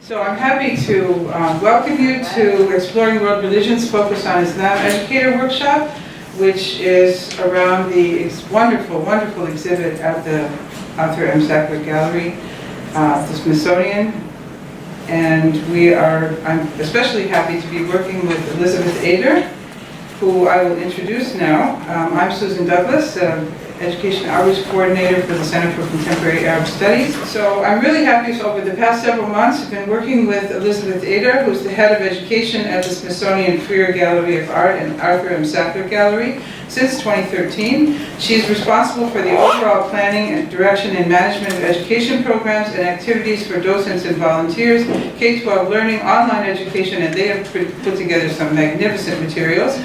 So I'm happy to welcome you to Exploring World Religions Focus on Islam Educator Workshop, which is around the wonderful, wonderful exhibit at the Arthur M. Sackler Gallery, the Smithsonian. And I'm especially happy to be working with Elizabeth Ader, who I will introduce now. I'm Susan Douglas, Education Outreach Coordinator for the Center for Contemporary Arab Studies. So I'm really happy. So over the past several months, I've been working with Elizabeth Ader, who's the head of education at the Smithsonian Freer Gallery of Art and Arthur M. Sackler Gallery since 2013. She's responsible for the overall planning and direction and management of education programs and activities for docents and volunteers, K-12 learning, online education, and they have put together some magnificent materials,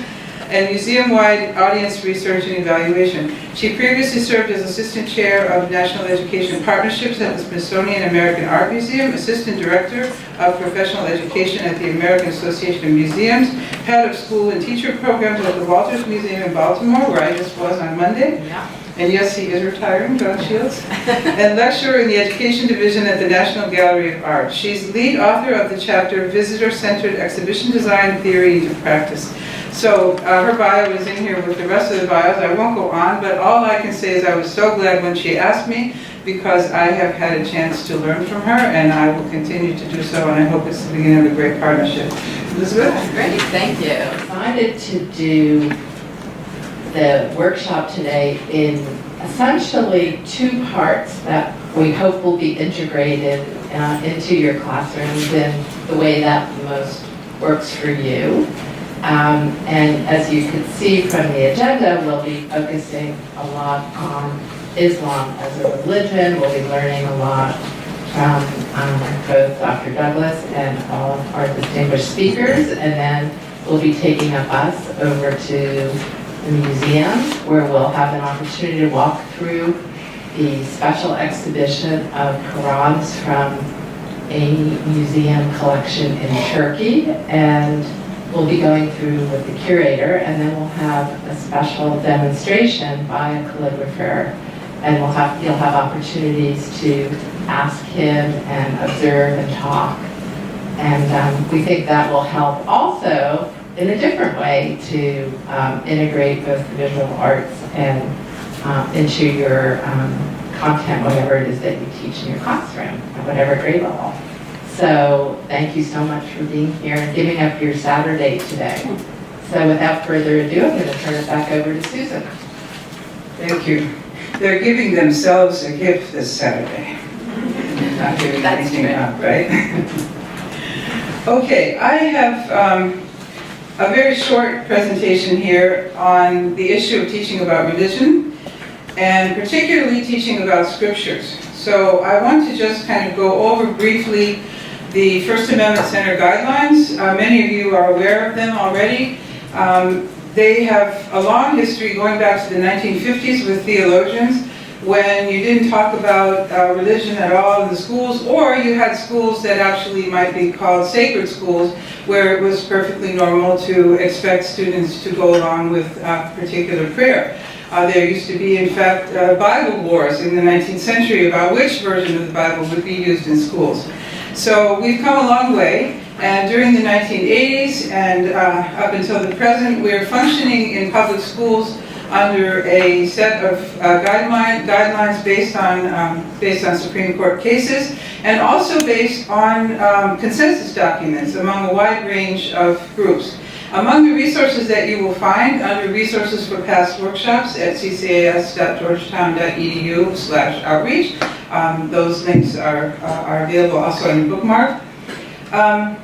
and museum-wide audience research and evaluation. She previously served as Assistant Chair of National Education Partnerships at the Smithsonian American Art Museum, Assistant Director of Professional Education at the American Association of Museums, Head of School and Teacher Programs at the Walters Museum in Baltimore, where I just was on Monday. Yeah. And yes, he is retiring, John Shields. And lecturer in the Education Division at the National Gallery of Art. She's lead author of the chapter Visitor-Centered Exhibition Design Theory into Practice. So her bio is in here with the rest of the bios. I won't go on, but all I can say is I was so glad when she asked me, because I have had a chance to learn from her, and I will continue to do so, and I hope it's the beginning of a great partnership. Elizabeth? Great, thank you. I decided to do the workshop today in essentially two parts that we hope will be integrated into your classrooms in the way that most works for you. And as you can see from the agenda, we'll be focusing a lot on Islam as a religion. We'll be learning a lot from both Dr. Douglas and all of our distinguished speakers. And then we'll be taking a bus over to the museum, where we'll have an opportunity to walk through the special exhibition of Qur'ans from a museum collection in Turkey. And we'll be going through with the curator, and then we'll have a special demonstration by a calligrapher, and you'll have opportunities to ask him and observe and talk. And we think that will help also in a different way to integrate both the visual arts and into your content, whatever it is that you teach in your classroom at whatever grade level. So thank you so much for being here and giving up your Saturday today. So without further ado, I'm going to turn it back over to Susan. Thank you. They're giving themselves a gift this Saturday. Not giving anything up, right? Okay, I have a very short presentation here on the issue of teaching about religion, and particularly teaching about scriptures. So I want to just kind of go over briefly the First Amendment Center guidelines. Many of you are aware of them already. They have a long history going back to the 1950s with theologians, when you didn't talk about religion at all in the schools, or you had schools that actually might be called sacred schools, where it was perfectly normal to expect students to go along with a particular prayer. There used to be, in fact, Bible wars in the 19th century about which version of the Bible would be used in schools. So we've come a long way, and during the 1980s and up until the present, we're functioning in public schools under a set of guidelines based on Supreme Court cases, and also based on consensus documents among a wide range of groups. Among the resources that you will find under resources for past workshops at ccas.georgetown.edu/outreach, those links are available also in the bookmark. I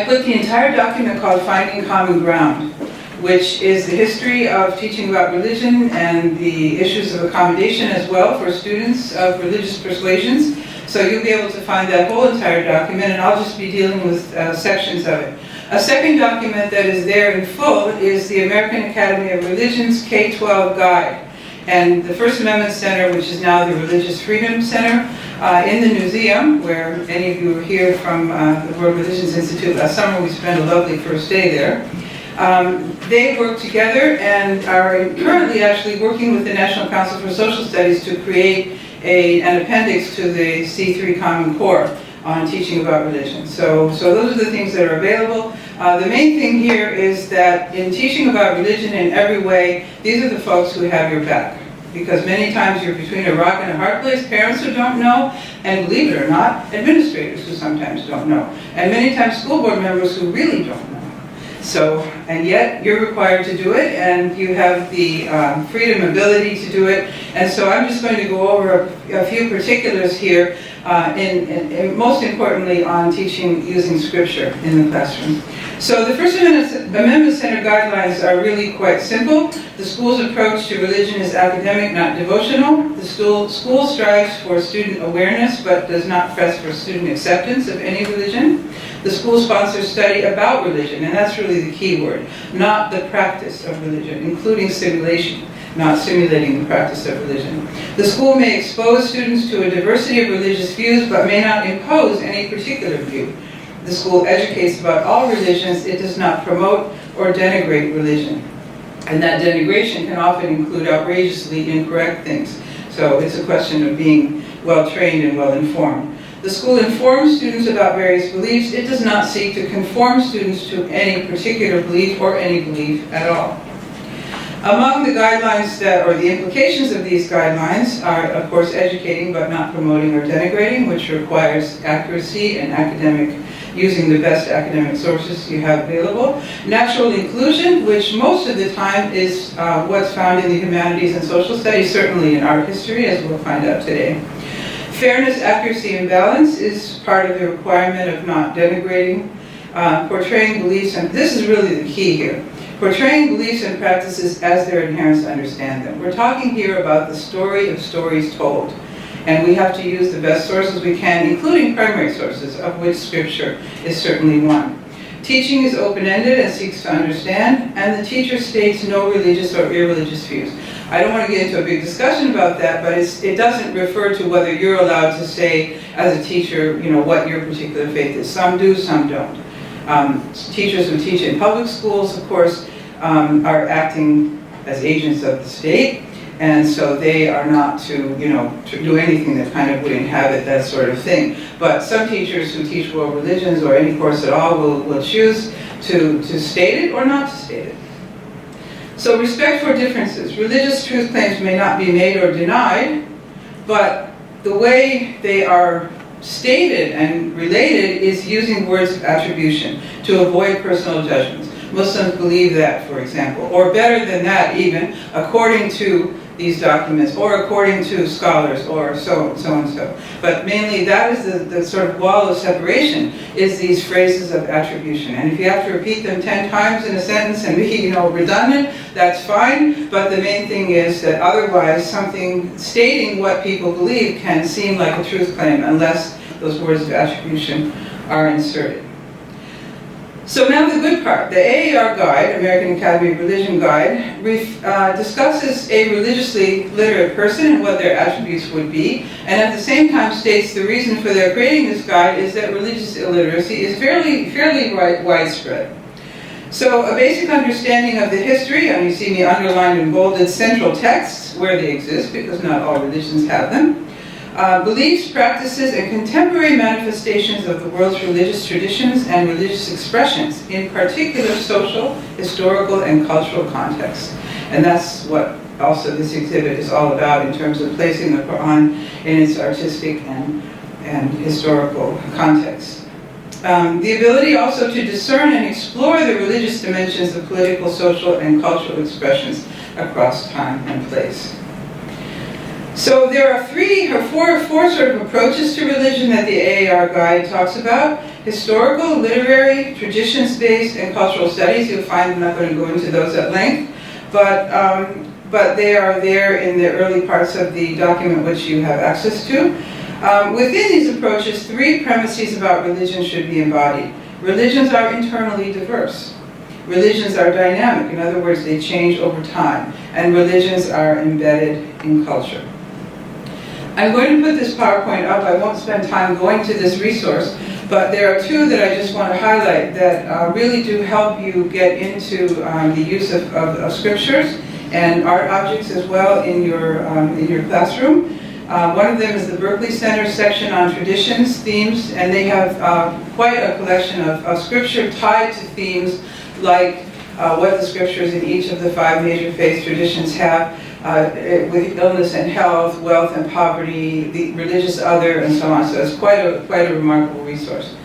put the entire document called Finding Common Ground, which is the history of teaching about religion and the issues of accommodation as well for students of religious persuasions. So you'll be able to find that whole entire document, and I'll just be dealing with sections of it. A second document that is there in full is the American Academy of Religion's K-12 Guide. And the First Amendment Center, which is now the Religious Freedom Center, in the museum, where any of you were here from the World Religions Institute last summer. We spent a lovely first day there. They work together and are currently actually working with the National Council for Social Studies to create an appendix to the C3 Common Core. on teaching about religion. So those are the things that are available. The main thing here is that in teaching about religion in every way, these are the folks who have your back. Because many times you're between a rock and a hard place, parents who don't know, and believe it or not, administrators who sometimes don't know. And many times school board members who really don't know. So, and yet you're required to do it, and you have the freedom, ability to do it. And so I'm just going to go over a few particulars here, and most importantly on teaching using scripture in the classroom. So the First Amendment Center guidelines are really quite simple. The school's approach to religion is academic, not devotional. The school strives for student awareness, but does not press for student acceptance of any religion. The school sponsors study about religion, and that's really the key word, not the practice of religion, including simulation, not simulating the practice of religion. The school may expose students to a diversity of religious views, but may not impose any particular view. The school educates about all religions. It does not promote or denigrate religion. And that denigration can often include outrageously incorrect things. So it's a question of being well-trained and well-informed. The school informs students about various beliefs. It does not seek to conform students to any particular belief or any belief at all. Among the guidelines or the implications of these guidelines are, of course, educating but not promoting or denigrating, which requires accuracy and using the best academic sources you have available. Natural inclusion, which most of the time is what's found in the humanities and social studies, certainly in art history, as we'll find out today. Fairness, accuracy, and balance is part of the requirement of not denigrating. Portraying beliefs, and this is really the key here, portraying beliefs and practices as their adherents understand them. We're talking here about the story of stories told. And we have to use the best sources we can, including primary sources, of which scripture is certainly one. Teaching is open-ended and seeks to understand, and the teacher states no religious or irreligious views. I don't want to get into a big discussion about that, but it doesn't refer to whether you're allowed to say, as a teacher, what your particular faith is. Some do, some don't. Teachers who teach in public schools, of course, are acting as agents of the state. And so they are not to do anything that kind of would inhabit that sort of thing. But some teachers who teach world religions or any course at all will choose to state it or not to state it. So respect for differences. Religious truth claims may not be made or denied, but the way they are stated and related is using words of attribution to avoid personal judgments. Muslims believe that, for example, or better than that even, according to these documents, or according to scholars, or so and so. But mainly that is the sort of wall of separation, is these phrases of attribution. And if you have to repeat them 10 times in a sentence and be redundant, that's fine, but the main thing is that otherwise something stating what people believe can seem like a truth claim unless those words of attribution are inserted. So now the good part. The AAR Guide, American Academy of Religion Guide, discusses a religiously literate person and what their attributes would be, and at the same time states the reason for their creating this guide is that religious illiteracy is fairly widespread. So a basic understanding of the history, and you see me underlined and bolded central texts where they exist, because not all religions have them. Beliefs, practices, and contemporary manifestations of the world's religious traditions and religious expressions, in particular social, historical, and cultural contexts. And that's what also this exhibit is all about in terms of placing the Qur'an in its artistic and historical context. The ability also to discern and explore the religious dimensions of political, social, and cultural expressions across time and place. So there are four sort of approaches to religion that the AAR Guide talks about: historical, literary, traditions-based, and cultural studies. You'll find I'm not going to go into those at length, but they are there in the early parts of the document which you have access to. Within these approaches, 3 premises about religion should be embodied. Religions are internally diverse. Religions are dynamic. In other words, they change over time. And religions are embedded in culture. I'm going to put this PowerPoint up. I won't spend time going to this resource, but there are 2 that I just want to highlight that really do help you get into the use of scriptures and art objects as well in your classroom. One of them is the Berkeley Center section on traditions, themes, and they have quite a collection of scripture tied to themes like what the scriptures in each of the 5 major faith traditions have, with illness and health, wealth and poverty, the religious other, and so on. So it's quite a remarkable resource.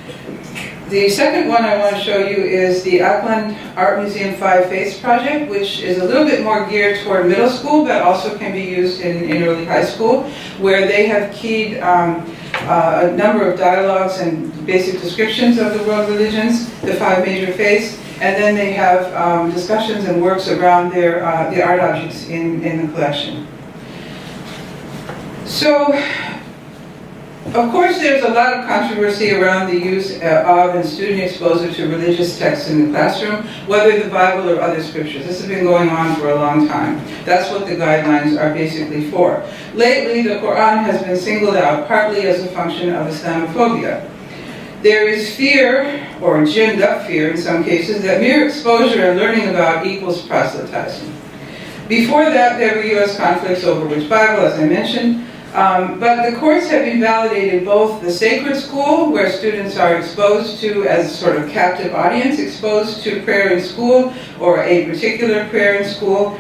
The second one I want to show you is the Auckland Art Museum 5 Faiths project, which is a little bit more geared toward middle school, but also can be used in early high school, where they have keyed a number of dialogues and basic descriptions of the world religions, the 5 major faiths, and then they have discussions and works around the art objects in the collection. So, of course, there's a lot of controversy around the use of and student exposure to religious texts in the classroom, whether the Bible or other scriptures. This has been going on for a long time. That's what the guidelines are basically for. Lately, the Qur'an has been singled out partly as a function of Islamophobia. There is fear, or ginned up fear in some cases, that mere exposure and learning about equals proselytizing. Before that, there were U.S. conflicts over which Bible, as I mentioned. But the courts have invalidated both the sacred school, where students are exposed to, as sort of captive audience, exposed to prayer in school, or a particular prayer in school,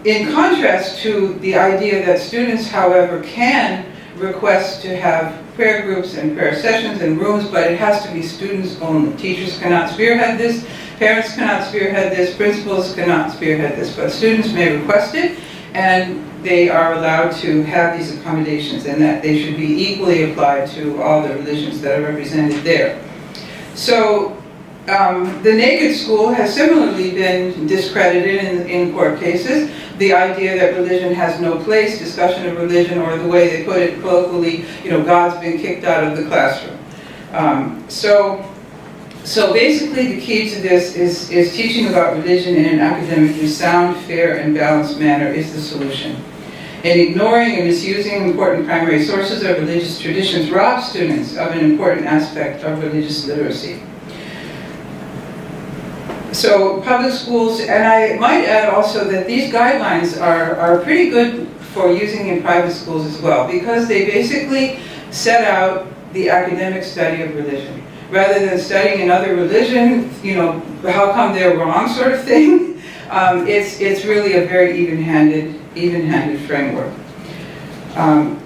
in contrast to the idea that students, however, can request to have prayer groups and prayer sessions and rooms, but it has to be students only. Teachers cannot spearhead this, parents cannot spearhead this, principals cannot spearhead this, but students may request it, and they are allowed to have these accommodations, and that they should be equally applied to all the religions that are represented there. So the naked school has similarly been discredited in court cases. The idea that religion has no place, discussion of religion, or the way they put it colloquially, God's been kicked out of the classroom. So basically the key to this is teaching about religion in an academically sound, fair, and balanced manner is the solution. And ignoring and misusing important primary sources of religious traditions robs students of an important aspect of religious literacy. So public schools, and I might add also that these guidelines are pretty good for using in private schools as well, because they basically set out the academic study of religion. Rather than studying another religion, how come they're wrong sort of thing, it's really a very even-handed framework.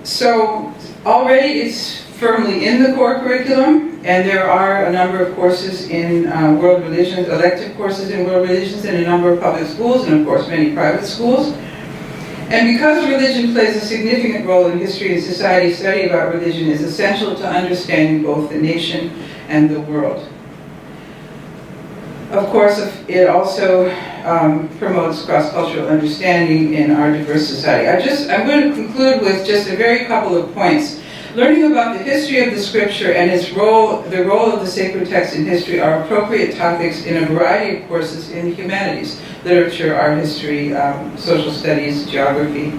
So already it's firmly in the core curriculum, and there are a number of courses in world religions, elective courses in world religions in a number of public schools, and of course many private schools. And because religion plays a significant role in history and society, study about religion is essential to understanding both the nation and the world. Of course, it also promotes cross-cultural understanding in our diverse society. I'm going to conclude with just a very couple of points. Learning about the history of the scripture and the role of the sacred text in history are appropriate topics in a variety of courses in the humanities: literature, art history, social studies, geography,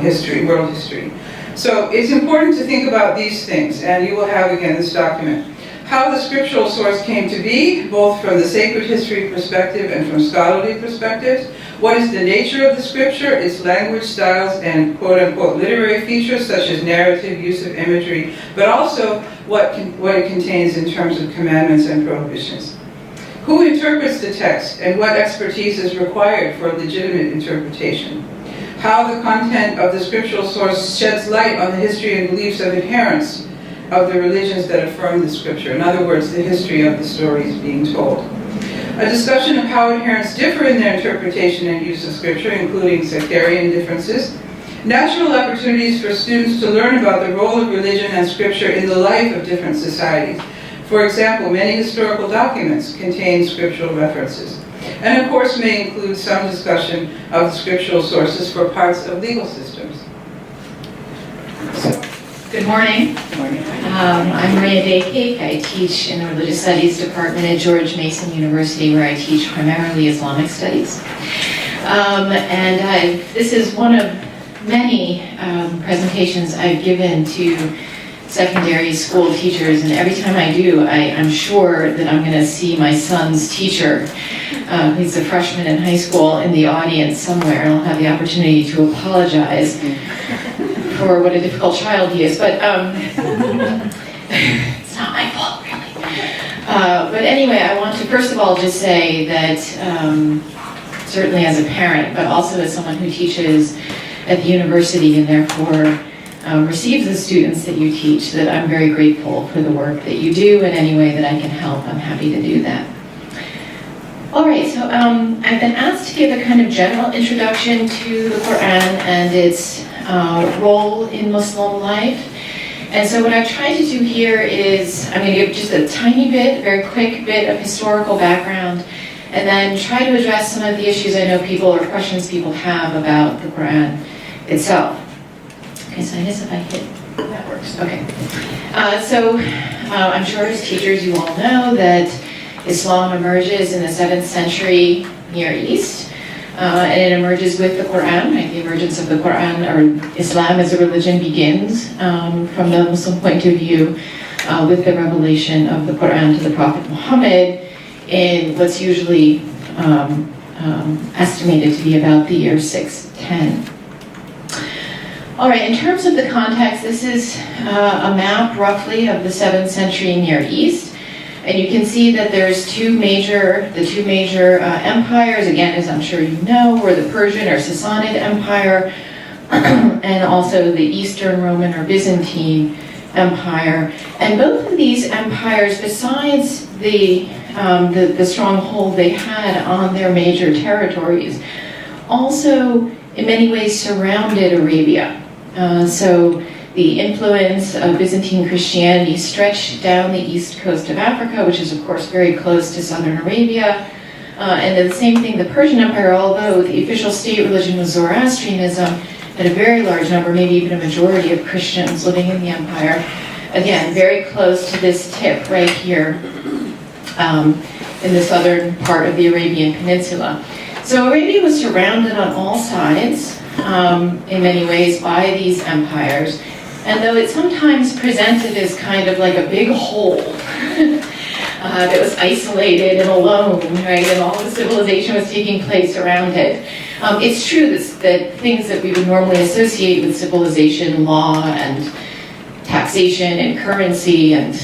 history, world history. So it's important to think about these things, and you will have again this document. How the scriptural source came to be, both from the sacred history perspective and from scholarly perspectives. What is the nature of the scripture, its language, styles, and quote-unquote literary features such as narrative, use of imagery, but also what it contains in terms of commandments and prohibitions. Who interprets the text, and what expertise is required for legitimate interpretation? How the content of the scriptural source sheds light on the history and beliefs of adherents of the religions that affirm the scripture. In other words, the history of the stories being told. A discussion of how adherents differ in their interpretation and use of scripture, including sectarian differences. Natural opportunities for students to learn about the role of religion and scripture in the life of different societies. For example, many historical documents contain scriptural references. And of course may include some discussion of the scriptural sources for parts of legal systems. Good morning. Good morning. I'm Maria Dakake. I teach in the Religious Studies Department at George Mason University, where I teach primarily Islamic studies. This is one of many presentations I've given to secondary school teachers, and every time I do, I'm sure that I'm going to see my son's teacher. He's a freshman in high school in the audience somewhere, and I'll have the opportunity to apologize for what a difficult child he is, but it's not my fault, really. But anyway, I want to first of all just say that certainly as a parent, but also as someone who teaches at the university and therefore receives the students that you teach, that I'm very grateful for the work that you do in any way that I can help. I'm happy to do that. All right, so I've been asked to give a kind of general introduction to the Qur'an and its role in Muslim life. And so what I've tried to do here is, I'm going to give just a tiny bit, a very quick bit of historical background, and then try to address some of the issues I know people or questions people have about the Qur'an itself. Okay, so I guess if I hit, that works. Okay. I'm sure as teachers you all know that Islam emerges in the 7th century Near East. And it emerges with the Qur'an, right? The emergence of the Qur'an, or Islam as a religion, begins from the Muslim point of view with the revelation of the Qur'an to the Prophet Muhammad in what's usually estimated to be about the year 610. All right, in terms of the context, this is a map roughly of the 7th century Near East. And you can see that there's the two major empires, again, as I'm sure you know, were the Persian or Sassanid Empire, and also the Eastern Roman or Byzantine Empire. And both of these empires, besides the stronghold they had on their major territories, also in many ways surrounded Arabia. So the influence of Byzantine Christianity stretched down the east coast of Africa, which is of course very close to southern Arabia. And then the same thing, the Persian Empire, although the official state religion was Zoroastrianism, had a very large number, maybe even a majority of Christians living in the empire. Again, very close to this tip right here in the southern part of the Arabian Peninsula. So Arabia was surrounded on all sides in many ways by these empires. And though it's sometimes presented as kind of like a big hole that was isolated and alone, right, and all the civilization was taking place around it, it's true that things that we would normally associate with civilization, law and taxation and currency and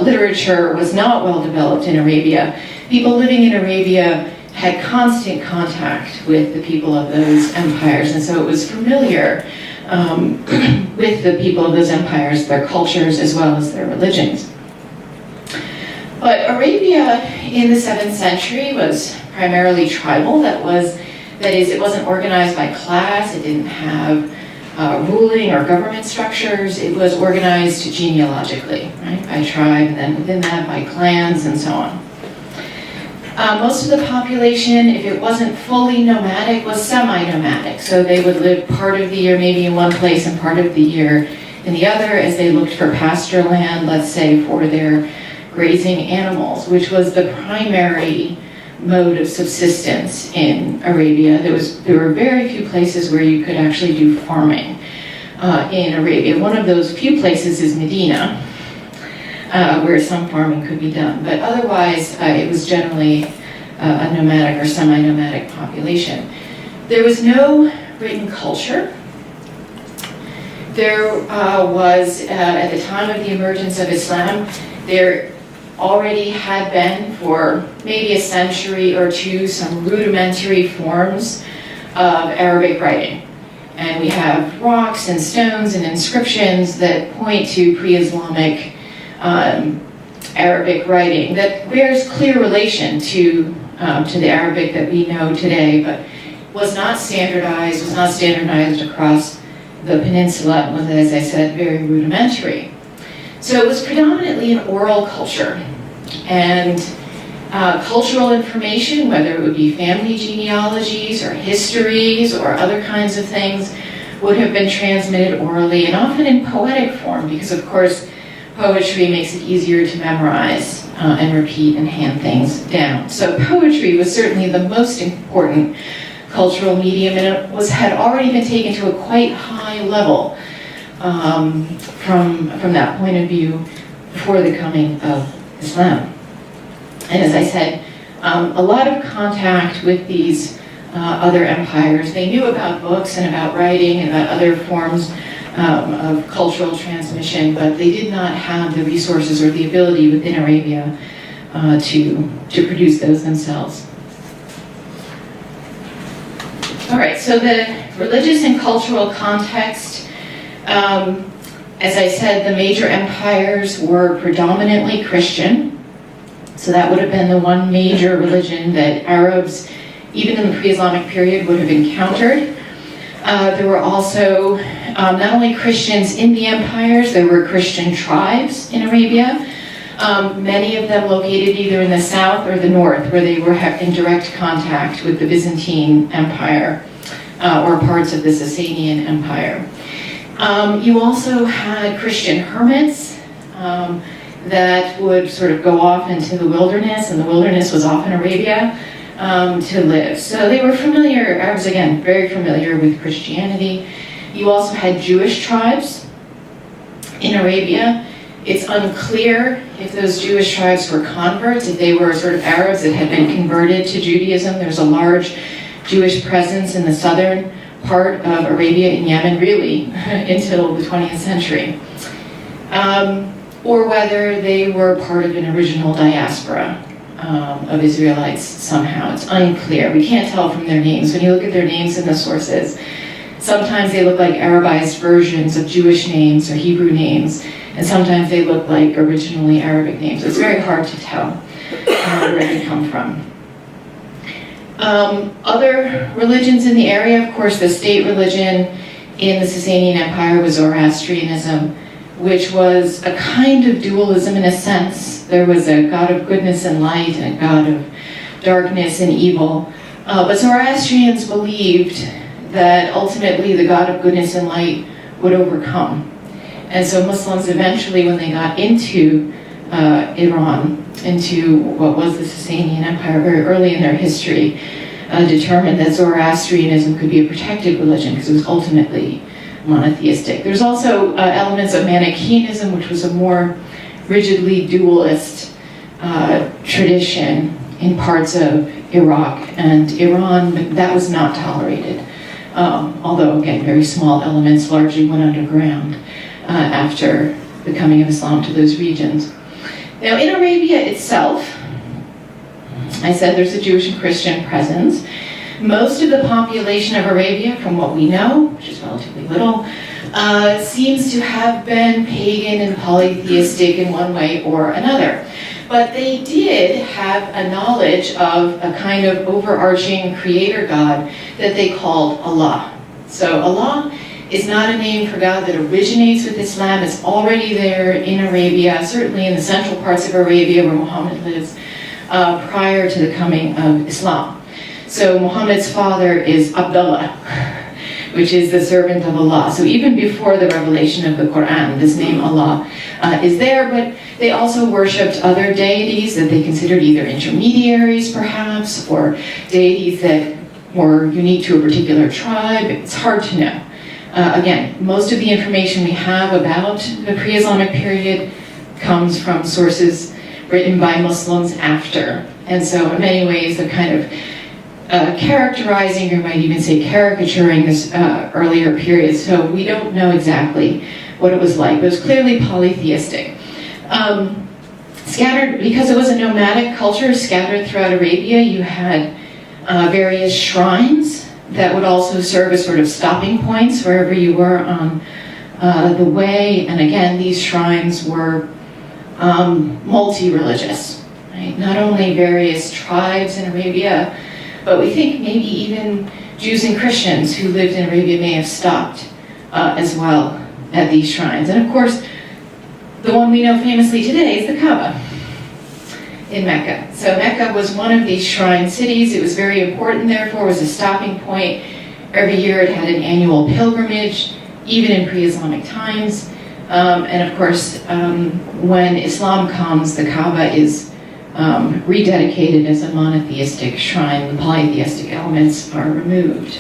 literature, was not well developed in Arabia. People living in Arabia had constant contact with the people of those empires, and so it was familiar with the people of those empires, their cultures, as well as their religions. But Arabia in the 7th century was primarily tribal. That is, it wasn't organized by class, it didn't have ruling or government structures, it was organized genealogically, right, by tribe, and then within that by clans and so on. Most of the population, if it wasn't fully nomadic, was semi-nomadic. So they would live part of the year maybe in one place and part of the year in the other as they looked for pasture land, let's say, for their grazing animals, which was the primary mode of subsistence in Arabia. There were very few places where you could actually do farming in Arabia. One of those few places is Medina, where some farming could be done. But otherwise, it was generally a nomadic or semi-nomadic population. There was no written culture. There was, at the time of the emergence of Islam, there already had been for maybe a century or two some rudimentary forms of Arabic writing. And we have rocks and stones and inscriptions that point to pre-Islamic Arabic writing that bears clear relation to the Arabic that we know today, but was not standardized across the peninsula. It was, as I said, very rudimentary. So it was predominantly an oral culture, and cultural information, whether it would be family genealogies or histories or other kinds of things, would have been transmitted orally and often in poetic form, because of course poetry makes it easier to memorize and repeat and hand things down. So poetry was certainly the most important cultural medium, and it had already been taken to a quite high level from that point of view before the coming of Islam. And as I said, a lot of contact with these other empires. They knew about books and about writing and about other forms of cultural transmission, but they did not have the resources or the ability within Arabia to produce those themselves. All right, so the religious and cultural context, as I said, the major empires were predominantly Christian. So that would have been the one major religion that Arabs, even in the pre-Islamic period, would have encountered. There were also not only Christians in the empires, there were Christian tribes in Arabia, many of them located either in the south or the north, where they were in direct contact with the Byzantine Empire or parts of the Sasanian Empire. You also had Christian hermits that would sort of go off into the wilderness, and the wilderness was often Arabia, to live. So they were familiar, Arabs again, very familiar with Christianity. You also had Jewish tribes in Arabia. It's unclear if those Jewish tribes were converts, if they were sort of Arabs that had been converted to Judaism. There's a large Jewish presence in the southern part of Arabia in Yemen, really, until the 20th century. Or whether they were part of an original diaspora of Israelites somehow. It's unclear. We can't tell from their names. When you look at their names in the sources, sometimes they look like Arabized versions of Jewish names or Hebrew names, and sometimes they look like originally Arabic names. It's very hard to tell where they come from. Other religions in the area, of course, the state religion in the Sasanian Empire was Zoroastrianism, which was a kind of dualism in a sense. There was a god of goodness and light and a god of darkness and evil. But Zoroastrians believed that ultimately the god of goodness and light would overcome. And so Muslims eventually, when they got into Iran, into what was the Sasanian Empire very early in their history, determined that Zoroastrianism could be a protected religion because it was ultimately monotheistic. There's also elements of Manichaeism, which was a more rigidly dualist tradition in parts of Iraq and Iran, but that was not tolerated. Although, again, very small elements largely went underground after the coming of Islam to those regions. Now, in Arabia itself, I said there's a Jewish and Christian presence. Most of the population of Arabia, from what we know, which is relatively little, seems to have been pagan and polytheistic in one way or another. But they did have a knowledge of a kind of overarching creator God that they called Allah. So Allah is not a name for God that originates with Islam. It's already there in Arabia, certainly in the central parts of Arabia where Muhammad lives, prior to the coming of Islam. So Muhammad's father is Abdullah, which is the servant of Allah. So even before the revelation of the Qur'an, this name Allah is there, but they also worshipped other deities that they considered either intermediaries perhaps, or deities that were unique to a particular tribe. It's hard to know. Again, most of the information we have about the pre-Islamic period comes from sources written by Muslims after. And so in many ways they're kind of characterizing, or you might even say caricaturing, this earlier period. So we don't know exactly what it was like, but it was clearly polytheistic. Scattered, because it was a nomadic culture scattered throughout Arabia, you had various shrines that would also serve as sort of stopping points wherever you were on the way. And again, these shrines were multi-religious, right? Not only various tribes in Arabia, but we think maybe even Jews and Christians who lived in Arabia may have stopped as well at these shrines. And of course, the one we know famously today is the Kaaba in Mecca. So Mecca was one of these shrine cities. It was very important, therefore, it was a stopping point. Every year it had an annual pilgrimage, even in pre-Islamic times. And of course, when Islam comes, the Kaaba is rededicated as a monotheistic shrine. The polytheistic elements are removed.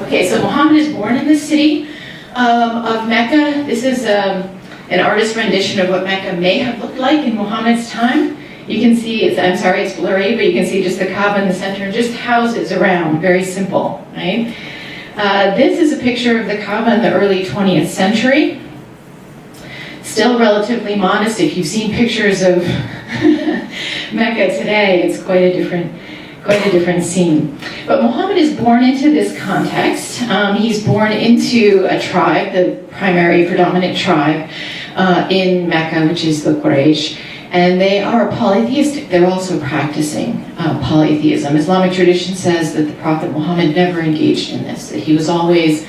Okay, so Muhammad is born in the city of Mecca. This is an artist's rendition of what Mecca may have looked like in Muhammad's time. You can see, I'm sorry it's blurry, but you can see just the Kaaba in the center and just houses around, very simple, right? This is a picture of the Kaaba in the early 20th century. Still relatively modest. If you've seen pictures of Mecca today, it's quite a different scene. But Muhammad is born into this context. He's born into a tribe, the primary predominant tribe in Mecca, which is the Quraysh. And they are polytheistic. They're also practicing polytheism. Islamic tradition says that the Prophet Muhammad never engaged in this, that he was always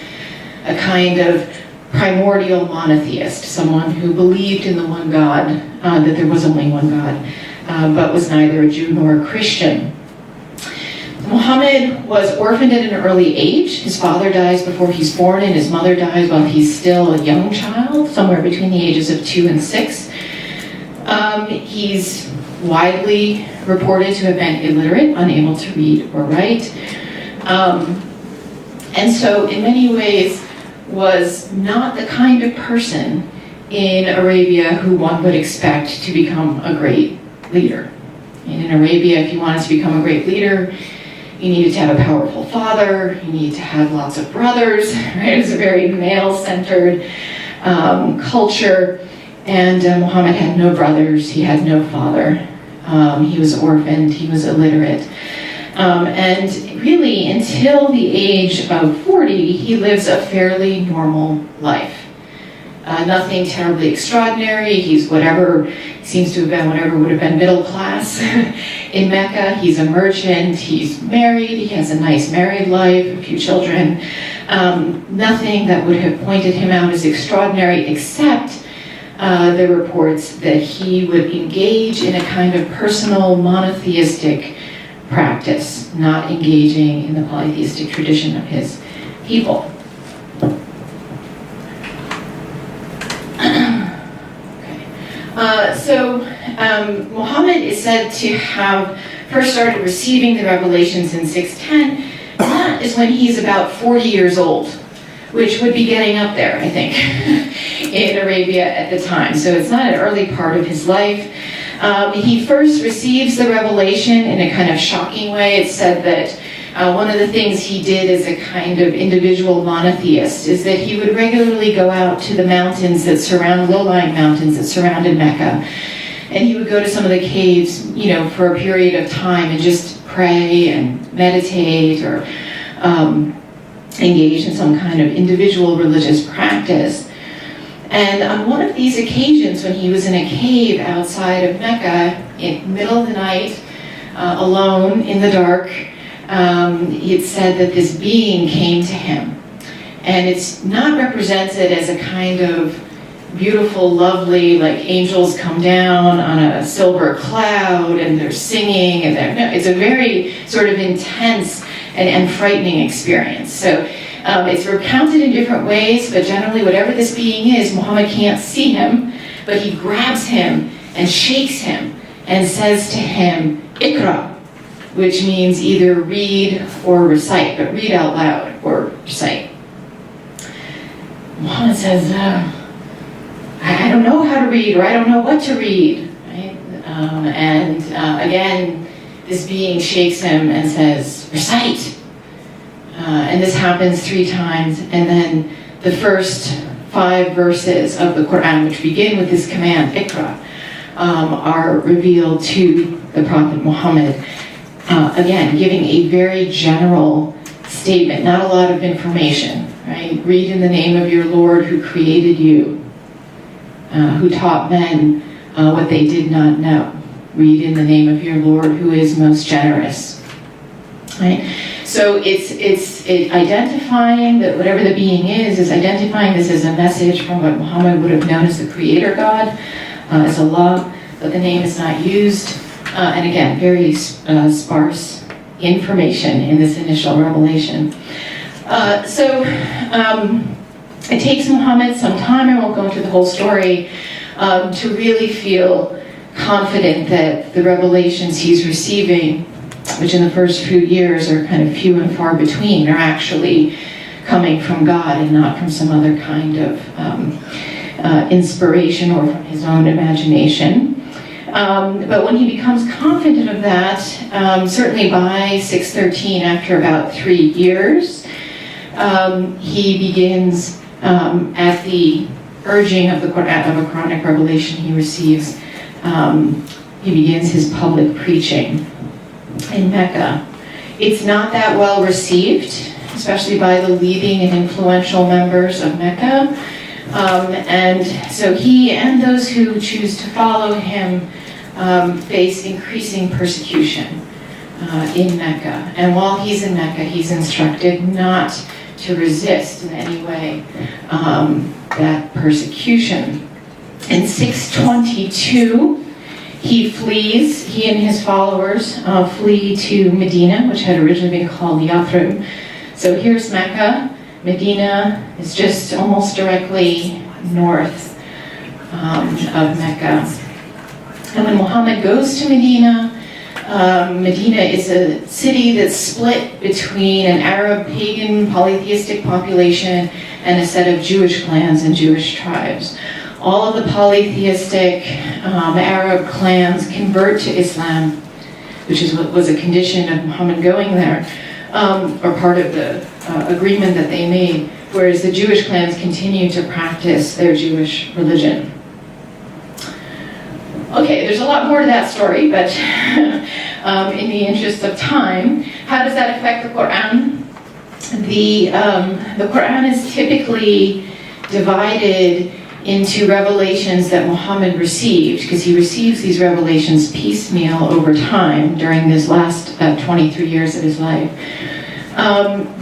a kind of primordial monotheist, someone who believed in the one God, that there was only one God, but was neither a Jew nor a Christian. Muhammad was orphaned at an early age. His father dies before he's born, and his mother dies while he's still a young child, somewhere between the ages of 2 and 6. He's widely reported to have been illiterate, unable to read or write. And so in many ways was not the kind of person in Arabia who one would expect to become a great leader. And in Arabia, if you wanted to become a great leader, you needed to have a powerful father, you needed to have lots of brothers, right? It was a very male-centered culture. And Muhammad had no brothers, he had no father. He was orphaned, he was illiterate. And really, until the age of 40, he lives a fairly normal life. Nothing terribly extraordinary. He's seems to have been whatever would have been middle class in Mecca. He's a merchant, he's married, he has a nice married life, a few children. Nothing that would have pointed him out as extraordinary, except the reports that he would engage in a kind of personal monotheistic practice, not engaging in the polytheistic tradition of his people. So Muhammad is said to have first started receiving the revelations in 610. That is when he's about 40 years old, which would be getting up there, I think, in Arabia at the time. So it's not an early part of his life. He first receives the revelation in a kind of shocking way. It's said that one of the things he did as a kind of individual monotheist is that he would regularly go out to the mountains that surround, low-lying mountains that surrounded Mecca. And he would go to some of the caves, for a period of time and just pray and meditate or engage in some kind of individual religious practice. And on one of these occasions, when he was in a cave outside of Mecca, in the middle of the night, alone in the dark, it said that this being came to him. And it's not represented as a kind of beautiful, lovely, like angels come down on a silver cloud and they're singing, and it's a very sort of intense and frightening experience. So it's recounted in different ways, but generally whatever this being is, Muhammad can't see him, but he grabs him and shakes him and says to him, "Ikra," which means either read or recite, but read out loud or recite. Muhammad says, I don't know how to read, or I don't know what to read. Right? Again, this being shakes him and says, "Recite." And this happens 3 times, and then the first 5 verses of the Qur'an, which begin with this command, "Ikra," are revealed to the Prophet Muhammad. Again, giving a very general statement, not a lot of information, right? Read in the name of your Lord who created you, who taught men what they did not know. Read in the name of your Lord who is most generous. Right? So it's identifying that whatever the being is identifying this as a message from what Muhammad would have known as the creator God, as Allah, but the name is not used. And again, very sparse information in this initial revelation. It takes Muhammad some time, I won't go into the whole story, to really feel confident that the revelations he's receiving, which in the first few years are kind of few and far between, are actually coming from God and not from some other kind of inspiration or from his own imagination. But when he becomes confident of that, certainly by 613, after about 3 years, he begins, at the urging of the Qur'an, of a Quranic revelation he receives, he begins his public preaching in Mecca. It's not that well received, especially by the leading and influential members of Mecca. And so he and those who choose to follow him face increasing persecution in Mecca. And while he's in Mecca, he's instructed not to resist in any way that persecution. In 622, he flees, he and his followers flee to Medina, which had originally been called Yathrib. So here's Mecca. Medina is just almost directly north of Mecca. And when Muhammad goes to Medina, Medina is a city that's split between an Arab pagan polytheistic population and a set of Jewish clans and Jewish tribes. All of the polytheistic Arab clans convert to Islam, which is what was a condition of Muhammad going there, or part of the agreement that they made, whereas the Jewish clans continue to practice their Jewish religion. Okay, there's a lot more to that story, but in the interest of time, how does that affect the Qur'an? The Qur'an is typically divided into revelations that Muhammad received, because he receives these revelations piecemeal over time during his last 23 years of his life,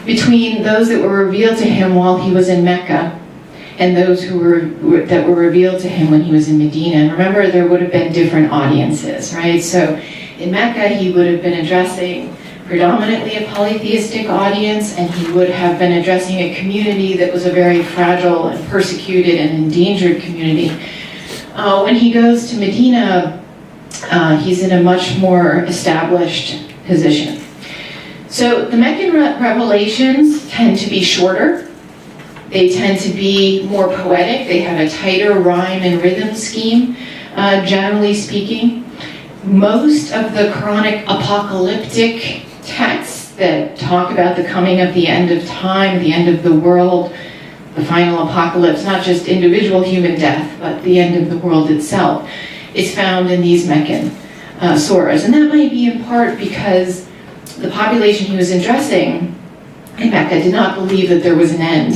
between those that were revealed to him while he was in Mecca and those that were revealed to him when he was in Medina. And remember, there would have been different audiences, right? So in Mecca, he would have been addressing predominantly a polytheistic audience, and he would have been addressing a community that was a very fragile and persecuted and endangered community. When he goes to Medina, he's in a much more established position. So the Meccan revelations tend to be shorter. They tend to be more poetic. They have a tighter rhyme and rhythm scheme, generally speaking. Most of the Quranic apocalyptic texts that talk about the coming of the end of time, the end of the world, the final apocalypse, not just individual human death, but the end of the world itself, is found in these Meccan surahs. And that might be in part because the population he was addressing in Mecca did not believe that there was an end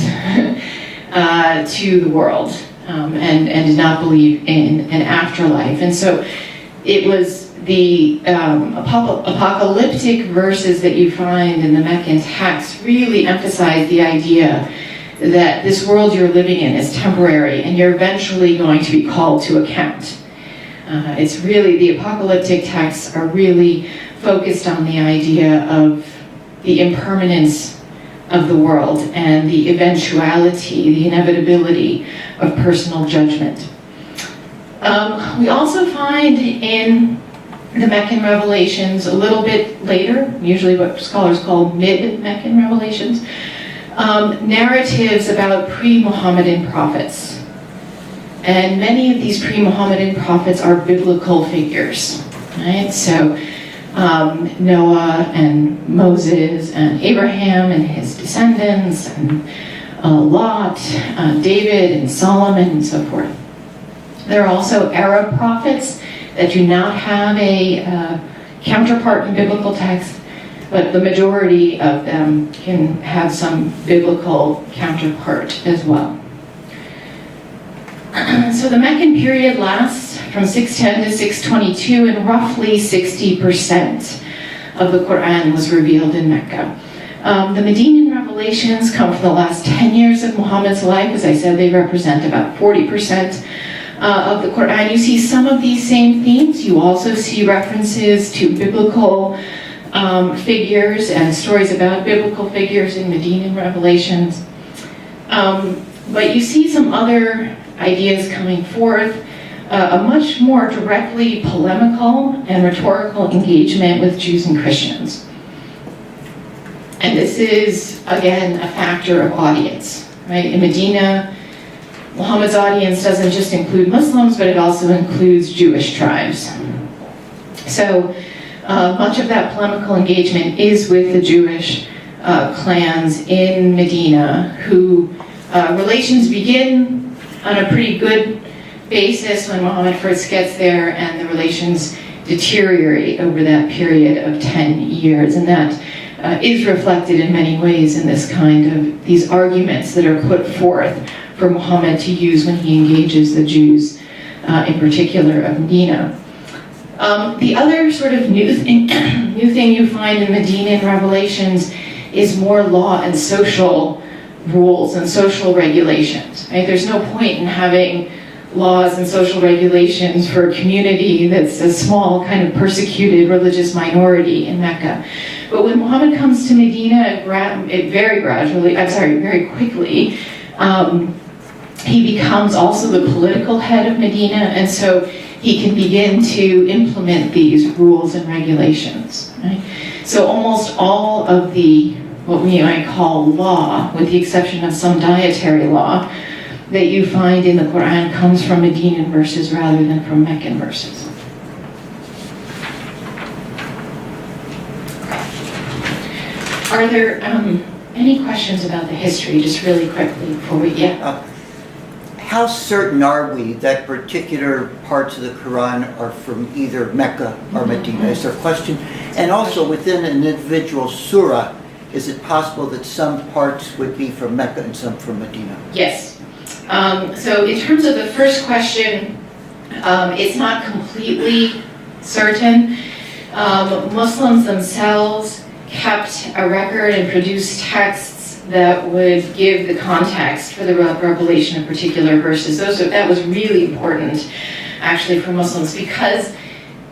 to the world, and did not believe in an afterlife. And so it was the apocalyptic verses that you find in the Meccan text really emphasize the idea that this world you're living in is temporary and you're eventually going to be called to account. It's really, the apocalyptic texts are really focused on the idea of the impermanence of the world and the eventuality, the inevitability of personal judgment. We also find in the Meccan revelations a little bit later, usually what scholars call mid-Meccan revelations, narratives about pre-Muhammadan prophets. And many of these pre-Muhammadan prophets are biblical figures, right? So Noah and Moses and Abraham and his descendants and Lot, David and Solomon and so forth. There are also Arab prophets that do not have a counterpart in biblical text, but the majority of them can have some biblical counterpart as well. So the Meccan period lasts from 610 to 622, and roughly 60% of the Qur'an was revealed in Mecca. The Medinan revelations come from the last 10 years of Muhammad's life. As I said, they represent about 40% of the Qur'an. You see some of these same themes. You also see references to biblical figures and stories about biblical figures in Medinan revelations. But you see some other ideas coming forth, a much more directly polemical and rhetorical engagement with Jews and Christians. And this is, again, a factor of audience, right? In Medina, Muhammad's audience doesn't just include Muslims, but it also includes Jewish tribes. So much of that polemical engagement is with the Jewish clans in Medina who relations begin on a pretty good basis when Muhammad first gets there, and the relations deteriorate over that period of 10 years. And that is reflected in many ways in these arguments that are put forth for Muhammad to use when he engages the Jews, in particular of Medina. The other sort of new thing you find in Medina in Revelations is more law and social rules and social regulations. Right? There's no point in having laws and social regulations for a community that's a small kind of persecuted religious minority in Mecca. But when Muhammad comes to Medina, very quickly, he becomes also the political head of Medina, and so he can begin to implement these rules and regulations. Right? So almost all of what we might call law, with the exception of some dietary law, that you find in the Qur'an comes from Medinan verses rather than from Meccan verses. Are there any questions about the history, just really quickly before we get? How certain are we that particular parts of the Quran are from either Mecca or Medina? Is there a question? And also within an individual surah, is it possible that some parts would be from Mecca and some from Medina? Yes. So in terms of the first question, it's not completely certain. Muslims themselves kept a record and produced texts that would give the context for the revelation of particular verses. That was really important, actually, for Muslims, because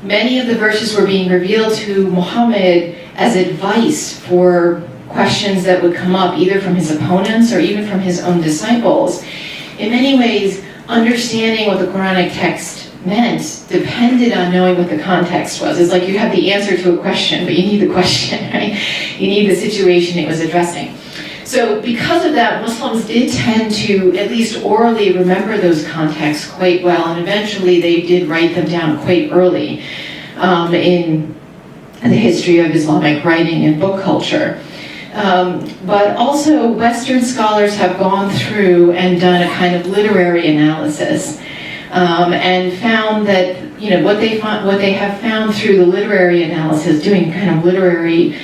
many of the verses were being revealed to Muhammad as advice for questions that would come up either from his opponents or even from his own disciples. In many ways, understanding what the Quranic text meant depended on knowing what the context was. It's like you have the answer to a question, but you need the question, right? You need the situation it was addressing. So because of that, Muslims did tend to, at least orally, remember those contexts quite well, and eventually they did write them down quite early in the history of Islamic writing and book culture. But also, Western scholars have gone through and done a kind of literary analysis and found that, what they have found through the literary analysis, doing kind of literary,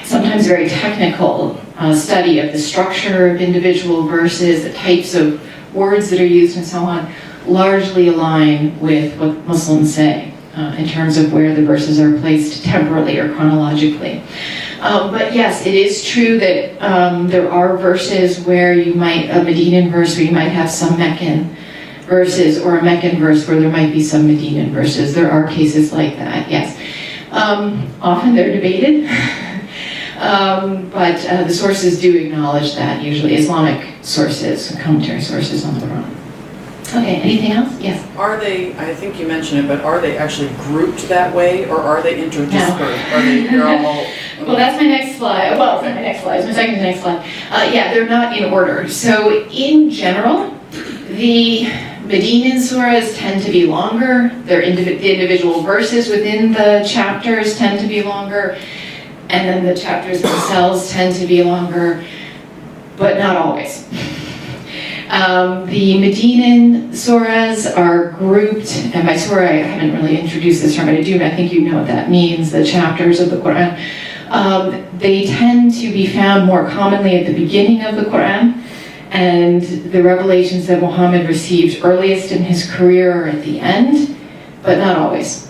sometimes very technical study of the structure of individual verses, the types of words that are used and so on, largely align with what Muslims say in terms of where the verses are placed temporally or chronologically. But yes, it is true that there are verses where a Medinan verse where you might have some Meccan verses, or a Meccan verse where there might be some Medinan verses. There are cases like that, yes. Often they're debated, but the sources do acknowledge that, usually Islamic sources, commentary sources on the Quran. Okay, anything else? Yes. Are they, I think you mentioned it, but are they actually grouped that way, or are they interdisciplinary? No. They're all... Well, that's my next slide. Well, it's not my next slide. It's my second to next slide. Yeah, they're not in order. So in general, the Medinan surahs tend to be longer. The individual verses within the chapters tend to be longer. And then the chapters themselves tend to be longer, but not always. The Medinan surahs are grouped, and by surah I haven't really introduced this term, but I think you know what that means, the chapters of the Quran. They tend to be found more commonly at the beginning of the Quran, and the revelations that Muhammad received earliest in his career are at the end, but not always.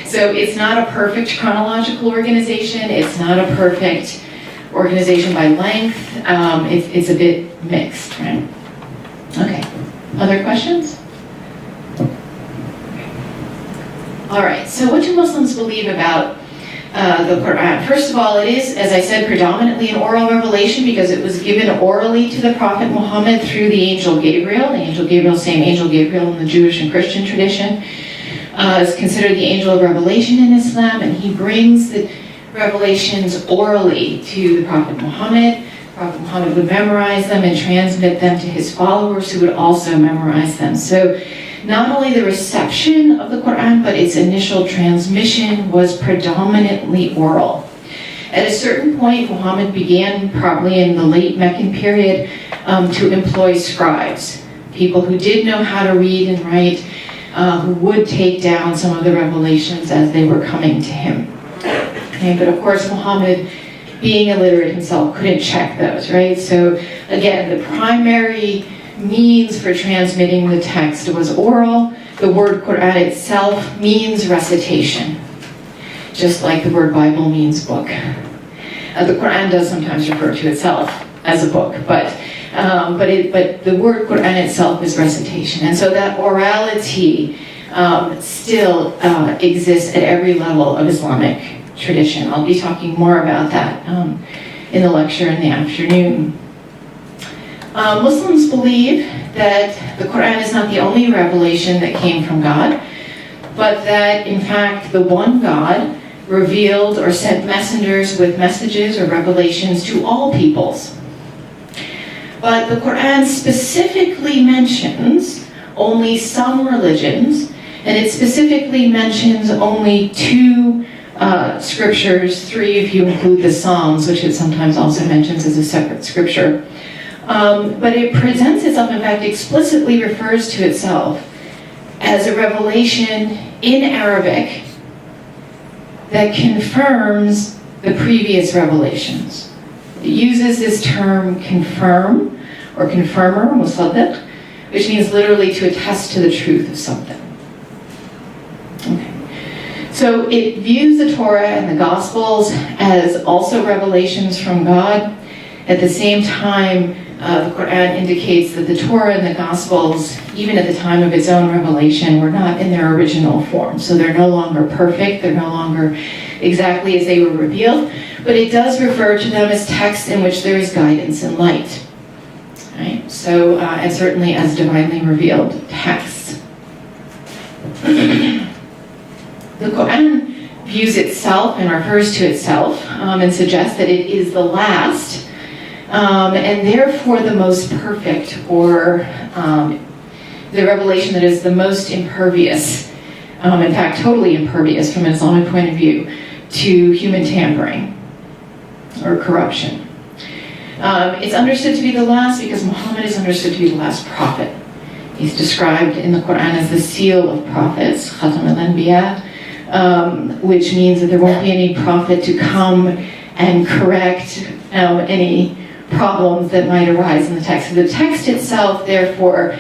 So it's not a perfect chronological organization, it's not a perfect organization by length, it's a bit mixed, right? Okay, other questions? All right, so what do Muslims believe about the Quran? First of all, it is, as I said, predominantly an oral revelation because it was given orally to the Prophet Muhammad through the angel Gabriel. The angel Gabriel, same angel Gabriel in the Jewish and Christian tradition, is considered the angel of revelation in Islam, and he brings the revelations orally to the Prophet Muhammad. Prophet Muhammad would memorize them and transmit them to his followers who would also memorize them. So not only the reception of the Quran, but its initial transmission was predominantly oral. At a certain point, Muhammad began, probably in the late Meccan period, to employ scribes, people who did know how to read and write, who would take down some of the revelations as they were coming to him. Okay, but of course, Muhammad, being illiterate himself, couldn't check those, right? So again, the primary means for transmitting the text was oral. The word Qur'an itself means recitation, just like the word Bible means book. The Qur'an does sometimes refer to itself as a book, but the word Qur'an itself is recitation. And so that orality still exists at every level of Islamic tradition. I'll be talking more about that in the lecture in the afternoon. Muslims believe that the Qur'an is not the only revelation that came from God, but that in fact the one God revealed or sent messengers with messages or revelations to all peoples. But the Qur'an specifically mentions only some religions, and it specifically mentions only two scriptures, three if you include the Psalms, which it sometimes also mentions as a separate scripture. But it presents itself, in fact, explicitly refers to itself as a revelation in Arabic that confirms the previous revelations. It uses this term confirm or confirmer, musaddiq, which means literally to attest to the truth of something. Okay. So it views the Torah and the Gospels as also revelations from God. At the same time, the Qur'an indicates that the Torah and the Gospels, even at the time of its own revelation, were not in their original form. So they're no longer perfect, they're no longer exactly as they were revealed, but it does refer to them as texts in which there is guidance and light. Right? So, and certainly as divinely revealed texts. The Qur'an views itself and refers to itself and suggests that it is the last and therefore the most perfect, or the revelation that is the most impervious, in fact totally impervious from an Islamic point of view, to human tampering or corruption. It's understood to be the last because Muhammad is understood to be the last prophet. He's described in the Qur'an as the seal of prophets, Khatam al-Anbiya, which means that there won't be any prophet to come and correct any problems that might arise in the text. So the text itself, therefore,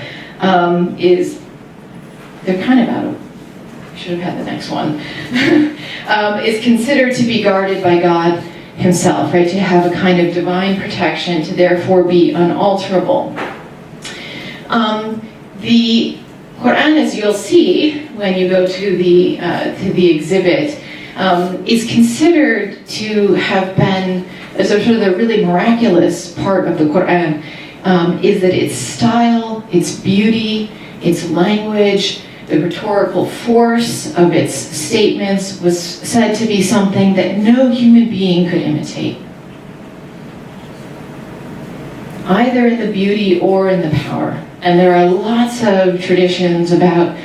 is, they're kind of out of, I should have had the next one, is considered to be guarded by God himself, right? To have a kind of divine protection, to therefore be unalterable. The Qur'an, as you'll see when you go to the exhibit, is considered to have been, as sort of the really miraculous part of the Qur'an, is that its style, its beauty, its language, the rhetorical force of its statements was said to be something that no human being could imitate, either in the beauty or in the power. And there are lots of traditions about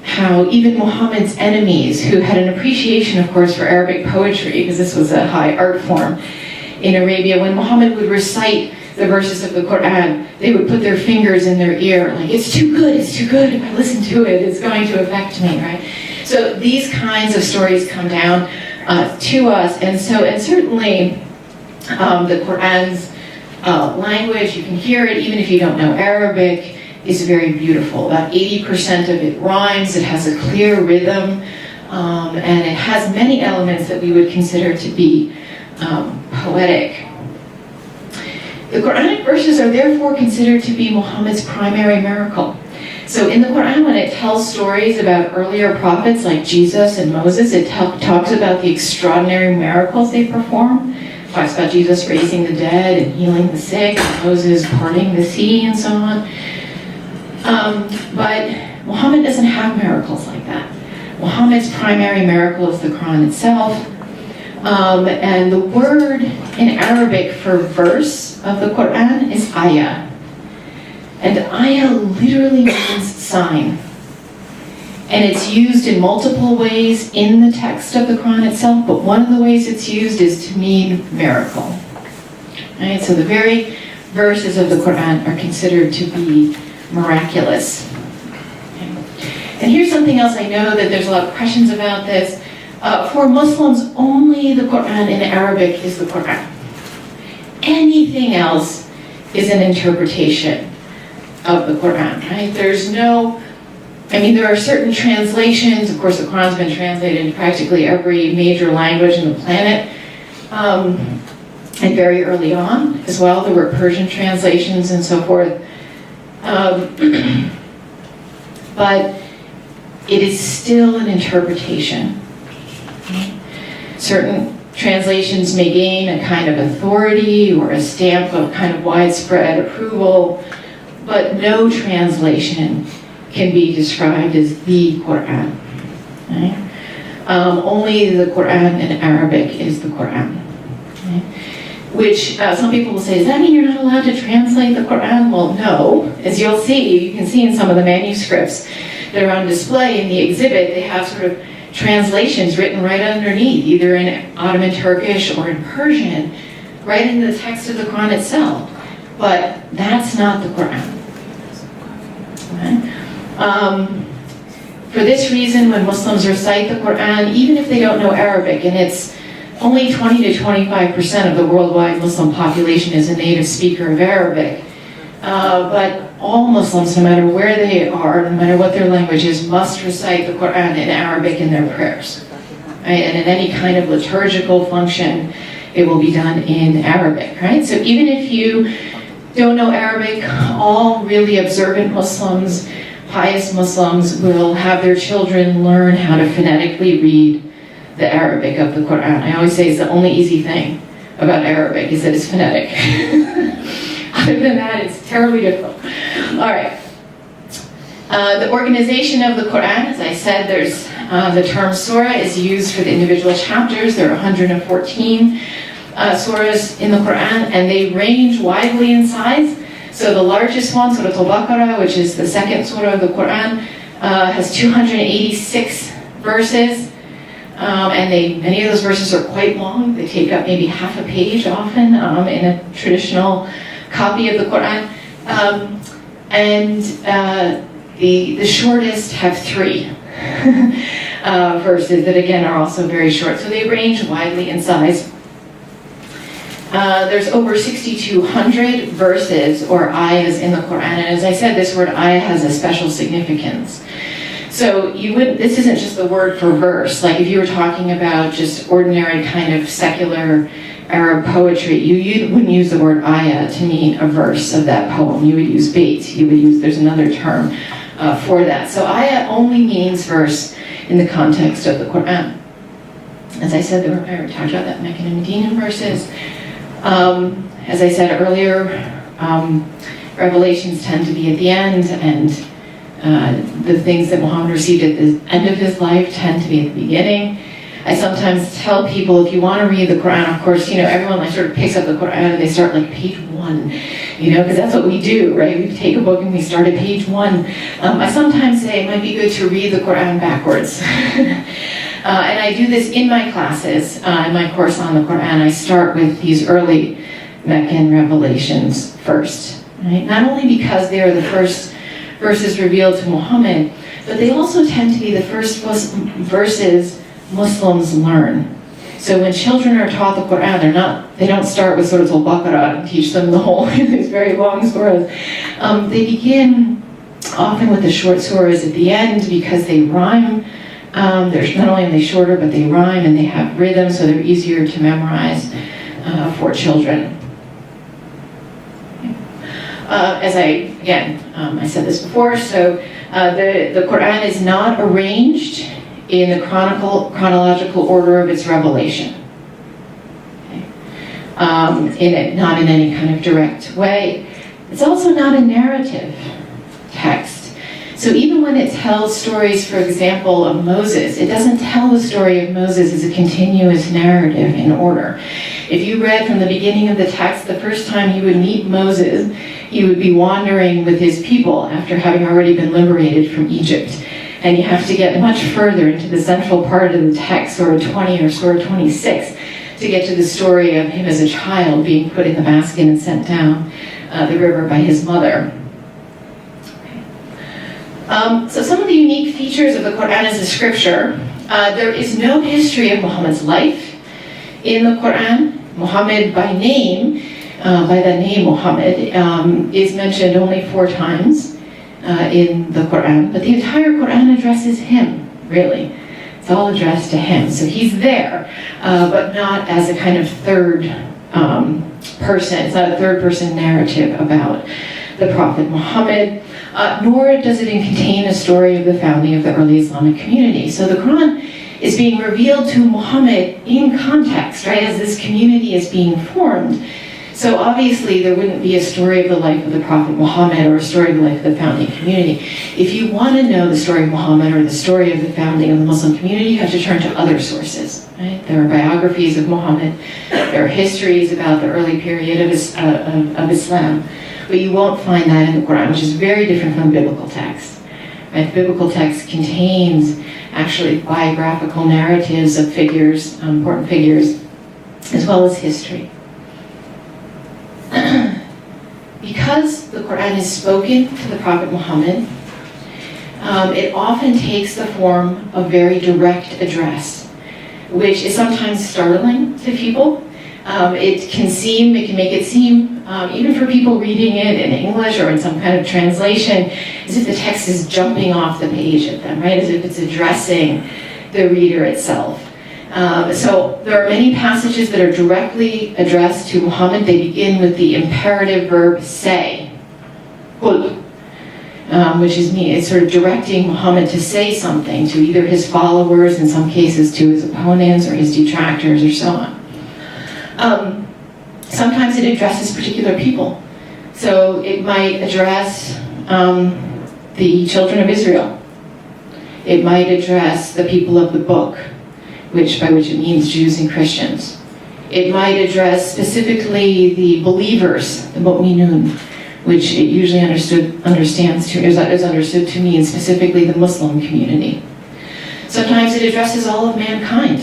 how even Muhammad's enemies, who had an appreciation, of course, for Arabic poetry, because this was a high art form in Arabia, when Muhammad would recite the verses of the Qur'an, they would put their fingers in their ear, like, it's too good, if I listen to it, it's going to affect me, right? So these kinds of stories come down to us, and certainly the Qur'an's language, you can hear it even if you don't know Arabic, is very beautiful. About 80% of it rhymes, it has a clear rhythm, and it has many elements that we would consider to be poetic. The Quranic verses are therefore considered to be Muhammad's primary miracle. So in the Qur'an, when it tells stories about earlier prophets like Jesus and Moses, it talks about the extraordinary miracles they performed. It talks about Jesus raising the dead and healing the sick, and Moses parting the sea and so on. But Muhammad doesn't have miracles like that. Muhammad's primary miracle is the Qur'an itself. And the word in Arabic for verse of the Qur'an is ayah. And ayah literally means sign. And it's used in multiple ways in the text of the Quran itself, but one of the ways it's used is to mean miracle. Right? So the very verses of the Quran are considered to be miraculous. Okay. And here's something else. I know that there's a lot of questions about this. For Muslims, only the Quran in Arabic is the Quran. Anything else is an interpretation of the Quran, right? There are certain translations. Of course, the Quran's been translated into practically every major language in the planet. And very early on as well, there were Persian translations and so forth. But it is still an interpretation. Certain translations may gain a kind of authority or a stamp of kind of widespread approval, but no translation can be described as the Qur'an. Right? Only the Qur'an in Arabic is the Qur'an. Right? Which some people will say, does that mean you're not allowed to translate the Qur'an? Well, no. As you'll see, you can see in some of the manuscripts that are on display in the exhibit, they have sort of translations written right underneath, either in Ottoman Turkish or in Persian, right in the text of the Quran itself. But that's not the Quran. Okay? For this reason, when Muslims recite the Quran, even if they don't know Arabic, and it's only 20 to 25% of the worldwide Muslim population is a native speaker of Arabic, but all Muslims, no matter where they are, no matter what their language is, must recite the Quran in Arabic in their prayers. Right? And in any kind of liturgical function, it will be done in Arabic. Right? So even if you don't know Arabic, all really observant Muslims, pious Muslims, will have their children learn how to phonetically read the Arabic of the Quran. I always say it's the only easy thing about Arabic is that it's phonetic. Other than that, it's terribly difficult. All right. The organization of the Quran, as I said, there's the term surah is used for the individual chapters. There are 114 surahs in the Quran, and they range widely in size. So the largest one, Surah Al-Baqarah, which is the second surah of the Quran, has 286 verses. And many of those verses are quite long. They take up maybe half a page often in a traditional copy of the Quran. And the shortest have 3 verses that again are also very short. So they range widely in size. There's over 6,200 verses or ayahs in the Quran. And as I said, this word ayah has a special significance. So this isn't just the word for verse. Like if you were talking about just ordinary kind of secular Arab poetry, you wouldn't use the word ayah to mean a verse of that poem. You would use bait. There's another term for that. So ayah only means verse in the context of the Quran. As I said, I already talked about that Meccan and Medinan verses. As I said earlier, revelations tend to be at the end, and the things that Muhammad received at the end of his life tend to be at the beginning. I sometimes tell people, if you want to read the Quran, of course, everyone sort of picks up the Quran and they start like page 1, because that's what we do, right? We take a book and we start at page 1. I sometimes say it might be good to read the Quran backwards. And I do this in my classes, in my course on the Quran. I start with these early Meccan revelations first, right? Not only because they are the first verses revealed to Muhammad, but they also tend to be the first verses Muslims learn. So when children are taught the Quran, they don't start with Surah Al-Baqarah and teach them the whole, these very long surahs. They begin often with the short surahs at the end because they rhyme. Not only are they shorter, but they rhyme and they have rhythm, so they're easier to memorize for children. I said this before, so the Quran is not arranged in the chronological order of its revelation. Okay. Not in any kind of direct way. It's also not a narrative text. So even when it tells stories, for example, of Moses, it doesn't tell the story of Moses as a continuous narrative in order. If you read from the beginning of the text, the first time he would meet Moses, he would be wandering with his people after having already been liberated from Egypt. And you have to get much further into the central part of the text, Surah 20 or Surah 26, to get to the story of him as a child being put in the basket and sent down the river by his mother. So some of the unique features of the Qur'an as a scripture, there is no history of Muhammad's life in the Qur'an. Muhammad by name, by the name Muhammad, is mentioned only 4 times in the Qur'an, but the entire Qur'an addresses him, really. It's all addressed to him. So he's there, but not as a kind of third person. It's not a third person narrative about the Prophet Muhammad, nor does it contain a story of the founding of the early Islamic community. So the Quran is being revealed to Muhammad in context, right, as this community is being formed. So obviously there wouldn't be a story of the life of the Prophet Muhammad or a story of the life of the founding community. If you want to know the story of Muhammad or the story of the founding of the Muslim community, you have to turn to other sources. Right? There are biographies of Muhammad, there are histories about the early period of Islam, but you won't find that in the Quran, which is very different from biblical text. Right? Biblical text contains actually biographical narratives of figures, important figures, as well as history. Because the Quran is spoken to the Prophet Muhammad, it often takes the form of very direct address, which is sometimes startling to people. It can make it seem, even for people reading it in English or in some kind of translation, as if the text is jumping off the page at them, right? As if it's addressing the reader itself. So there are many passages that are directly addressed to Muhammad. They begin with the imperative verb say, qul, which is me. It's sort of directing Muhammad to say something to either his followers, in some cases to his opponents or his detractors or so on. Sometimes it addresses particular people. So it might address the children of Israel. It might address the people of the book, by which it means Jews and Christians. It might address specifically the believers, the mu'minun, which it usually is understood to mean specifically the Muslim community. Sometimes it addresses all of mankind.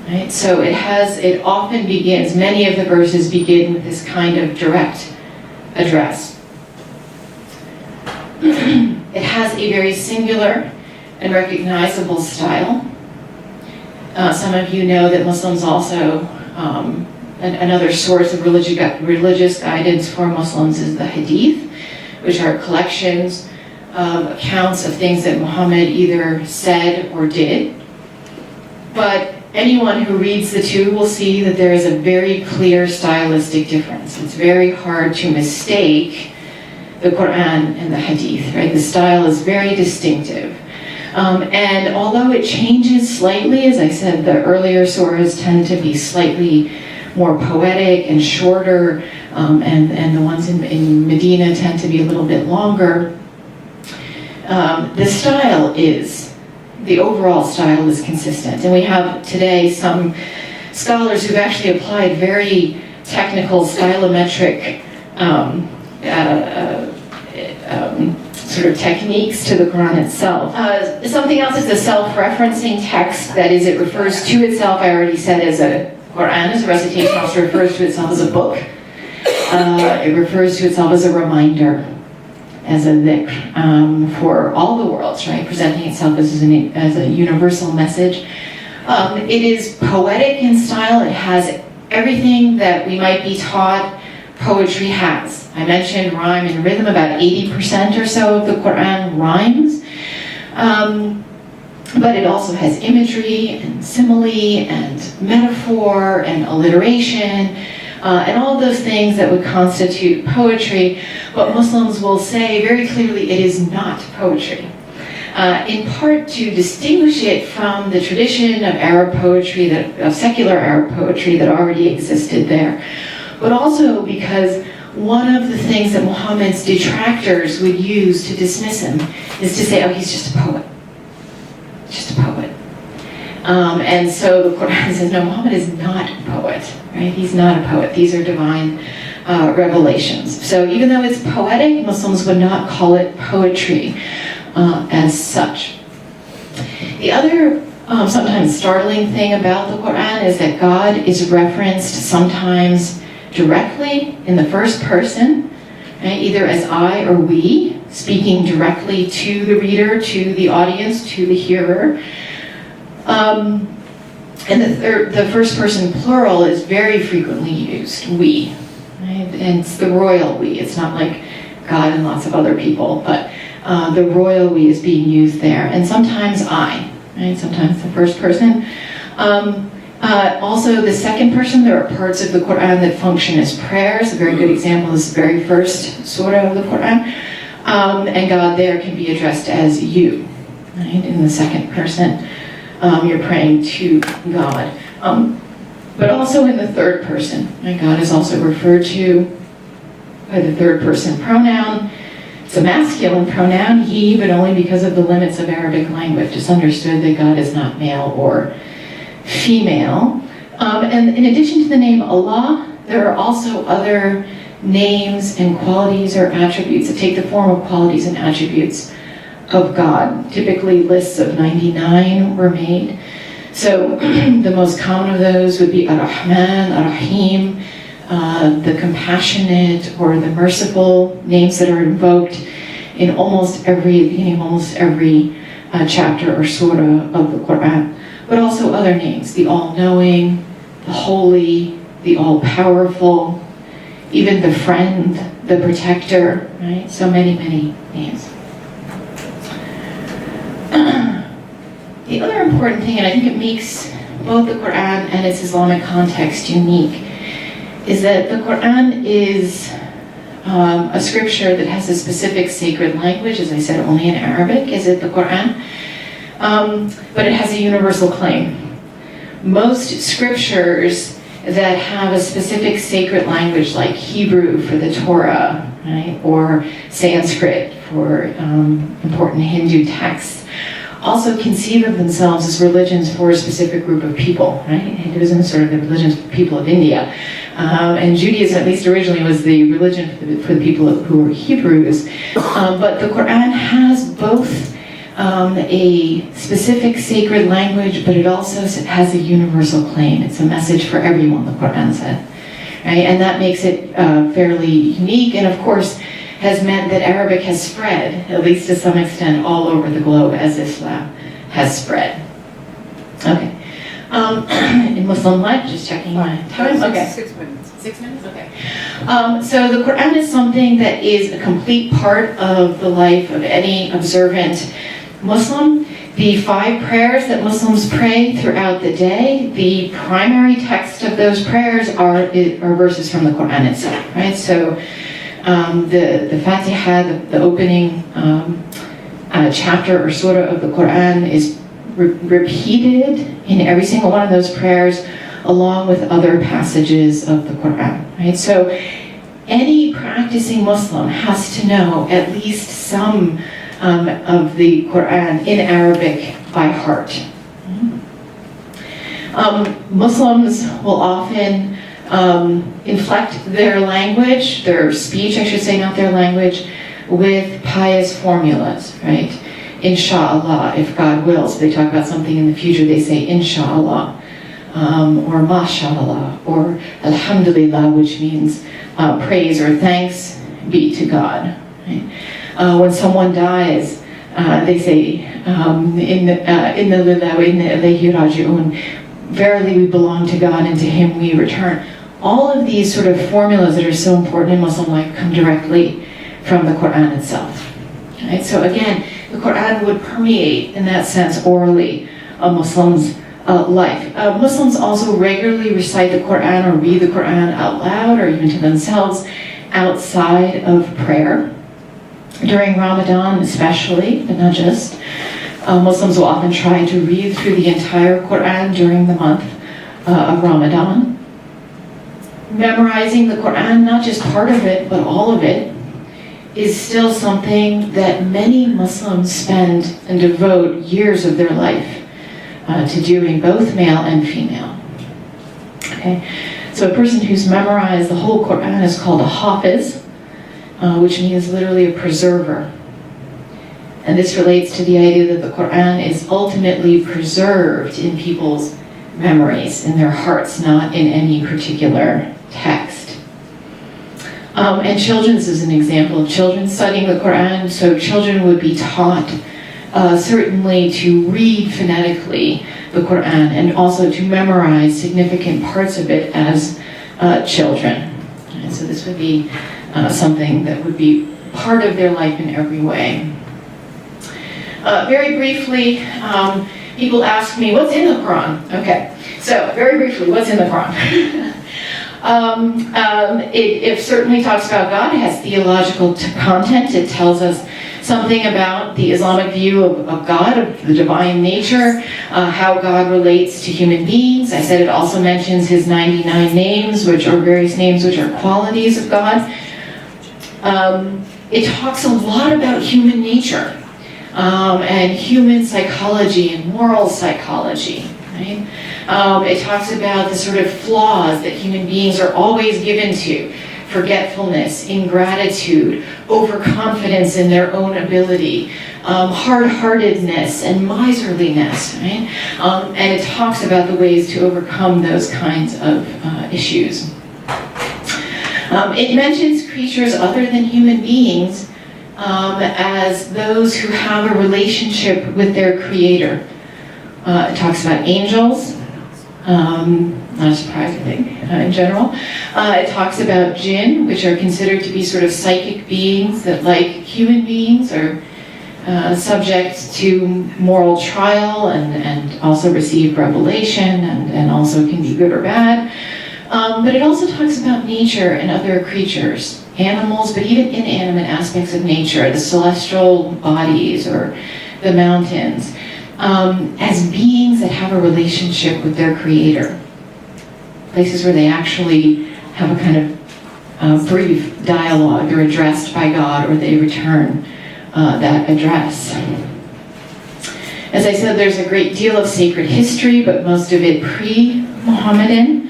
Right? So it often begins, many of the verses begin with this kind of direct address. It has a very singular and recognizable style. Some of you know that Muslims also, another source of religious guidance for Muslims is the Hadith, which are collections of accounts of things that Muhammad either said or did. But anyone who reads the two will see that there is a very clear stylistic difference. It's very hard to mistake the Qur'an and the Hadith, right? The style is very distinctive. And although it changes slightly, as I said, the earlier surahs tend to be slightly more poetic and shorter, and the ones in Medina tend to be a little bit longer. The overall style is consistent. And we have today some scholars who've actually applied very technical stylometric sort of techniques to the Quran itself. Something else is a self-referencing text. That is, it refers to itself, I already said, as a Quran, as a recitation, also refers to itself as a book. It refers to itself as a reminder, as a dhikr, for all the worlds, right? Presenting itself as a universal message. It is poetic in style. It has everything that we might be taught poetry has. I mentioned rhyme and rhythm. About 80% or so of the Quran rhymes. But it also has imagery and simile and metaphor and alliteration and all those things that would constitute poetry. But Muslims will say very clearly it is not poetry. In part to distinguish it from the tradition of Arab poetry, of secular Arab poetry that already existed there. But also because one of the things that Muhammad's detractors would use to dismiss him is to say, oh, he's just a poet. Just a poet. And so the Quran says, no, Muhammad is not a poet, right? He's not a poet. These are divine revelations. So even though it's poetic, Muslims would not call it poetry. as such. The other sometimes startling thing about the Qur'an is that God is referenced sometimes directly in the first person, right? Either as I or we, speaking directly to the reader, to the audience, to the hearer. And the first person plural is very frequently used, we. Right? And it's the royal we. It's not like God and lots of other people, but the royal we is being used there. And sometimes I, right? Sometimes the first person. Also, the second person, there are parts of the Qur'an that function as prayers. A very good example is the very first surah of the Qur'an. And God there can be addressed as you, right? In the second person, you're praying to God. But also in the third person, right? God is also referred to by the third person pronoun. It's a masculine pronoun, he, but only because of the limits of Arabic language. It's understood that God is not male or female. And in addition to the name Allah, there are also other names and qualities or attributes that take the form of qualities and attributes of God. Typically lists of 99 were made. So the most common of those would be Ar-Rahman, Ar-Rahim, the compassionate or the merciful, names that are invoked in beginning of almost every chapter or surah of the Qur'an. But also other names, the all-knowing, the holy, the all-powerful, even the friend, the protector, right? So many, many names. The other important thing, and I think it makes both the Qur'an and its Islamic context unique, is that the Qur'an is a scripture that has a specific sacred language. As I said, only in Arabic is it the Qur'an, but it has a universal claim. Most scriptures that have a specific sacred language, like Hebrew for the Torah, right, or Sanskrit for important Hindu texts, also conceive of themselves as religions for a specific group of people, right? Hinduism is sort of the religion for the people of India. And Judaism, at least originally, was the religion for the people who were Hebrews. But the Qur'an has both a specific sacred language, but it also has a universal claim. It's a message for everyone, the Qur'an said. Right? And that makes it fairly unique, and of course has meant that Arabic has spread, at least to some extent, all over the globe as Islam has spread. Okay. In Muslim life, just checking my time. Okay. 6 minutes. 6 minutes? Okay. So the Qur'an is something that is a complete part of the life of any observant Muslim. The 5 prayers that Muslims pray throughout the day, the primary text of those prayers are verses from the Qur'an itself, right? So the Fatiha, the opening chapter or surah of the Qur'an is repeated in every single one of those prayers, along with other passages of the Qur'an, right? So any practicing Muslim has to know at least some of the Qur'an in Arabic by heart. Muslims will often inflect their language, their speech, I should say, not their language, with pious formulas, right? Inshallah, if God wills. They talk about something in the future, they say inshallah, or mashallah, or alhamdulillah, which means praise or thanks be to God. Right? When someone dies, they say, Inna lillahi wa inna ilayhi raji'un. Verily we belong to God and to Him we return. All of these sort of formulas that are so important in Muslim life come directly from the Qur'an itself. Right? So again, the Qur'an would permeate, in that sense, orally a Muslim's life. Muslims also regularly recite the Qur'an or read the Qur'an out loud or even to themselves outside of prayer. During Ramadan especially, but not just, Muslims will often try to read through the entire Qur'an during the month of Ramadan. Memorizing the Qur'an, not just part of it, but all of it, is still something that many Muslims spend and devote years of their life to doing, both male and female. Okay, so a person who's memorized the whole Qur'an is called a hafiz, which means literally a preserver. And this relates to the idea that the Qur'an is ultimately preserved in people's memories, in their hearts, not in any particular text. And children's is an example of children studying the Qur'an. So children would be taught certainly to read phonetically the Qur'an and also to memorize significant parts of it as children. And so this would be something that would be part of their life in every way. Very briefly, people ask me, what's in the Quran? Okay, so very briefly, what's in the Quran? It certainly talks about God. It has theological content. It tells us something about the Islamic view of God, of the divine nature, how God relates to human beings. I said it also mentions his 99 names, which are various names which are qualities of God. It talks a lot about human nature and human psychology and moral psychology. Right? It talks about the sort of flaws that human beings are always given to: forgetfulness, ingratitude, overconfidence in their own ability, hard-heartedness, and miserliness. Right? And it talks about the ways to overcome those kinds of issues. It mentions creatures other than human beings as those who have a relationship with their Creator. It talks about angels, not a surprise, I think, in general. It talks about jinn, which are considered to be sort of psychic beings that, like human beings, are subject to moral trial and also receive revelation and also can be good or bad. But it also talks about nature and other creatures, animals, but even inanimate aspects of nature, the celestial bodies or the mountains, as beings that have a relationship with their Creator. Places where they actually have a kind of brief dialogue. They're addressed by God, or they return that address. As I said, there's a great deal of sacred history, but most of it pre-Mohammedan.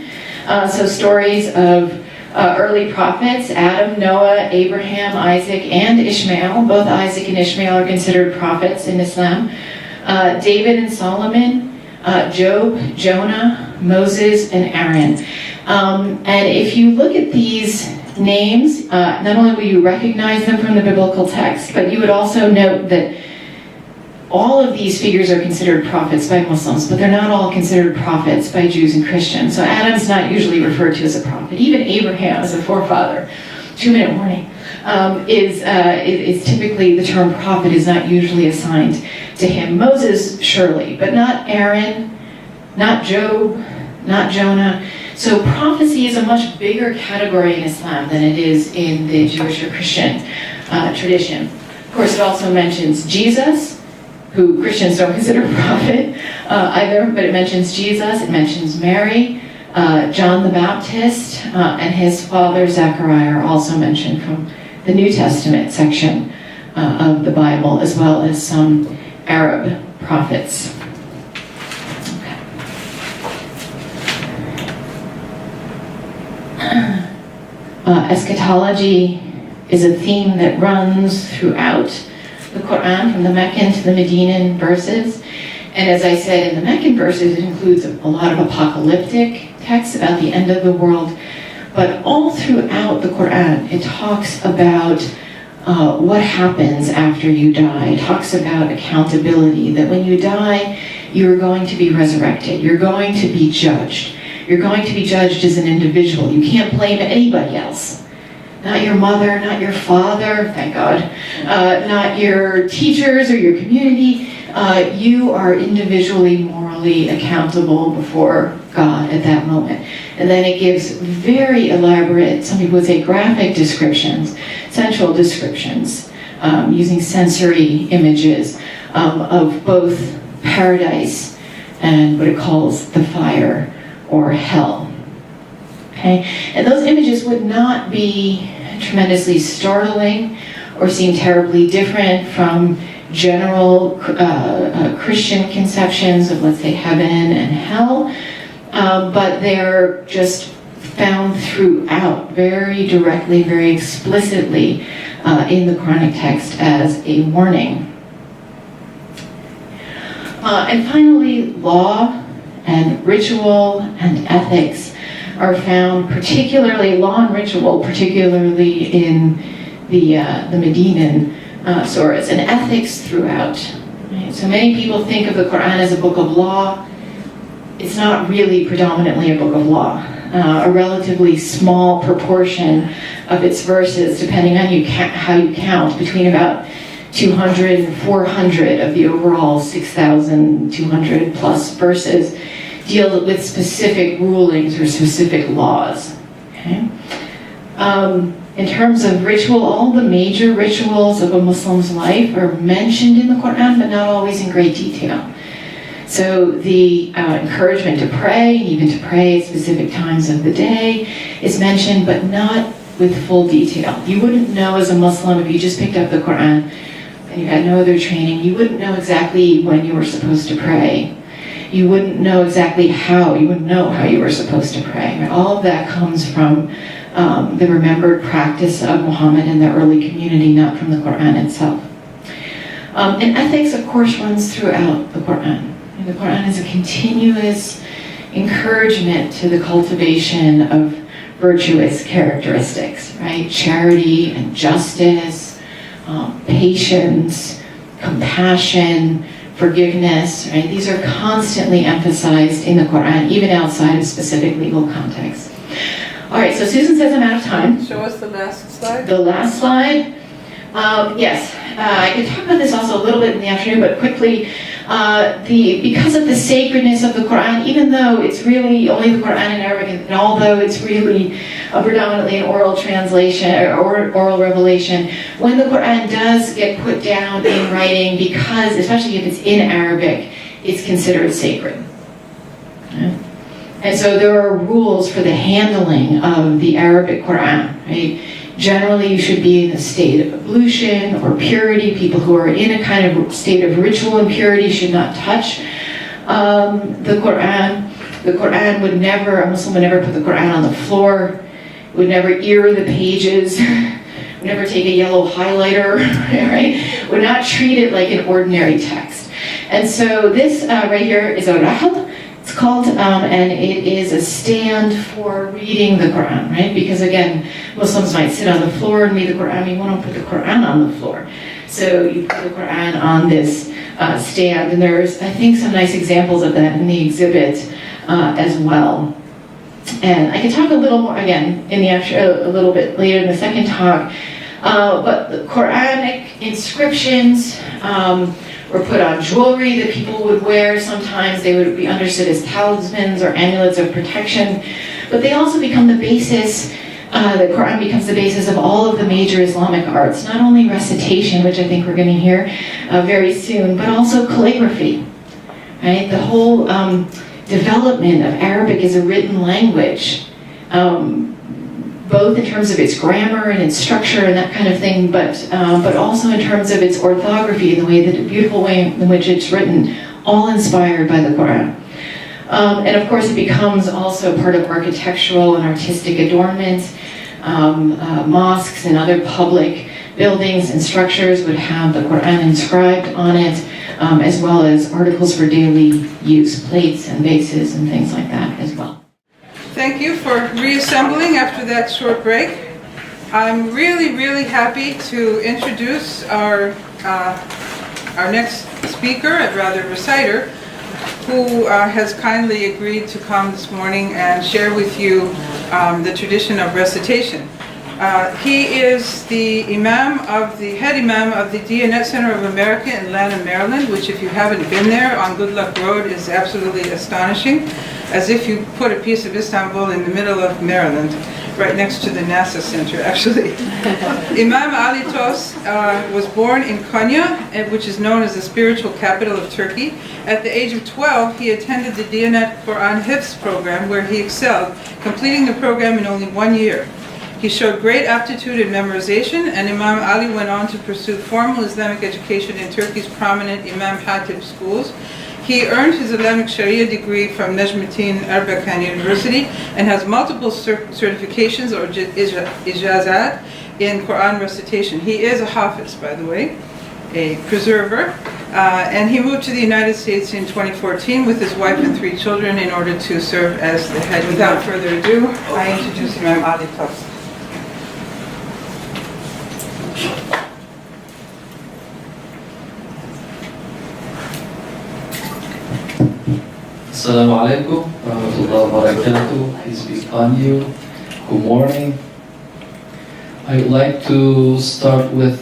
So stories of early prophets: Adam, Noah, Abraham, Isaac, and Ishmael. Both Isaac and Ishmael are considered prophets in Islam. David and Solomon, Job, Jonah, Moses, and Aaron. And if you look at these names, not only will you recognize them from the biblical text, but you would also note that all of these figures are considered prophets by Muslims, but they're not all considered prophets by Jews and Christians. So Adam's not usually referred to as a prophet. Even Abraham as a forefather, 2-minute warning, is typically, the term prophet is not usually assigned to him. Moses, surely, but not Aaron, not Job, not Jonah. So prophecy is a much bigger category in Islam than it is in the Jewish or Christian tradition. Of course, it also mentions Jesus, who Christians don't consider a prophet either, but it mentions Jesus, it mentions Mary, John the Baptist, and his father Zechariah are also mentioned from the New Testament section of the Bible, as well as some Arab prophets. Eschatology is a theme that runs throughout the Qur'an, from the Meccan to the Medinan verses. And as I said, in the Meccan verses, it includes a lot of apocalyptic texts about the end of the world. But all throughout the Qur'an, it talks about what happens after you die. It talks about accountability, that when you die, you're going to be resurrected. You're going to be judged. You're going to be judged as an individual. You can't blame anybody else. Not your mother, not your father, thank God, not your teachers or your community. You are individually, morally accountable before God at that moment. And then it gives very elaborate, some people would say graphic descriptions, sensual descriptions, using sensory images of both paradise and what it calls the fire or hell. Okay? And those images would not be tremendously startling or seem terribly different from general Christian conceptions of, let's say, heaven and hell, but they're just found throughout very directly, very explicitly in the Quranic text as a warning. And finally, law and ritual and ethics are found, particularly law and ritual, particularly in the Medinan surahs, and ethics throughout. Right? So many people think of the Qur'an as a book of law. It's not really predominantly a book of law. A relatively small proportion of its verses, depending on how you count, between about 200 and 400 of the overall 6,200 plus verses, deal with specific rulings or specific laws. Okay? In terms of ritual, all the major rituals of a Muslim's life are mentioned in the Qur'an, but not always in great detail. So the encouragement to pray, even to pray at specific times of the day, is mentioned, but not with full detail. You wouldn't know as a Muslim, if you just picked up the Qur'an and you had no other training, you wouldn't know exactly when you were supposed to pray. You wouldn't know exactly how. You wouldn't know how you were supposed to pray. Right? All of that comes from the remembered practice of Muhammad and the early community, not from the Qur'an itself. And ethics, of course, runs throughout the Qur'an. And the Qur'an is a continuous encouragement to the cultivation of virtuous characteristics, right? Charity and justice, patience, compassion, forgiveness, right? These are constantly emphasized in the Qur'an, even outside of specific legal contexts. All right, so Susan says I'm out of time. Show us the last slide. The last slide. Yes, I could talk about this also a little bit in the afternoon, but quickly, because of the sacredness of the Qur'an, even though it's really only the Qur'an in Arabic, and although it's really predominantly an oral translation or oral revelation, when the Qur'an does get put down in writing, because, especially if it's in Arabic, it's considered sacred. Okay? And so there are rules for the handling of the Arabic Qur'an, right? Generally, you should be in a state of ablution or purity. People who are in a kind of state of ritual impurity should not touch the Qur'an. The Qur'an would never, a Muslim would never put the Qur'an on the floor, would never ear the pages, would never take a yellow highlighter, right? Would not treat it like an ordinary text. And so this right here is a rahab. It's called, and it is a stand for reading the Qur'an, right? Because again, Muslims might sit on the floor and read the Qur'an. You want to put the Qur'an on the floor. So you put the Qur'an on this stand, and there's, I think, some nice examples of that in the exhibit as well. And I can talk a little more, again, in the a little bit later in the second talk, but the Quranic inscriptions, were put on jewelry that people would wear. Sometimes they would be understood as talismans or amulets of protection. But they also become the basis, the Qur'an becomes the basis of all of the major Islamic arts. Not only recitation, which I think we're going to hear very soon, but also calligraphy. Right? The whole development of Arabic as a written language, both in terms of its grammar and its structure and that kind of thing, but also in terms of its orthography, the beautiful way in which it's written, all inspired by the Qur'an. And of course, it becomes also part of architectural and artistic adornments. Mosques and other public buildings and structures would have the Qur'an inscribed on it, as well as articles for daily use, plates and vases and things like that as well. Thank you for reassembling after that short break. I'm really, really happy to introduce our next speaker, rather reciter, who has kindly agreed to come this morning and share with you the tradition of recitation. He is the head imam of the Diyanet Center of America in Lanham, Maryland, which, if you haven't been there on Good Luck Road, is absolutely astonishing, as if you put a piece of Istanbul in the middle of Maryland, right next to the NASA Center, actually. Imam Ali Tos was born in Konya, which is known as the spiritual capital of Turkey. At the age of 12, he attended the Diyanet Qur'an Hifz program, where he excelled, completing the program in only 1 year. He showed great aptitude in memorization, and Imam Ali went on to pursue formal Islamic education in Turkey's prominent Imam Hatib schools. He earned his Islamic Sharia degree from Necmettin Erbakan University and has multiple certifications or ijazat in Quran recitation. He is a Hafiz, by the way. a preserver. And he moved to the United States in 2014 with his wife and 3 children in order to serve as the head. Without further ado, I introduce Imam Ali Tos. Assalamu alaikum wa rahmatullahi wa barakatuh. Peace be upon you. Good morning. I would like to start with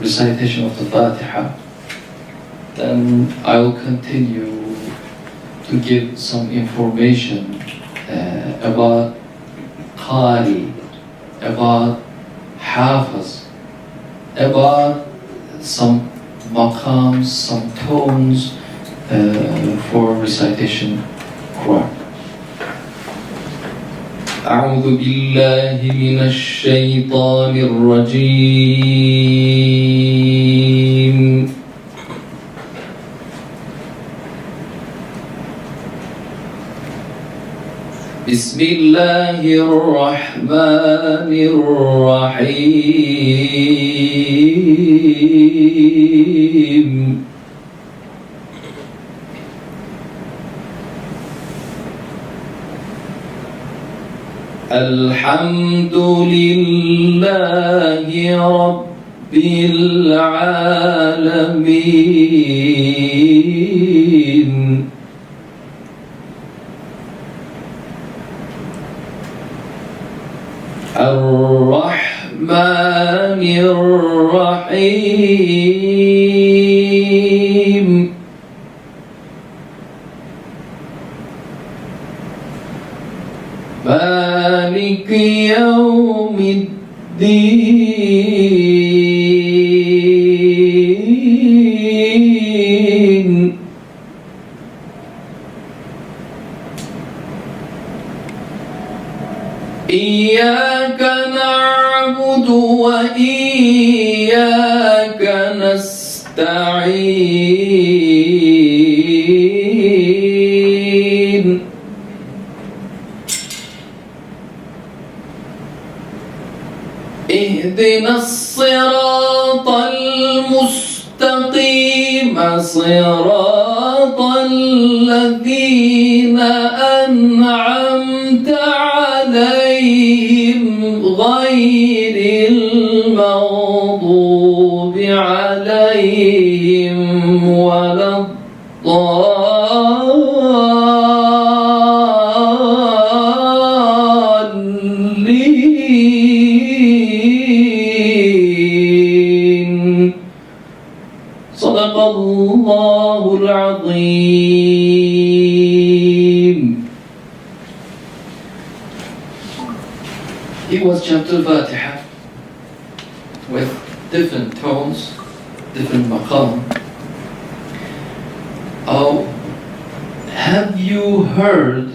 recitation of the Fatiha. Then I will continue to give some information about Qari, about Hafiz, about some maqams, some tones for recitation Qur'an. أعوذ بالله من الشيطان الرجيم. بسم الله الرحمن الرحيم. الحمد لله رب العالمين. الرحمن الرحيم. مالك يوم الدين. إياك نعبد وإياك نستعين. اهدنا الصراط المستقيم صراط الذين أنعمت عليهم غير المغضوب عليهم ولا الضالين. صدق الله العظيم. It was chapter Fatiha with different tones, different maqam. Oh, have you heard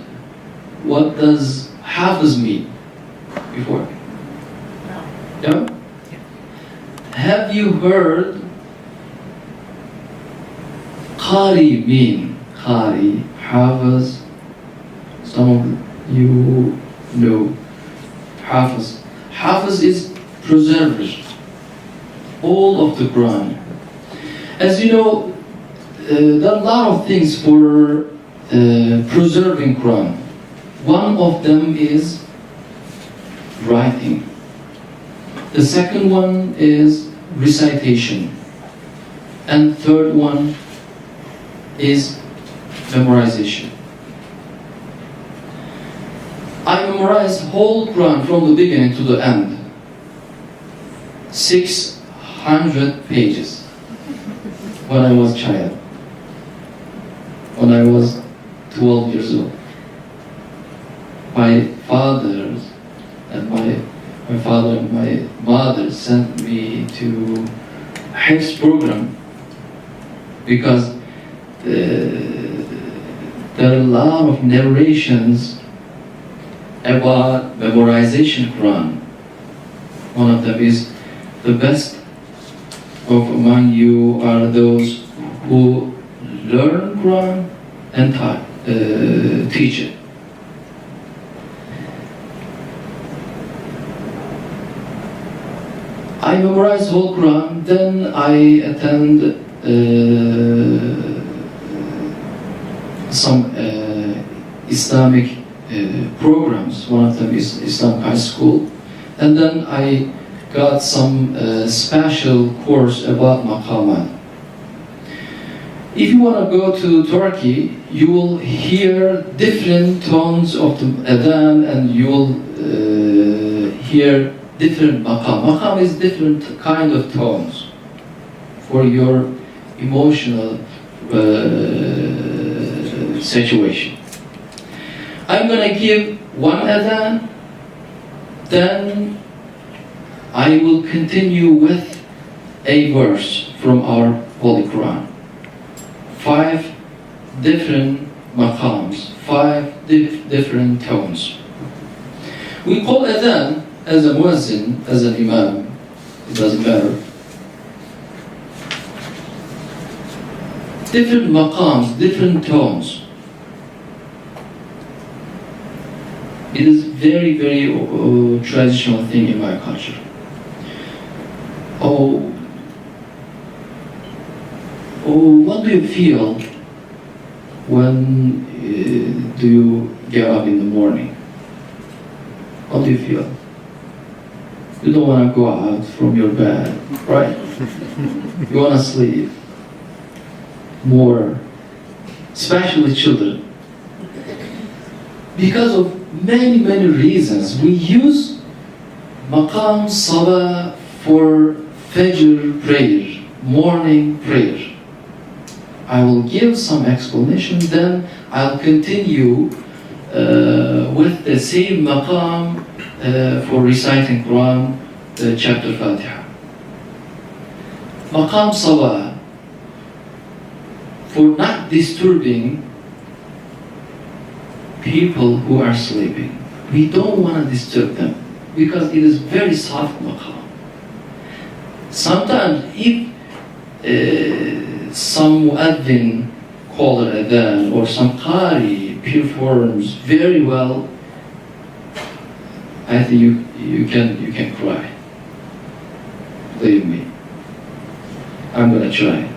what does Hafiz mean before? No? Have you heard Qari mean? Qari, Hafiz, some of you know Hafiz. Hafiz is preserver, all of the Qur'an. As you know, there are a lot of things for preserving Qur'an. One of them is writing. The second one is recitation. And third one is memorization. I memorized whole Quran from the beginning to the end. 600 pages when I was a child. When I was 12 years old. My father and my mother sent me to Hifz program because there are a lot of narrations about memorization Quran. One of them is the best of among you are those who learn Quran and teach it. I memorize whole Quran, then I attend some Islamic programs. One of them is Islamic high school, and then I got some special course about maqamat. If you want to go to Turkey, you will hear different tones of the adhan, and you will hear different maqam. Maqam is different kind of tones for your emotional situation. I'm gonna give one adhan, then I will continue with a verse from our Holy Quran. 5 different maqams, 5 different tones. We call adhan as a muezzin, as an imam, it doesn't matter. Different maqams, different tones. It is very, very traditional thing in my culture. What do you feel when do you get up in the morning? What do you feel? You don't want to go out from your bed, right? You want to sleep more, especially children. Because of many, many reasons, we use maqam salah for fajr prayer, morning prayer. I will give some explanation, then I'll continue with the same maqam for reciting Quran, chapter Fatiha. Maqam salah, for not disturbing people who are sleeping. We don't want to disturb them because it is very soft maqam. Sometimes if some muaddin call it adhan or some qari performs very well, I think you can cry. Believe me. I'm gonna try.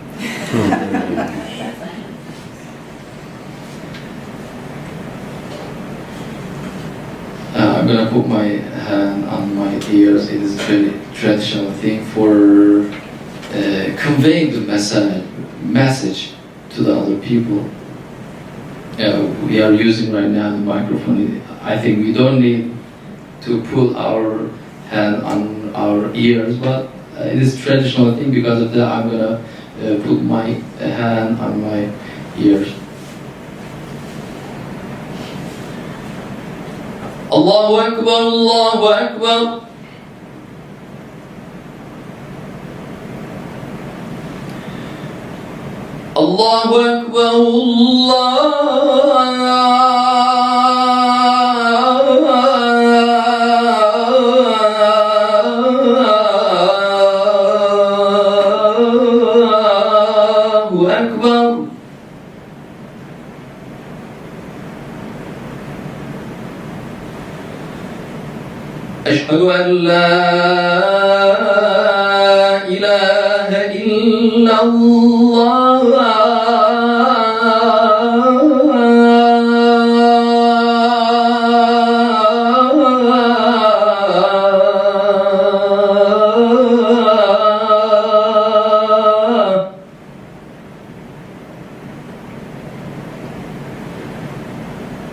I'm gonna put my hand on my ears. It is a very traditional thing for conveying the message to the other people. We are using right now the microphone. I think we don't need to put our hand on our ears, but it is traditional thing. Because of that, I'm gonna put my hand on my ears. Allahu Akbar, Allahu Akbar. Allahu Akbar, Allahu Akbar. أشهد أن لا إله إلا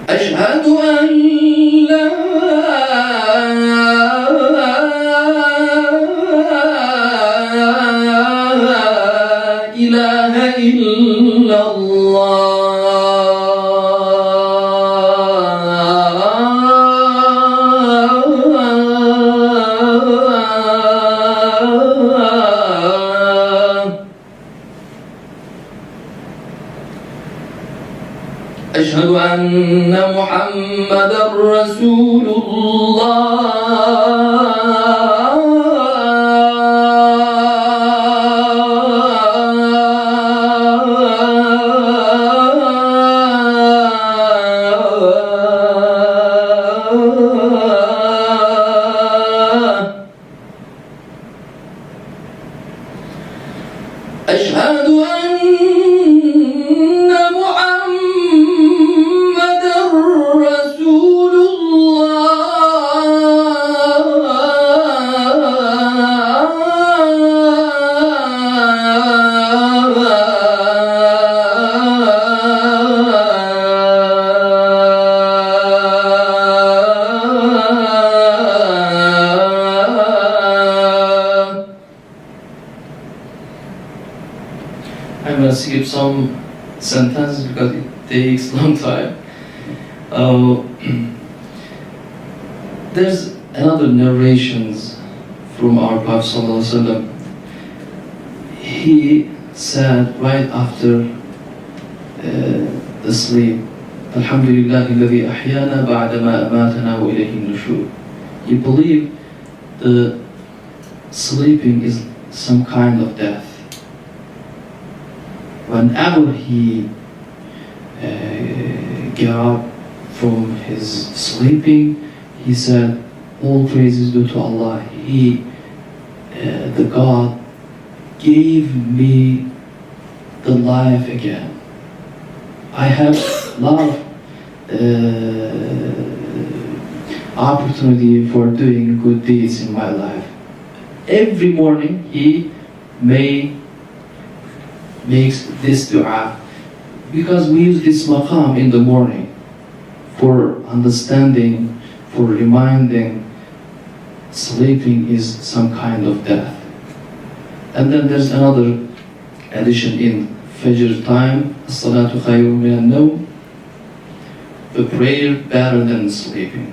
أشهد أن لا إله إلا أشهد أن محمدًا رسول الله. أشهد أن محمد رسول I'm gonna skip some sentences because it takes a long time. There's another narrations from our Prophet Sallallahu Alaihi Wasallam. He said right after the sleep, Alhamdulillah الذي أحيانا بعدما أماتنا وإليه النشور. He believed the sleeping is some kind of death. Whenever he get up from his sleeping, he said, all praises due to Allah. He, the God, gave me the life again. I have a lot of opportunity for doing good deeds in my life. Every morning he makes this dua, because we use this maqam in the morning for understanding, for reminding sleeping is some kind of death. And then there's another addition in Fajr time, as-salatu khayrun min an-nawm, the prayer better than sleeping.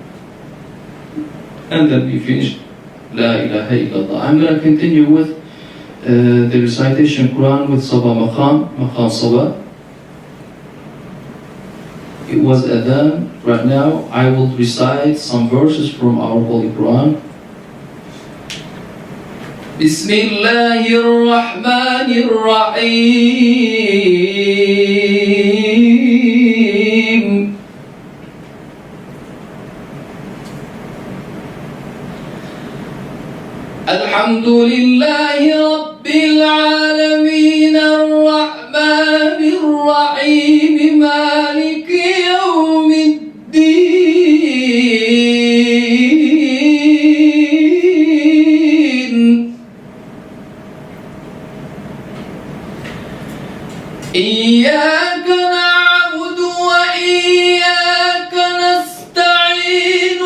And then we finish La ilaha illallah. I'm going to continue with the recitation Qur'an with Sabah Maqam Sabah. It was adhan. Right now I will recite some verses from our Holy Qur'an. Bismillahir Rahmanir Rahim. Alhamdulillahi Rabbil Alameen Ar-Rahmanir Rahim Maliki Yawmiddin. Iyyaka na'budu wa iyyaka nasta'in.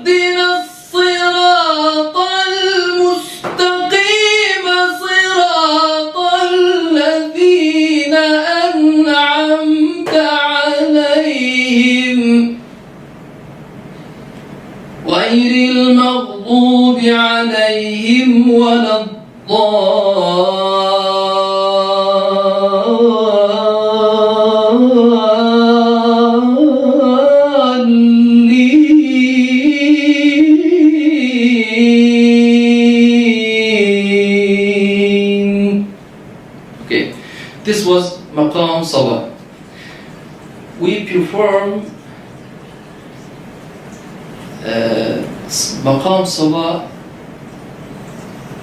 Ihdinas siratal mustaqim, siratal ladzina an'amta 'alayhim ghayril maghdubi 'alayhim waladdallin. Okay, this was Maqam Sabah. We perform Maqam Sabah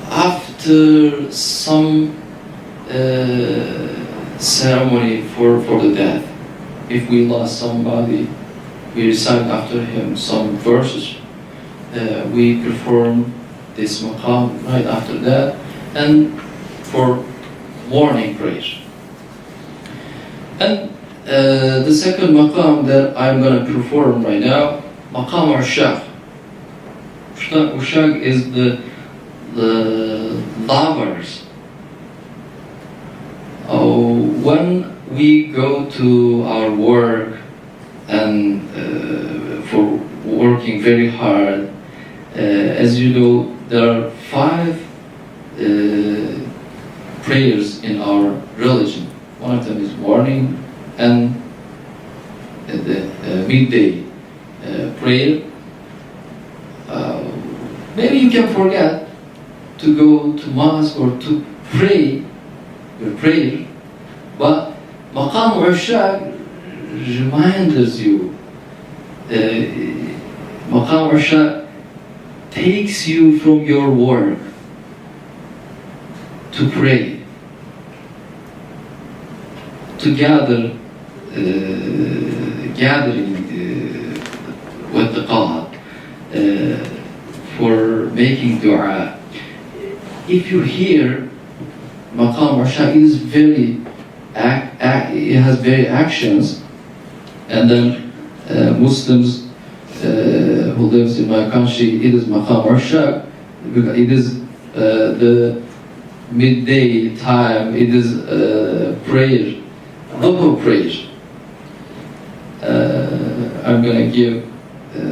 after some ceremony for the death. If we lost somebody, we recite after him some verses. We perform this maqam right after that, and for morning prayer. And the second maqam that I'm going to perform right now, maqam Ushaq. Ushaq is the lovers. When we go to our work and for working very hard, as you know, there are 5 prayers in our religion. One of them is morning and the midday prayer. Maybe you can forget to go to mosque or to pray your prayer, but Maqam Ushaq reminds you. Maqam Ushaq takes you from your work to pray. to gathering with the God for making dua. If you hear maqam Arsha, it is very it has very actions, and then Muslims who lives in my country, it is maqam Arsha, because it is the midday time, it is prayer, local prayer. I'm going to give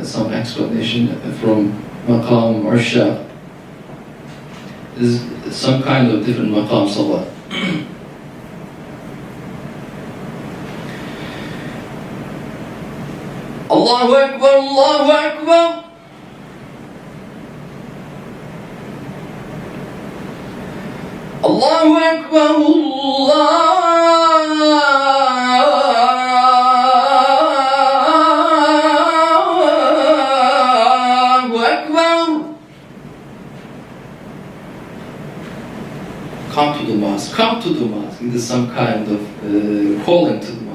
some explanation from maqam Arsha. Is some kind of different maqam salat. Allahu Akbar, Allahu Akbar. Allahu Akbar, Allahu Akbar. Come to the mosque, come to the mosque. It is some kind of calling to the mosque.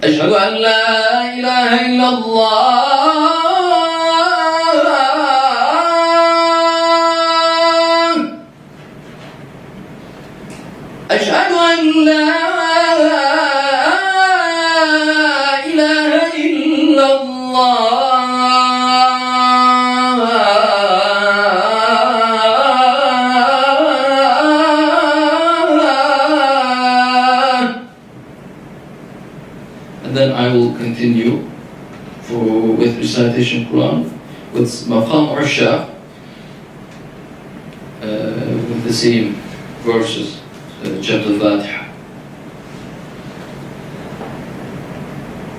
أشهد أن لا إله إلا الله. أشهد أن لا إله إلا الله. And then I will continue with recitation Qur'an with maqam Arsha with the same verses, chapter Fatiha.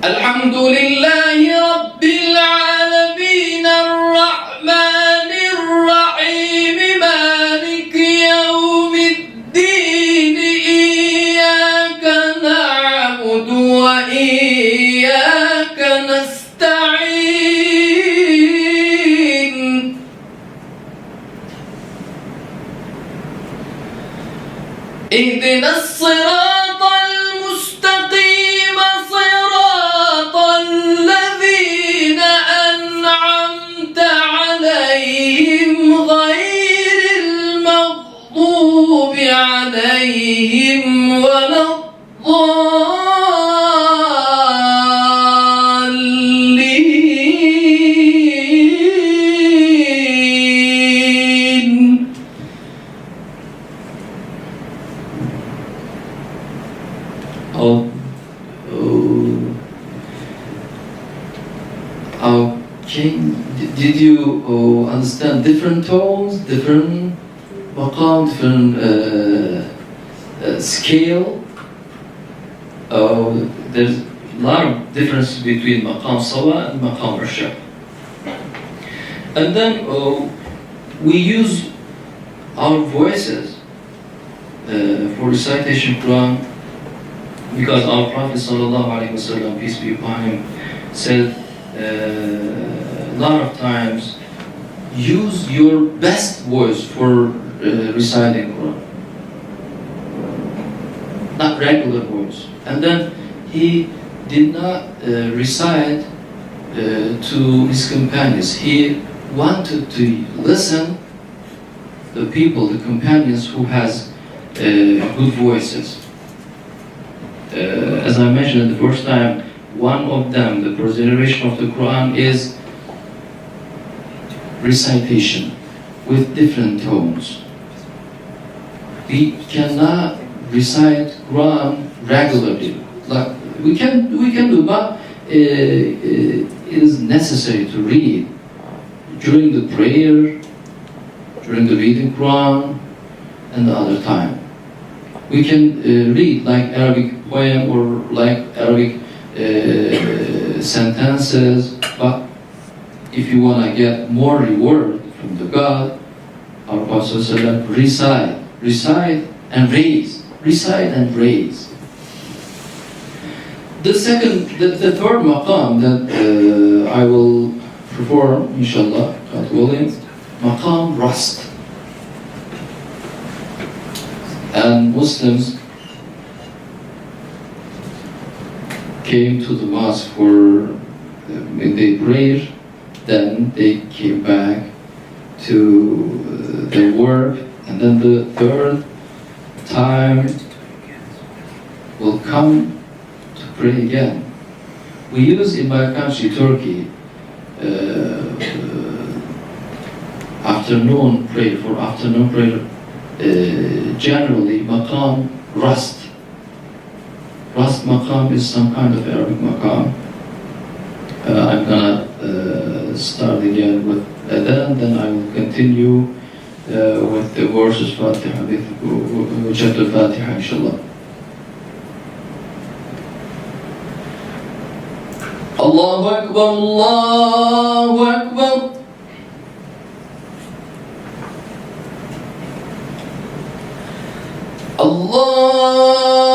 Alhamdulillahi Rabbil Alameen Ar-Rahmanir Rahim Maliki Yawmiddin Iyyaka na'budu wa iyyaka nasta'in. اهدنا الصراط المستقيم صراط الذين أنعمت عليهم غير المغضوب عليهم ولا الضالين. Okay, did you understand different tones, different maqam, different scale? There's a lot of difference between maqam sawa and maqam Arsha. And then we use our voices for recitation Quran, because our Prophet sallallahu alaihi wasallam, peace be upon him, said a lot of times, use your best voice for reciting Quran, not regular voice. And then he did not recite to his companions. He wanted to listen the people, the companions who has good voices. As I mentioned the first time, one of them, the preservation of the Quran, is recitation with different tones. We cannot recite Quran regularly. Like we can do, but it is necessary to read during the prayer, during the reading Quran, and the other time. We can read like Arabic poem or like Arabic sentences, but if you want to get more reward from the God, our Prophet ﷺ, recite and raise, recite and raise. The third maqam that I will perform, inshallah, God willing, maqam rast. And Muslims came to the mosque for midday prayer, then they came back to their work, and then the third time will come to pray again. We use in my country, Turkey, afternoon prayer, for afternoon prayer, generally maqam rast. Rast maqam is some kind of Arabic maqam. I'm gonna start again with adhan, then I will continue with the verses Fatiha, chapter Fatiha, inshallah. Allahu Akbar, Allahu Akbar. Allahu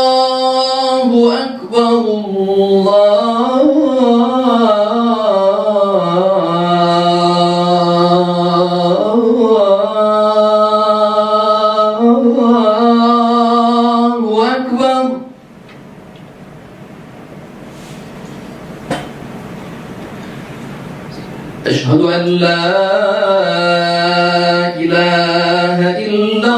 Akbar, Allahu Akbar. أشهد أن لا إله إلا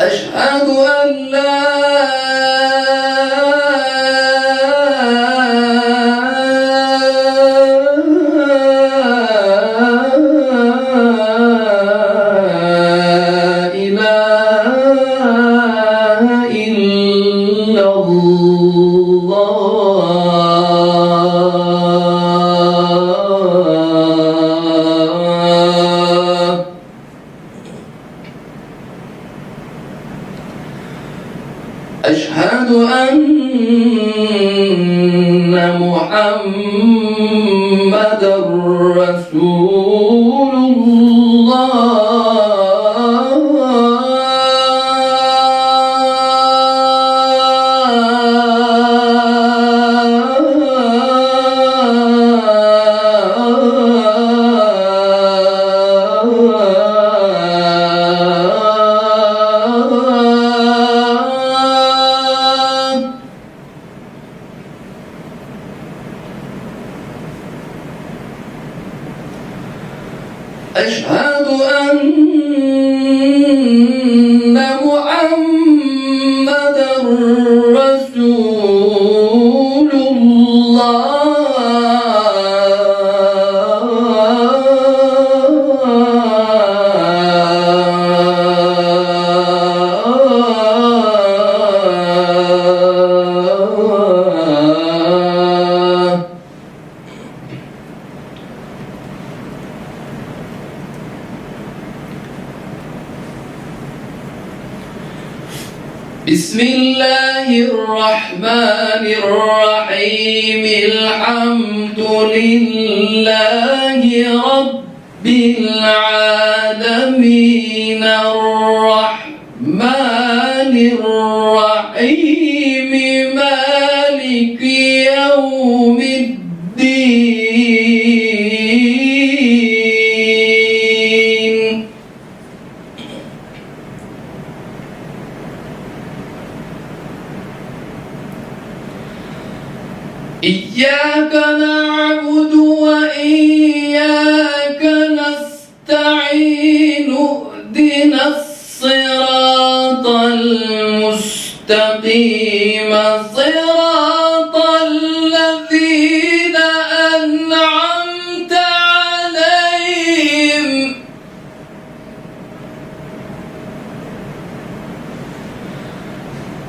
أشهد أن لا إله إلا الله. أشهد أن محمدًا رسول أشهد أن محمدًا رسول الله. بسم الله الرحمن الرحيم الحمد لله رب العالمين الرحمن الرحيم مالك يوم الدين. إياك نعبد وإياك نستعين اهدنا الصراط المستقيم صراط الذين أنعمت عليهم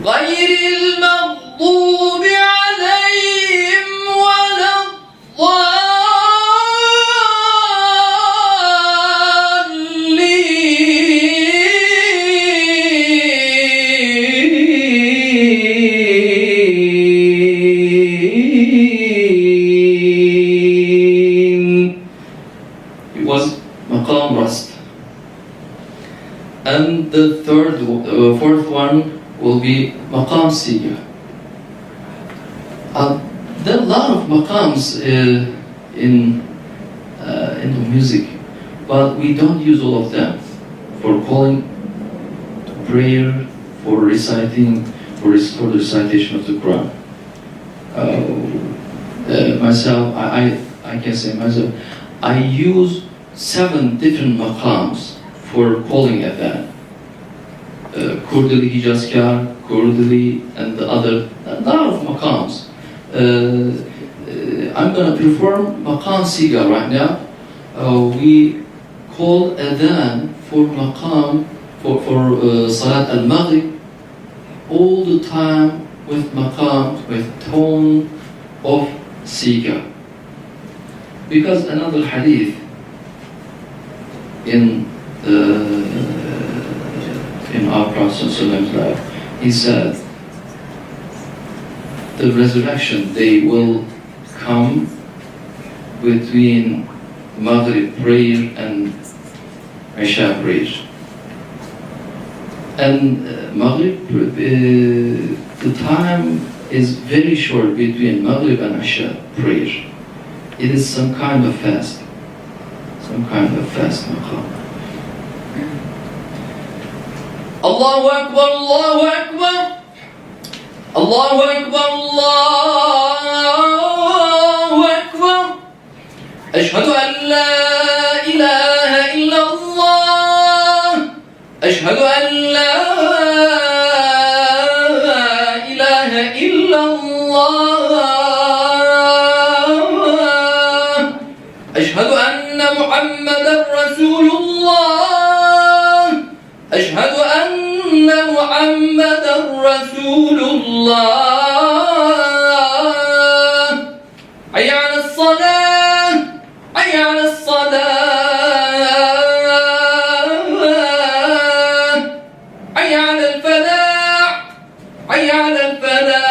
غير المغضوب عليهم ولا الضالين. It was مقام رست. And بمقام سيجا. There are a lot of maqams in the music, but we don't use all of them for calling to prayer, for reciting, for the recitation of the Quran. Myself, I can say myself, I use 7 different maqams for calling adhan. Kurdili Hijazkar, Kurdili, and the other, a lot of maqams. I'm going to perform maqam siga right now. We call adhan for maqam, for salat al-maghrib, all the time with maqam, with tone of siga. Because another hadith in our Prophet's life, he said, the resurrection day will come between Maghrib prayer and Isha prayer. And Maghrib, the time is very short between Maghrib and Isha prayer. It is some kind of fast. Some kind of fast maqam. Allahu Akbar, Allahu Akbar. Allahu Akbar, Allahu Akbar. Ashhadu an la ilaha illa Allah. Ashhadu an la ilaha illa Allah. Ashhadu anna Muhammadan Rasulullah. Ashhadu anna Muhammadan Rasulullah. Hayya ala salah. Hayya ala salah. Hayya ala al-falah. Hayya ala al-falah.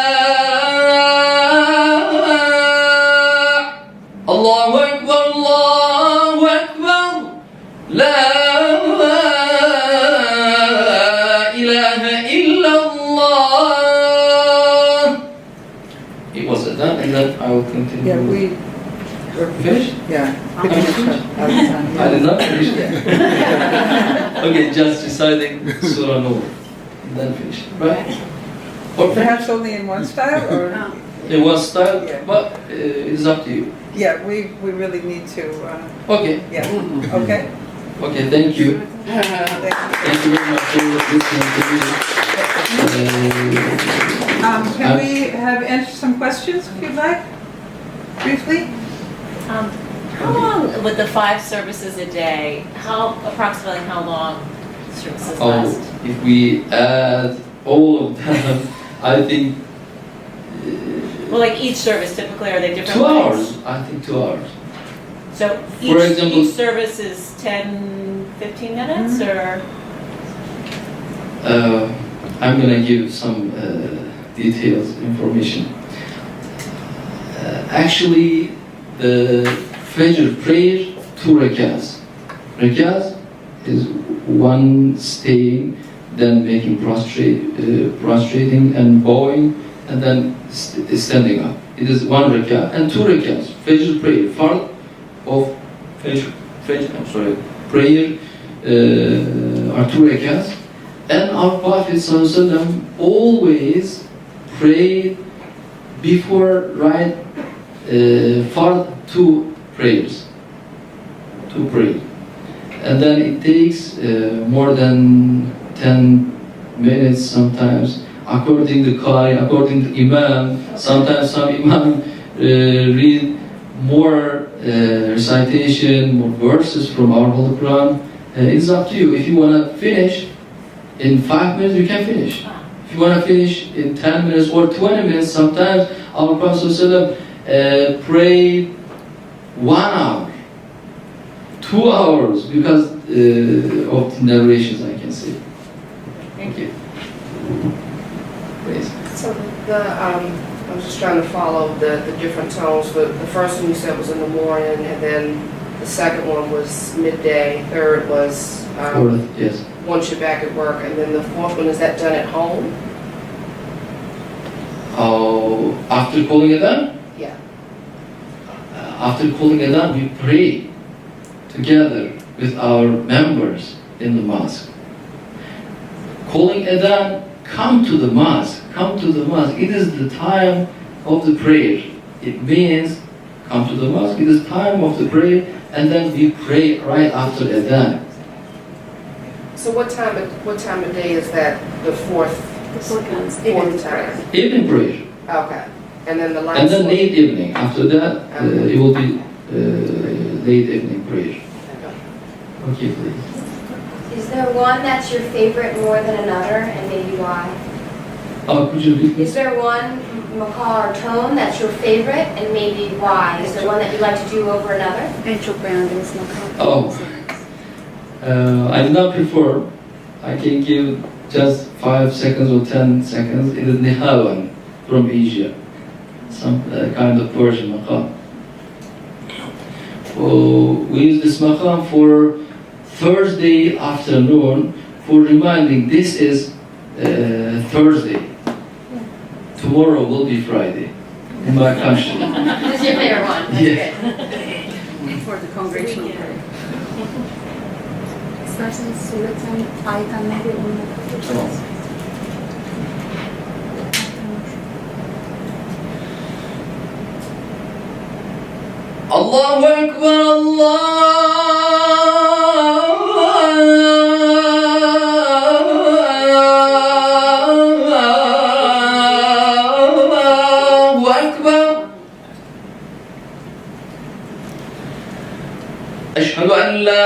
Allahu Akbar, Allahu Akbar. La and then I will continue. Yeah, we finished? Yeah. Okay. I did not finish. Okay, just reciting Surah Nur, and then finish. Right? Or perhaps only in one style, or In one style, Yeah. but it's up to you. yeah, we really need to. Okay. Yeah. Okay. Okay, thank you. Thank you. Thank you very much for listening to me. Can we answer some questions if you'd like, briefly? How long, with the 5 services a day, approximately how long services last? If we add all of them, I think Well, like each service, typically, are they different 2 lengths? hours. I think 2 hours. So For example- each service is 10, 15 minutes, or? I'm gonna give some details, information. Actually, the Fajr prayer, 2 rak'ahs. Rak'ahs is one staying, then making prostrating and bowing, and then standing up. It is 1 rak'ah and 2 rak'ahs. Fajr prayer, part of Fajr prayer are 2 rak'ahs. And our Prophet ﷺ always prayed before fard 2 prayers. 2 prayers. And then it takes more than 10 minutes sometimes, according to Qari, according to Imam. Sometimes some Imam read more recitation, more verses from our Holy Quran. It's up to you. If you want to finish in 5 minutes, you can finish. If you want to finish in 10 minutes or 20 minutes, sometimes our Prophet ﷺ prayed 1 hour, 2 hours, because of the narrations, I can say. Thank you. Please. So I was just trying to follow the different tones. The first one you said was in the morning, and then the second one was midday. Third was Fourth, yes. once you're back at work, and then the fourth one, is that done at home? After calling adhan? Yeah. After calling adhan, we pray together with our members in the mosque. Calling adhan, come to the mosque, come to the mosque. It is the time of the prayer. It means come to the mosque, it is time of the prayer, and then we pray right after adhan. So what time of day is that, the fourth time? Evening prayer. Okay. And then the last And then one? late evening. After that, it will be late evening prayer. Okay, please. Is there one that's your favorite more than another, and maybe why? Could you repeat? Is there one makar or tone that's your favorite, and maybe why? Is there one that you like to do over another? I do not prefer. I can give just 5 seconds or 10 seconds. It is Nihawan from Asia. Some kind of Persian maqam. We use this maqam for Thursday afternoon for reminding this is Thursday. Tomorrow will be Friday in my country. This is your favorite one? That's Yeah. good. For the congregational prayer. Allahu Akbar, Allahu Akbar. Ashhadu an la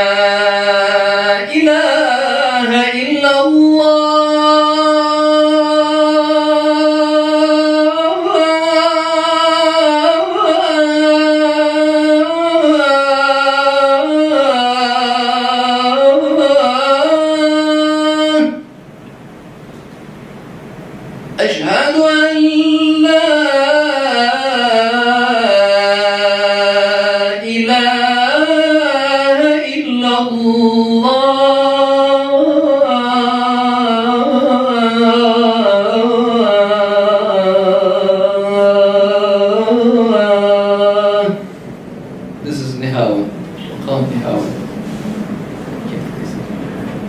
ilaha illallah. أشهد أن لا إله إلا الله. This is Nihawan. Maqam Nihawan.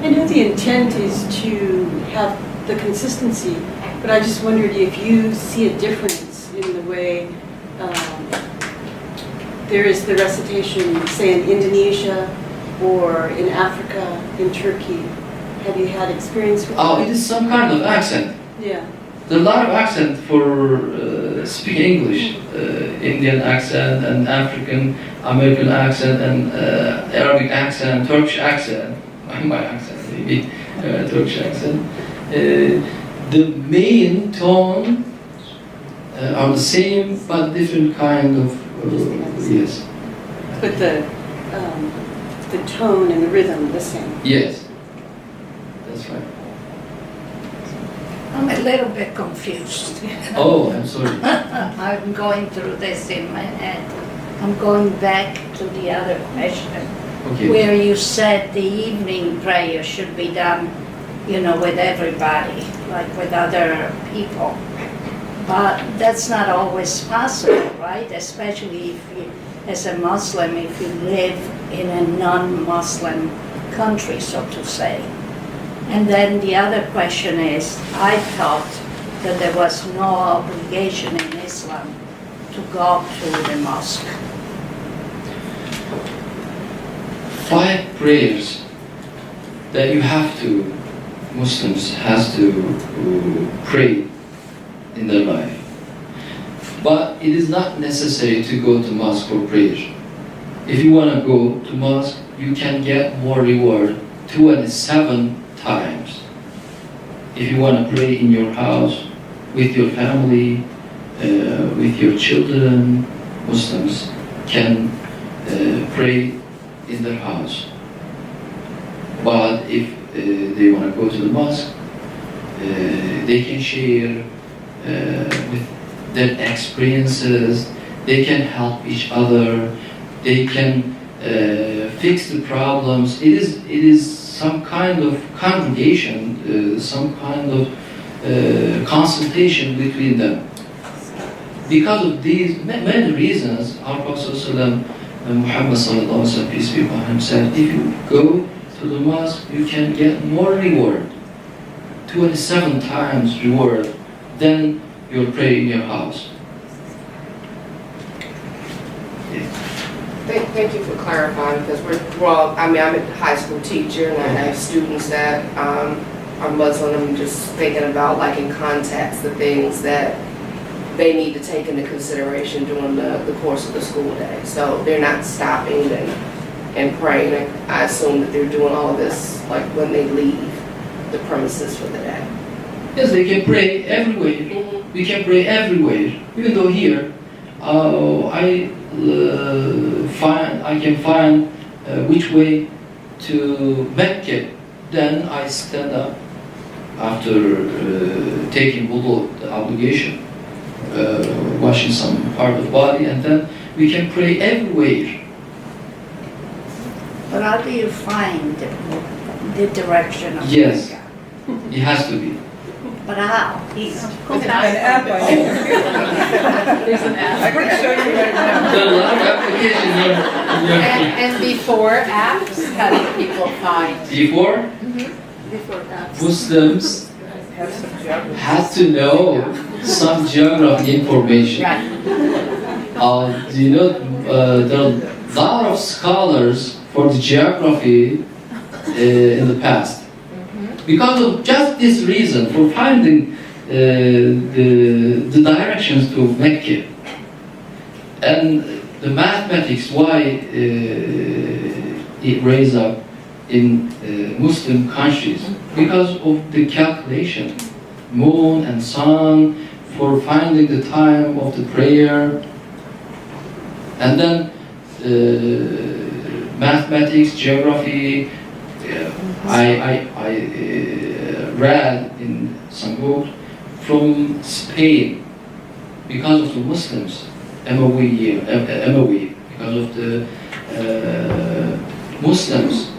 I know the intent is to have the consistency, but I just wondered if you see a difference in the way there is the recitation, say in Indonesia or in Africa, in Turkey. Have you had experience with Oh, that? it is some kind of accent. Yeah. There are a lot of accent for speaking English. Indian accent and African American accent and Arabic accent, Turkish accent, my accent maybe, Turkish accent. The main tone are the same but different kind of yes. But the tone and the rhythm the same. Yes, that's right. I'm a little bit confused. Oh, I'm sorry. I'm going through this in my head. I'm going back to the other question, Okay. where you said the evening prayer should be done, with everybody, like with other people. But that's not always possible, right? Especially if you, as a Muslim, if you live in a non-Muslim country, so to say. And then the other question is, I thought that there was no obligation in Islam to go to the mosque. 5 prayers that Muslims has to pray in their life. But it is not necessary to go to mosque for prayer. If you want to go to mosque, you can get more reward 27 times. If you want to pray in your house, with your family, with your children, Muslims can pray in their house. But if they want to go to the mosque, they can share with their experiences, they can help each other, they can fix the problems. It is some kind of congregation, some kind of consultation between them. because of these many reasons, our Prophet Muhammad sallallahu alaihi wasallam, peace be upon him, said, if you go to the mosque, you can get more reward, 27 times reward, than you'll pray in your house. Thank you for clarifying, because I'm a high school teacher, and I have students that are Muslim. I'm just thinking about, like, in context, the things that they need to take into consideration during the course of the school day. So they're not stopping and praying. I assume that they're doing all of this, like, when they leave the premises for the day. Yes, they can pray everywhere. We can pray everywhere. Even though here, I can find which way to Mecca. Then I stand up after taking wudu, the obligation, washing some part of the body, and then we can pray everywhere. But how do you find the direction of Yes. Mecca? It has to be. But how? East. An app I have. There's an I can show you right now. There are a lot of applications on your And before apps, how do people find? Before, Before that. Muslims Have some geography. had to know some geography information. Right. Do you know there are a lot of scholars for the geography in the past. Because of just this reason, for finding the directions to Mecca. And the mathematics, why it raised up in Muslim countries, because of the calculation, moon and sun, for finding the time of the prayer, and then mathematics, geography. I read in some books from Spain, because of the Muslims, because of the Muslims,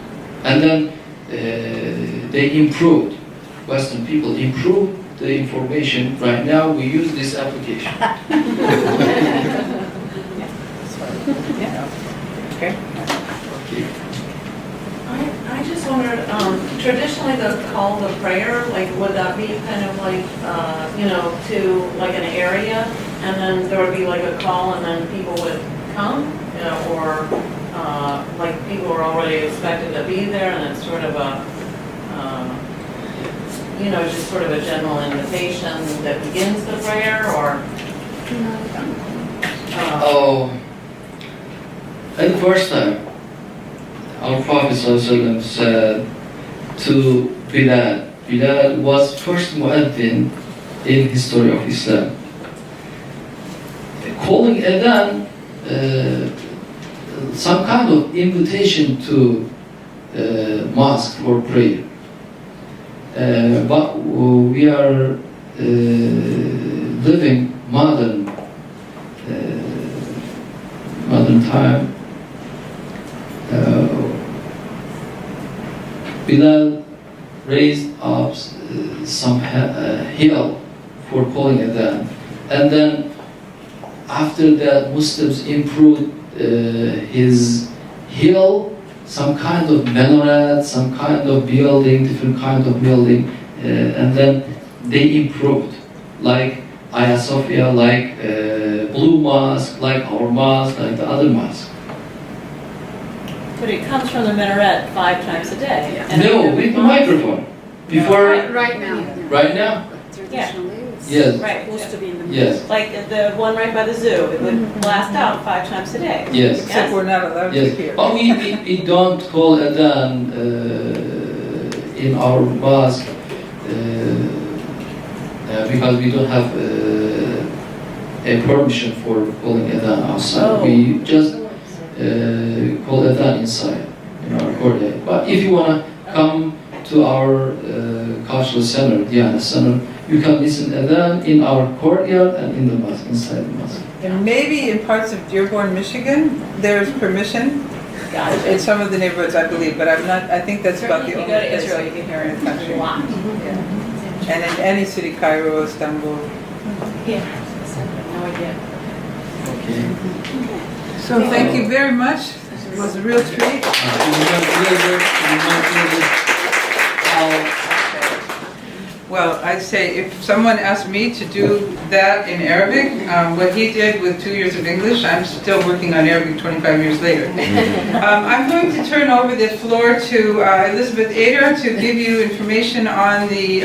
and then they improved. Western people improved the information. Right now, we use this application. Okay. I just wondered, traditionally the call to prayer, like, would that be kind of like, to like an area, and then there would be like a call, and then people would come, or like people were already expected to be there, and it's sort of a, just sort of a general invitation that begins the prayer, or? At the first time, our Prophet ﷺ said to Bilal was first mu'adhin in history of Islam. Calling adhan, some kind of invitation to mosque for prayer. But we are living modern time. Bilal raised up some hill for calling adhan, and then after that Muslims improved his hill, some kind of minaret, some kind of building, different kind of building, and then they improved, like Hagia Sophia, like Blue Mosque, like our mosque, like the other mosque. But it comes from the minaret 5 times a day. And No, with the microphone. Before, Right now. right now? Traditionally, it's Yes. Right. supposed to be in the. Yes. Like the one right by the zoo, it would blast out 5 times a day. Yes. Except we're not allowed to Yes, hear. but we don't call adhan in our mosque because we don't have a permission for calling adhan outside. Oh. We just call adhan inside in our courtyard. But if you want to come to our cultural center, Diana Center, you can listen adhan in our courtyard and in the mosque, inside the mosque. And maybe in parts of Dearborn, Michigan, there's permission Gotcha. in some of the neighborhoods, I believe, but I'm not, I think that's about If the you only go to place Israel, you can hear in it the country. a lot. And in any city, Cairo, Istanbul. Yeah. you. Okay. So thank you very much. It was a real treat. My pleasure. Well, I'd say if someone asked me to do that in Arabic, what he did with 2 years of English, I'm still working on Arabic 25 years later. I'm going to turn over the floor to Elizabeth Ader to give you information on the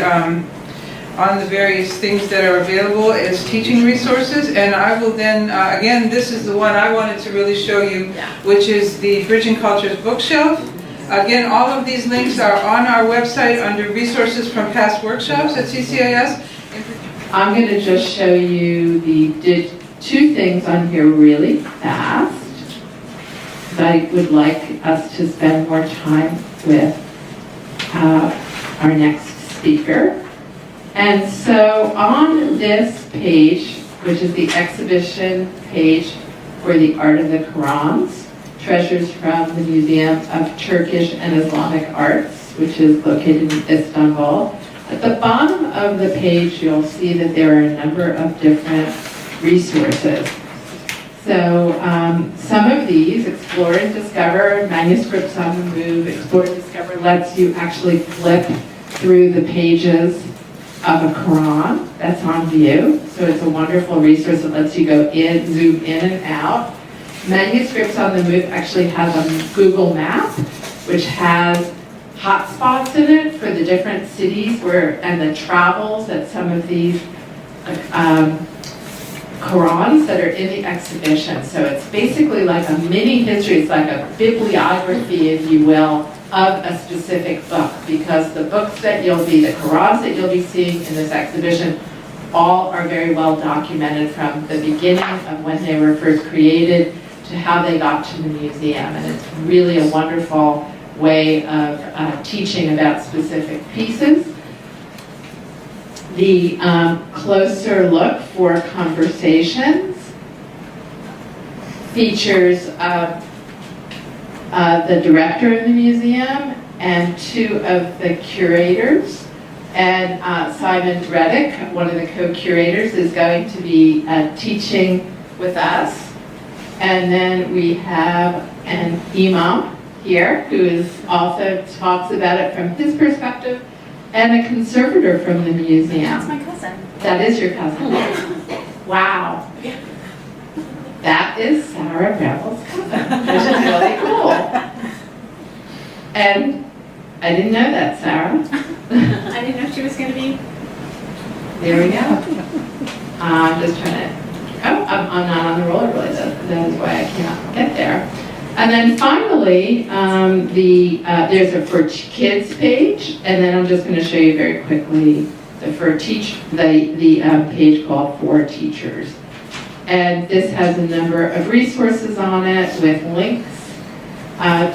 various things that are available as teaching resources. And I will then, again, this is the one I wanted to really show you, which is the Bridging Cultures bookshelf. Again, all of these links are on our website under resources from past workshops at CCAS. I'm going to just show you the two things on here really fast. I would like us to spend more time with our next speaker. And so on this page, which is the exhibition page for the Art of the Qur'ans, treasures from the Museum of Turkish and Islamic Arts, which is located in Istanbul. At the bottom of the page, you'll see that there are a number of different resources. So some of these, Explore and Discover, Manuscripts on the Move, Explore and Discover lets you actually flip through the pages of a Quran that's on view. So it's a wonderful resource that lets you go in, zoom in and out. Manuscripts on the Move actually has a Google map, which has hotspots in it for the different cities and the travels that some of these Qurans that are in the exhibition. So it's basically like a mini history. It's like a bibliography, if you will, of a specific book, because the books that the Qurans that you'll be seeing in this exhibition all are very well documented from the beginning of when they were first created to how they got to the museum. And it's really a wonderful way of teaching about specific pieces. The closer look for conversations features the director of the museum and two of the curators. And Simon Reddick, one of the co-curators, is going to be teaching with us. And then we have an imam here who also talks about it from his perspective, and a conservator from the museum. That's my cousin. That is your cousin. Wow. That is Sarah Breville's cousin, which is really cool. And I didn't know that, Sarah. I didn't know she was going to be. There we go. I'm just trying to, I'm not on the rollerblade, that is why I cannot get there. And then finally, there's a For Kids page, and then I'm just going to show you very quickly the page called For Teachers. And this has a number of resources on it with links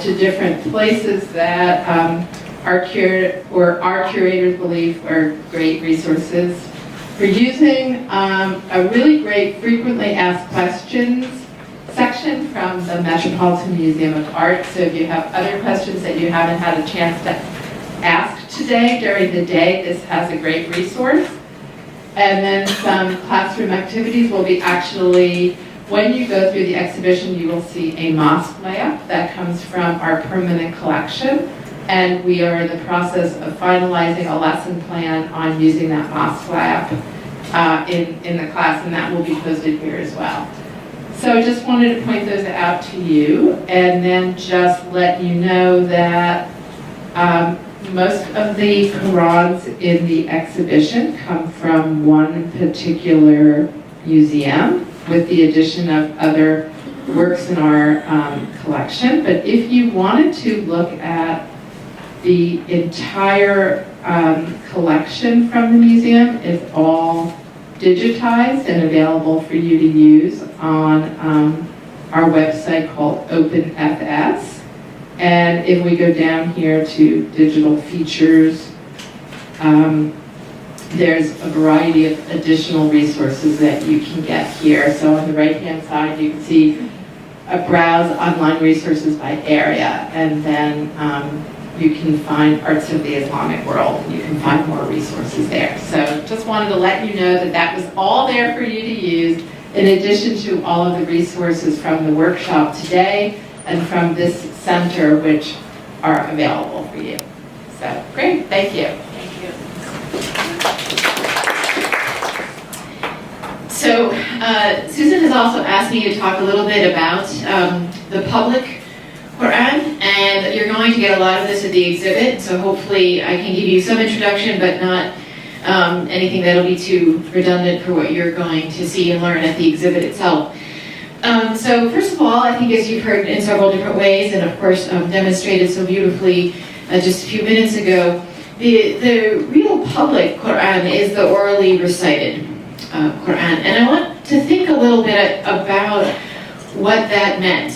to different places that our curators believe are great resources for using. A really great frequently asked questions section from the Metropolitan Museum of Art. So if you have other questions that you haven't had a chance to ask today during the day, this has a great resource. And then some classroom activities will be actually, when you go through the exhibition, you will see a mosque layup that comes from our permanent collection. And we are in the process of finalizing a lesson plan on using that mosque layup in the class, and that will be posted here as well. So I just wanted to point those out to you, and then just let you know that most of the Qurans in the exhibition come from one particular museum, with the addition of other works in our collection. But if you wanted to look at the entire collection from the museum, it's all digitized and available for you to use on our website called OpenFS. And if we go down here to digital features, there's a variety of additional resources that you can get here. So on the right-hand side, you can see browse online resources by area, and then you can find Arts of the Islamic World, and you can find more resources there. So just wanted to let you know that that was all there for you to use, in addition to all of the resources from the workshop today and from this center, which are available for you. So, great, thank you. Thank you. So, Susan has also asked me to talk a little bit about the public Qur'an, and you're going to get a lot of this at the exhibit, so hopefully I can give you some introduction, but not anything that'll be too redundant for what you're going to see and learn at the exhibit itself. So first of all, I think as you've heard in several different ways, and of course demonstrated so beautifully just a few minutes ago, the real public Qur'an is the orally recited Qur'an. And I want to think a little bit about what that meant.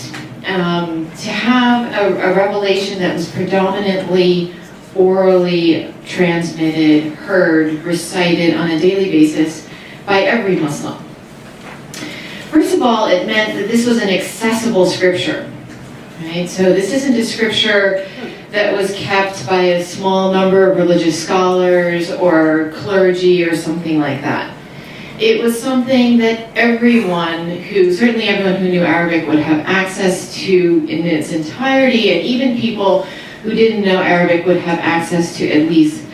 To have a revelation that was predominantly orally transmitted, heard, recited on a daily basis by every Muslim. First of all, it meant that this was an accessible scripture, right? So this isn't a scripture that was kept by a small number of religious scholars or clergy or something like that. It was something that certainly everyone who knew Arabic would have access to in its entirety, and even people who didn't know Arabic would have access to at least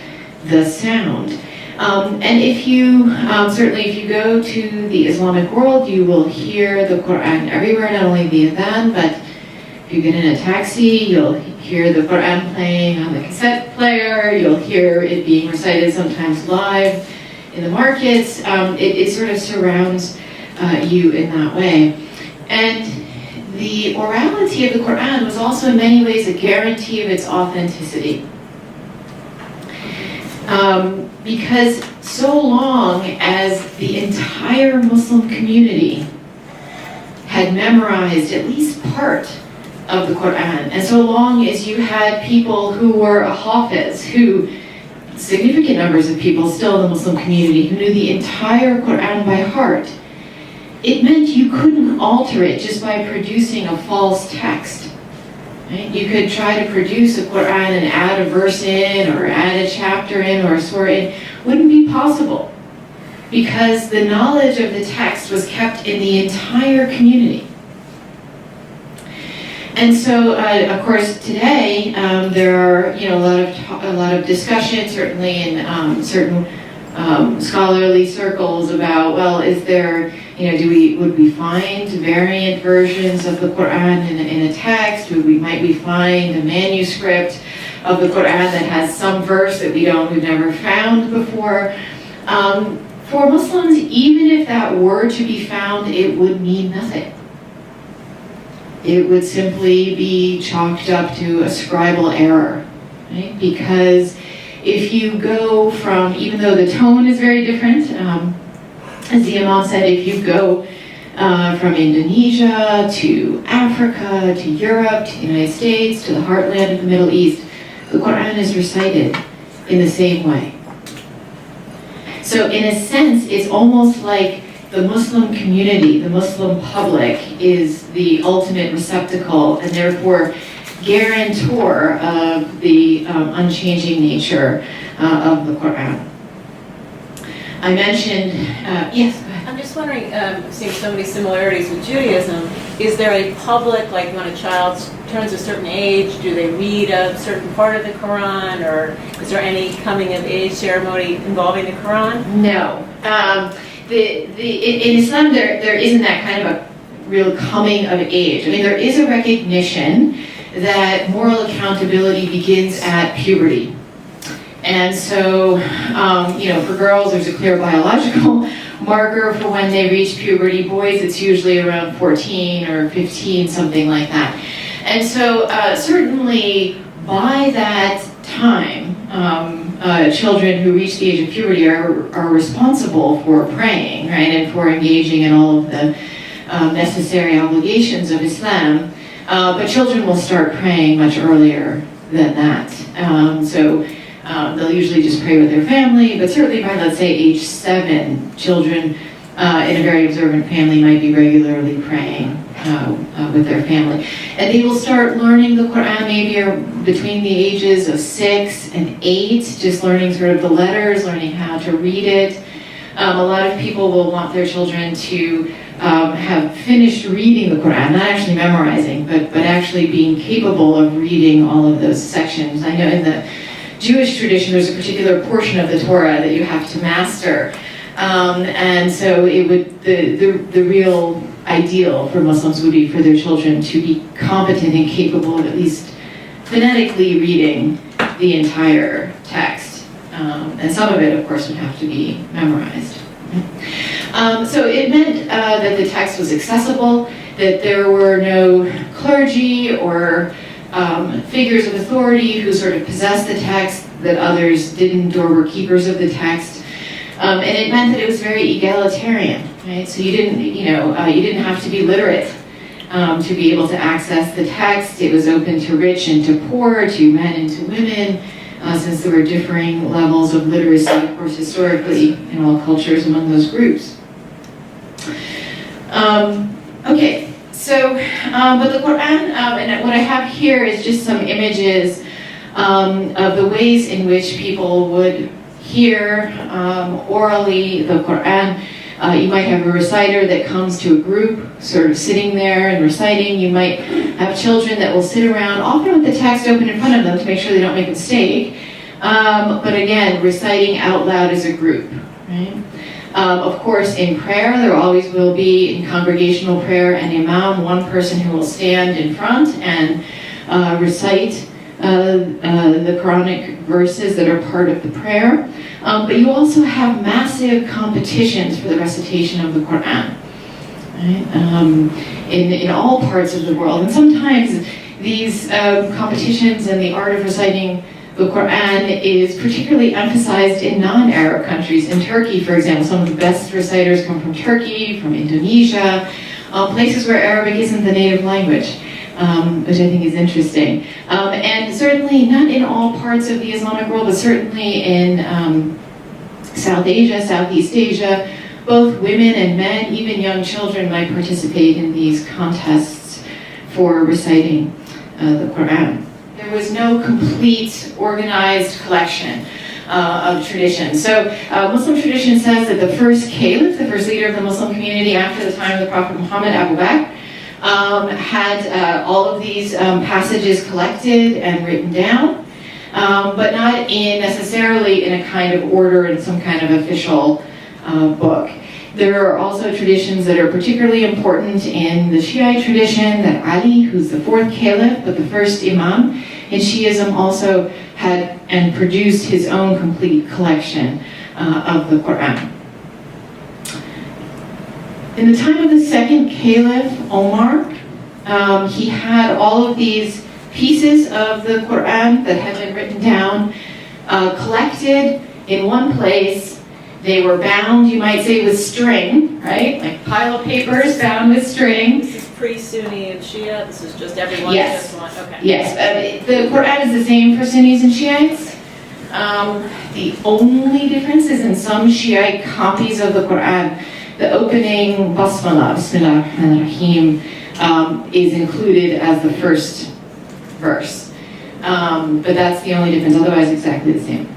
the sound. And if you, certainly if you go to the Islamic world, you will hear the Qur'an everywhere, not only the adhan, but if you get in a taxi, you'll hear the Qur'an playing on the cassette player, you'll hear it being recited sometimes live in the markets. It sort of surrounds you in that way. And the orality of the Qur'an was also in many ways a guarantee of its authenticity. Because so long as the entire Muslim community had memorized at least part of the Qur'an, and so long as you had people who were a hafiz, significant numbers of people still in the Muslim community who knew the entire Qur'an by heart, it meant you couldn't alter it just by producing a false text. Right? You could try to produce a Qur'an and add a verse in or add a chapter in or a surah in. Wouldn't be possible because the knowledge of the text was kept in the entire community. And so, of course, today there are a lot of discussion, certainly in certain scholarly circles about, well, is there, would we find variant versions of the Qur'an in a text? Might we find a manuscript of the Qur'an that has some verse that we've never found before? For Muslims, even if that were to be found, it would mean nothing. It would simply be chalked up to a scribal error, right? Because if you go from, even though the tone is very different, as the Imam said, if you go from Indonesia to Africa to Europe to the United States to the heartland of the Middle East, the Qur'an is recited in the same way. So in a sense, it's almost like the Muslim community, the Muslim public, is the ultimate receptacle and therefore guarantor of the unchanging nature of the Qur'an. I mentioned, yes, go ahead. I'm just wondering, seeing so many similarities with Judaism, is there a public, like when a child turns a certain age, do they read a certain part of the Quran, or is there any coming of age ceremony involving the Quran? No. In Islam, there isn't that kind of a real coming of age. I mean, there is a recognition that moral accountability begins at puberty. And so, for girls, there's a clear biological marker for when they reach puberty. Boys, it's usually around 14 or 15, something like that. And so, certainly, by that time, children who reach the age of puberty are responsible for praying, right, and for engaging in all of the necessary obligations of Islam. But children will start praying much earlier than that. They'll usually just pray with their family, but certainly by, let's say, age 7, children in a very observant family might be regularly praying with their family. And they will start learning the Qur'an maybe between the ages of 6 and 8, just learning sort of the letters, learning how to read it. A lot of people will want their children to have finished reading the Qur'an, not actually memorizing, but actually being capable of reading all of those sections. I know in the Jewish tradition, there's a particular portion of the Torah that you have to master. And so it would, the real ideal for Muslims would be for their children to be competent and capable of at least phonetically reading the entire text. And some of it, of course, would have to be memorized. So it meant that the text was accessible, that there were no clergy or figures of authority who sort of possessed the text that others didn't or were keepers of the text. And it meant that it was very egalitarian, right? So you didn't have to be literate to be able to access the text. It was open to rich and to poor, to men and to women, since there were differing levels of literacy, of course, historically in all cultures among those groups. Okay, so, but the Qur'an, and what I have here is just some images of the ways in which people would hear orally the Qur'an. You might have a reciter that comes to a group, sort of sitting there and reciting. You might have children that will sit around, often with the text open in front of them to make sure they don't make a mistake. But again, reciting out loud as a group, right? Of course, in prayer, there always will be, in congregational prayer, an imam, one person who will stand in front and recite the Quranic verses that are part of the prayer. But you also have massive competitions for the recitation of the Qur'an, right? In all parts of the world. And sometimes these competitions and the art of reciting the Qur'an is particularly emphasized in non-Arab countries. In Turkey, for example, some of the best reciters come from Turkey, from Indonesia, places where Arabic isn't the native language, which I think is interesting. And certainly not in all parts of the Islamic world, but certainly in South Asia, Southeast Asia, both women and men, even young children, might participate in these contests for reciting the Qur'an. There was no complete, organized collection of tradition. So Muslim tradition says that the first caliph, the first leader of the Muslim community after the time of the Prophet Muhammad, Abu Bakr, had all of these passages collected and written down, but not necessarily in a kind of order in some kind of official book. There are also traditions that are particularly important in the Shiite tradition, that Ali, who's the fourth caliph, but the first imam in Shiism, also had and produced his own complete collection of the Qur'an. In the time of the second caliph, Omar, he had all of these pieces of the Qur'an that had been written down, collected in one place. They were bound, you might say, with string, right? Like pile of papers bound with string. This is pre-Sunni and Shia? This is just everyone Yes. just one? Okay. Yes, the Qur'an is the same for Sunnis and Shiites. The only difference is in some Shiite copies of the Qur'an, the opening Basmala, Bismillah ar-Rahman ar-Rahim, is included as the first verse. But that's the only difference, otherwise exactly the same.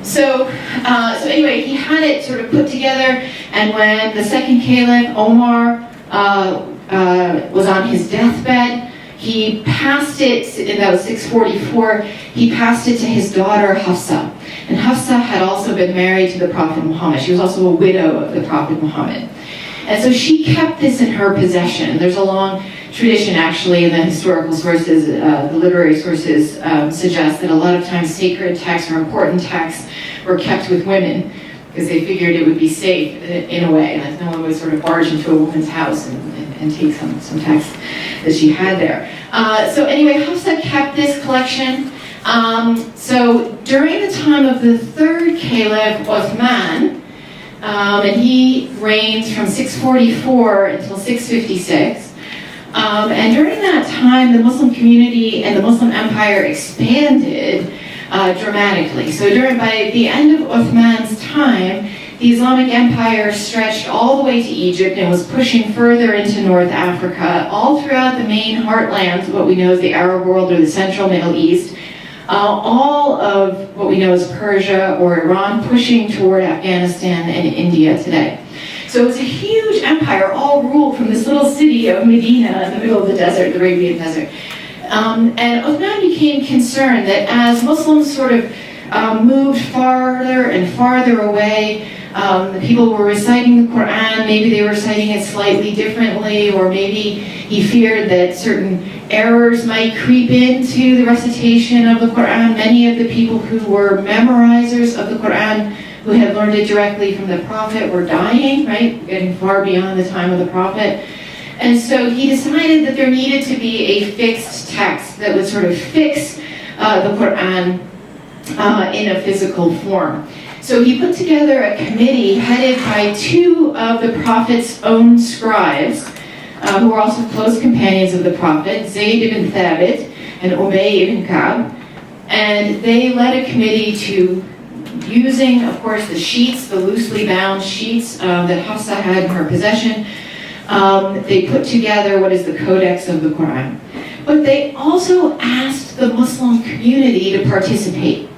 So anyway, he had it sort of put together, and when the second caliph, Omar, was on his deathbed, he passed it, and that was 644, he passed it to his daughter Hafsa. And Hafsa had also been married to the Prophet Muhammad. She was also a widow of the Prophet Muhammad. And so she kept this in her possession. There's a long tradition, actually, in the historical sources, the literary sources suggest that a lot of times sacred texts or important texts were kept with women because they figured it would be safe in a way, like no one would sort of barge into a woman's house and take some text that she had there. So anyway, Hafsa kept this collection. So during the time of the third caliph, Uthman, and he reigned from 644 until 656. And during that time, the Muslim community and the Muslim empire expanded dramatically. So by the end of Uthman's time, the Islamic Empire stretched all the way to Egypt and was pushing further into North Africa, all throughout the main heartlands of what we know as the Arab world or the Central Middle East, all of what we know as Persia or Iran, pushing toward Afghanistan and India today. So it was a huge empire, all ruled from this little city of Medina in the middle of the desert, the Arabian desert. And Uthman became concerned that as Muslims sort of moved farther and farther away, the people were reciting the Qur'an, maybe they were reciting it slightly differently, or maybe he feared that certain errors might creep into the recitation of the Qur'an. Many of the people who were memorizers of the Qur'an, who had learned it directly from the Prophet, were dying, right? Getting far beyond the time of the Prophet. And so he decided that there needed to be a fixed text that would sort of fix the Qur'an in a physical form. So he put together a committee headed by two of the Prophet's own scribes, who were also close companions of the Prophet, Zayd ibn Thabit and Ubay ibn Ka'b. And they led a committee to, using, of course, the sheets, the loosely bound sheets that Hafsa had in her possession, they put together what is the Codex of the Qur'an. But they also asked the Muslim community to participate.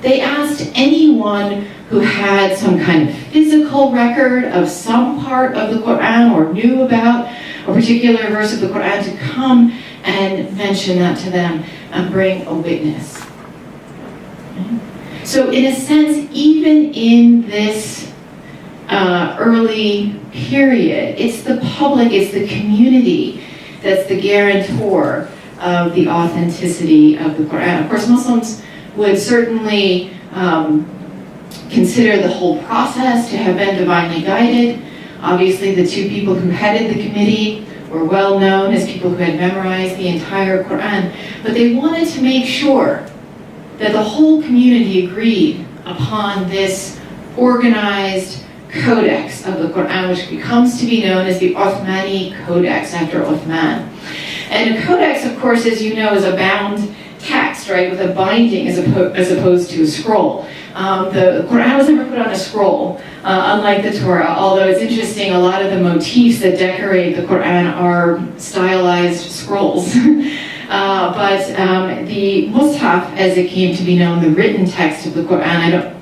They asked anyone who had some kind of physical record of some part of the Qur'an or knew about a particular verse of the Qur'an to come and mention that to them and bring a witness. Okay? So in a sense, even in this early period, it's the public, it's the community that's the guarantor of the authenticity of the Qur'an. Of course, Muslims would certainly consider the whole process to have been divinely guided. Obviously, the two people who headed the committee were well known as people who had memorized the entire Qur'an, but they wanted to make sure that the whole community agreed upon this organized codex of the Qur'an, which becomes to be known as the Uthmani Codex after Uthman. And a codex, of course, as you know, is a bound text, right, with a binding as opposed to a scroll. The Qur'an was never put on a scroll, unlike the Torah, although it's interesting, a lot of the motifs that decorate the Qur'an are stylized scrolls. But the Mus'haf, as it came to be known, the written text of the Qur'an, I don't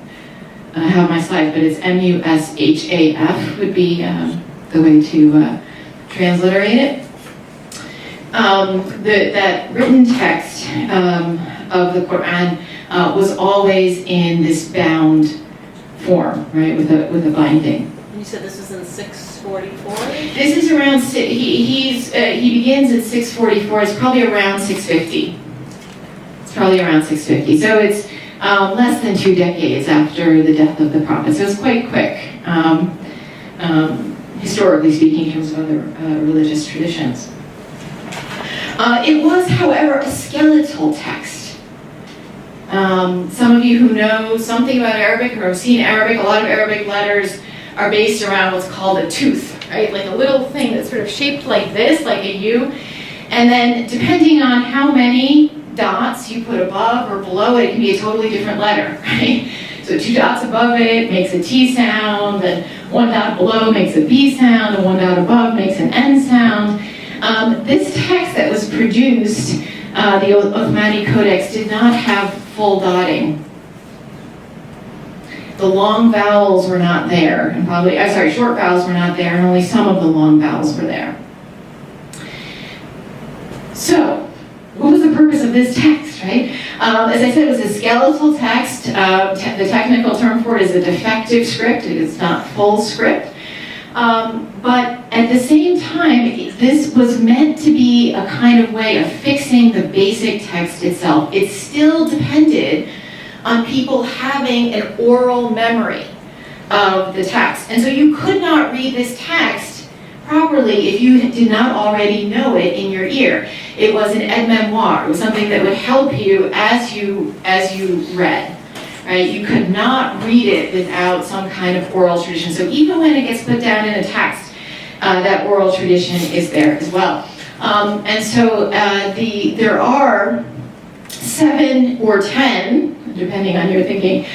have my slides, but it's Mushaf would be the way to transliterate it. That written text of the Qur'an was always in this bound form, right, with a binding. You said this was in 644? This is around, he begins at 644, it's probably around 650. It's probably around 650. So it's less than 2 decades after the death of the Prophet. So it's quite quick, historically speaking, in terms of other religious traditions. It was, however, a skeletal text. Some of you who know something about Arabic or have seen Arabic, a lot of Arabic letters are based around what's called a tooth, right? Like a little thing that's sort of shaped like this, like a U. And then depending on how many dots you put above or below it, it can be a totally different letter, right? So 2 dots above it makes a T sound, and 1 dot below makes a B sound, and 1 dot above makes an N sound. This text that was produced, the Uthmani Codex, did not have full dotting. The long vowels were not there, and short vowels were not there, and only some of the long vowels were there. So, what was the purpose of this text, right? As I said, it was a skeletal text. The technical term for it is a defective script. It is not full script. But at the same time, this was meant to be a kind of way of fixing the basic text itself. It still depended on people having an oral memory of the text. And so you could not read this text properly if you did not already know it in your ear. It was an aide-memoire. It was something that would help you as you read. Right? You could not read it without some kind of oral tradition. So even when it gets put down in a text, that oral tradition is there as well. And so there are 7 or 10, depending on your thinking,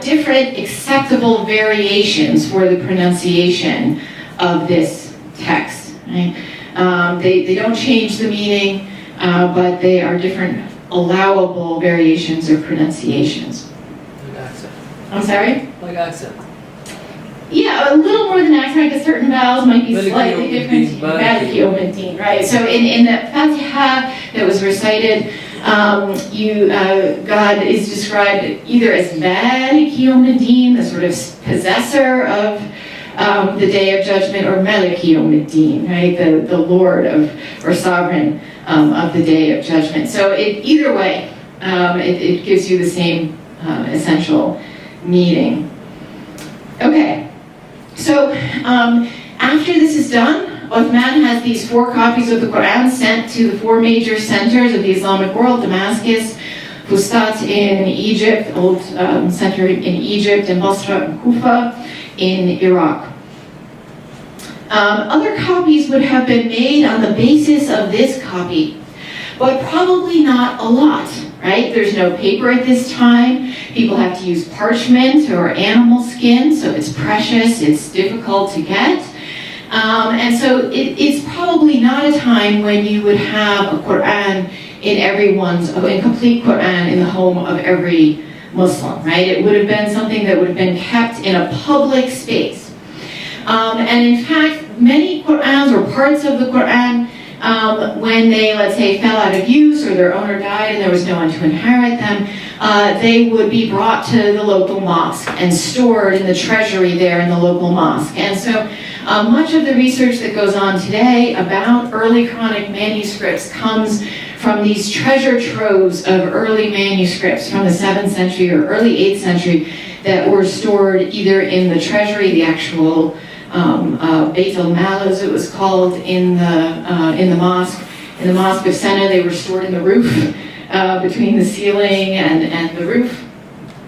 different acceptable variations for the pronunciation of this text. Right? They don't change the meaning, but they are different allowable variations or pronunciations. Like accent. I'm sorry? Like accent. Yeah, a little more than accent, because certain vowels might be slightly different. Maliki Yawmiddin, right? So in the Fatiha that was recited, God is described either as Maliki Yawmiddin, the sort of possessor of the Day of Judgment, or Maliki Yawmiddin, right? The Lord of, or sovereign of the Day of Judgment. So either way, it gives you the same essential meaning. Okay, so after this is done, Uthman has these 4 copies of the Qur'an sent to the 4 major centers of the Islamic world: Damascus, Fustat in Egypt, old center in Egypt, and Basra and Kufa in Iraq. Other copies would have been made on the basis of this copy, but probably not a lot, right? There's no paper at this time. People have to use parchment or animal skin, so it's precious, it's difficult to get. And so it's probably not a time when you would have a Qur'an a complete Qur'an in the home of every Muslim, right? It would have been something that would have been kept in a public space. And in fact, many Qur'ans or parts of the Qur'an, when they, let's say, fell out of use or their owner died and there was no one to inherit them, they would be brought to the local mosque and stored in the treasury there in the local mosque. And so much of the research that goes on today about early Quranic manuscripts comes from these treasure troves of early manuscripts from the 7th century or early 8th century that were stored either in the treasury, the actual Beit al-Mal, as it was called, in the mosque. In the Mosque of Senna, they were stored in the roof, between the ceiling and the roof.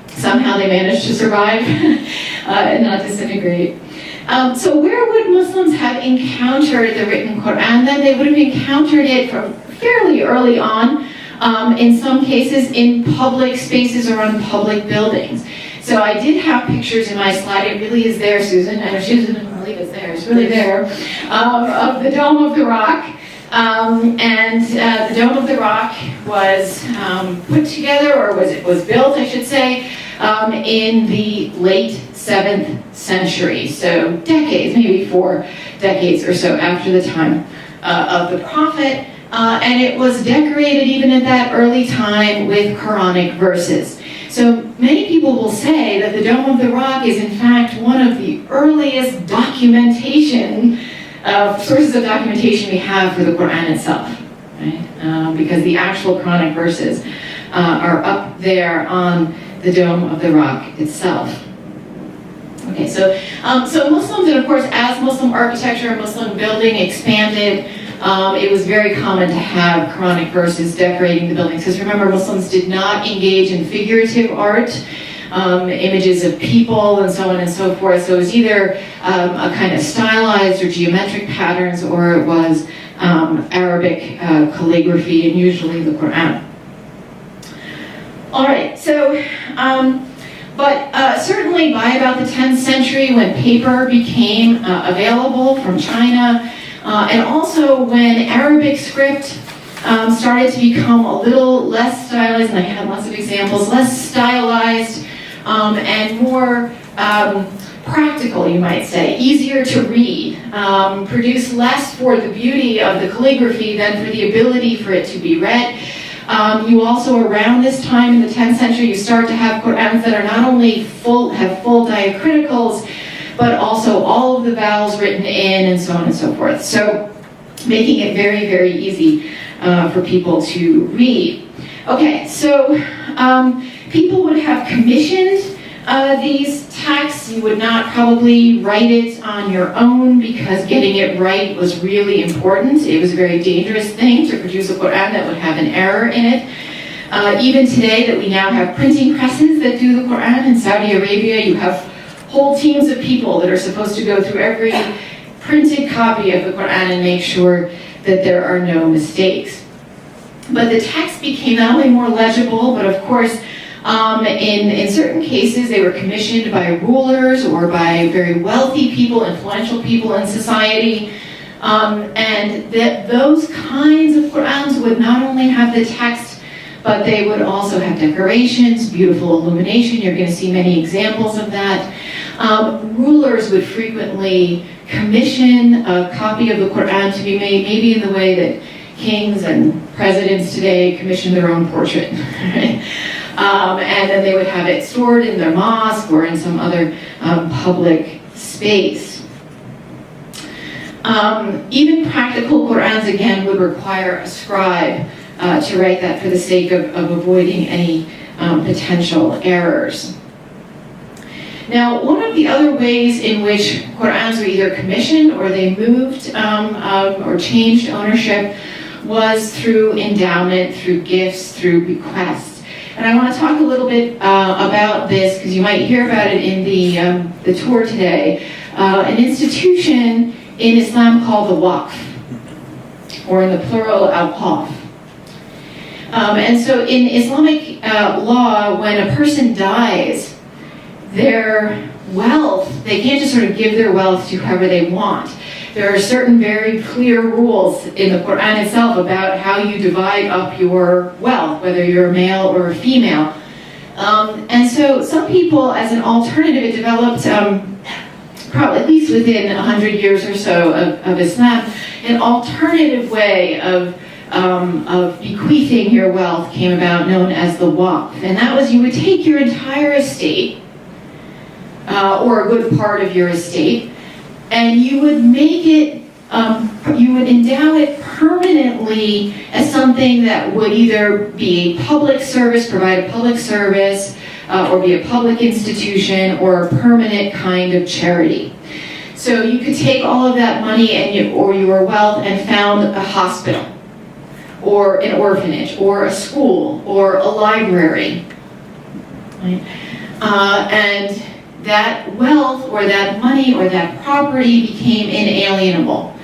Somehow they managed to survive and not disintegrate. So where would Muslims have encountered the written Qur'an then? They would have encountered it from fairly early on, in some cases in public spaces or on public buildings. So I did have pictures in my slide. It really is there, Susan. I know Susan doesn't believe it's there. It's really there. Of the Dome of the Rock. The Dome of the Rock was put together, or was built, I should say, in the late 7th century. So decades, maybe 4 decades or so after the time of the Prophet. And it was decorated even at that early time with Quranic verses. So many people will say that the Dome of the Rock is in fact one of the earliest sources of documentation we have for the Qur'an itself, right? Because the actual Quranic verses are up there on the Dome of the Rock itself. Okay, so Muslims, and of course as Muslim architecture and Muslim building expanded, it was very common to have Quranic verses decorating the buildings. Because remember, Muslims did not engage in figurative art, images of people and so on and so forth. So it was either a kind of stylized or geometric patterns, or it was Arabic calligraphy, and usually the Qur'an. All right, so, certainly by about the 10th century, when paper became available from China, and also when Arabic script started to become a little less stylized, and I had lots of examples, less stylized and more practical, you might say, easier to read, produced less for the beauty of the calligraphy than for the ability for it to be read. You also, around this time in the 10th century, you start to have Qur'ans that are not only have full diacriticals, but also all of the vowels written in, and so on and so forth. So making it very, very easy for people to read. Okay, so people would have commissioned these texts. You would not probably write it on your own, because getting it right was really important. It was a very dangerous thing to produce a Qur'an that would have an error in it. Even today that we now have printing presses that do the Qur'an in Saudi Arabia, you have whole teams of people that are supposed to go through every printed copy of the Qur'an and make sure that there are no mistakes. But the text became not only more legible, but of course, in certain cases, they were commissioned by rulers or by very wealthy people, influential people in society. And those kinds of Qur'ans would not only have the text, but they would also have decorations, beautiful illumination. You're going to see many examples of that. Rulers would frequently commission a copy of the Qur'an to be made, maybe in the way that kings and presidents today commission their own portrait. Right? And then they would have it stored in their mosque or in some other public space. Even practical Qur'ans, again, would require a scribe to write that for the sake of avoiding any potential errors. Now, one of the other ways in which Qur'ans were either commissioned or they moved or changed ownership was through endowment, through gifts, through bequests. And I want to talk a little bit about this because you might hear about it in the tour today. An institution in Islam called the Waqf, or in the plural, al-Qaf. And so in Islamic law, when a person dies, their wealth, they can't just sort of give their wealth to whoever they want. There are certain very clear rules in the Qur'an itself about how you divide up your wealth, whether you're a male or a female. And so some people, as an alternative, it developed probably at least within 100 years or so of Islam, an alternative way of bequeathing your wealth came about, known as the Waqf. And that was, you would take your entire estate, or a good part of your estate, and you would make it, you would endow it permanently as something that would either be a public service, provide a public service, or be a public institution, or a permanent kind of charity. So you could take all of that money and or your wealth and found a hospital, or an orphanage, or a school, or a library. Right? And that wealth, or that money, or that property became inalienable.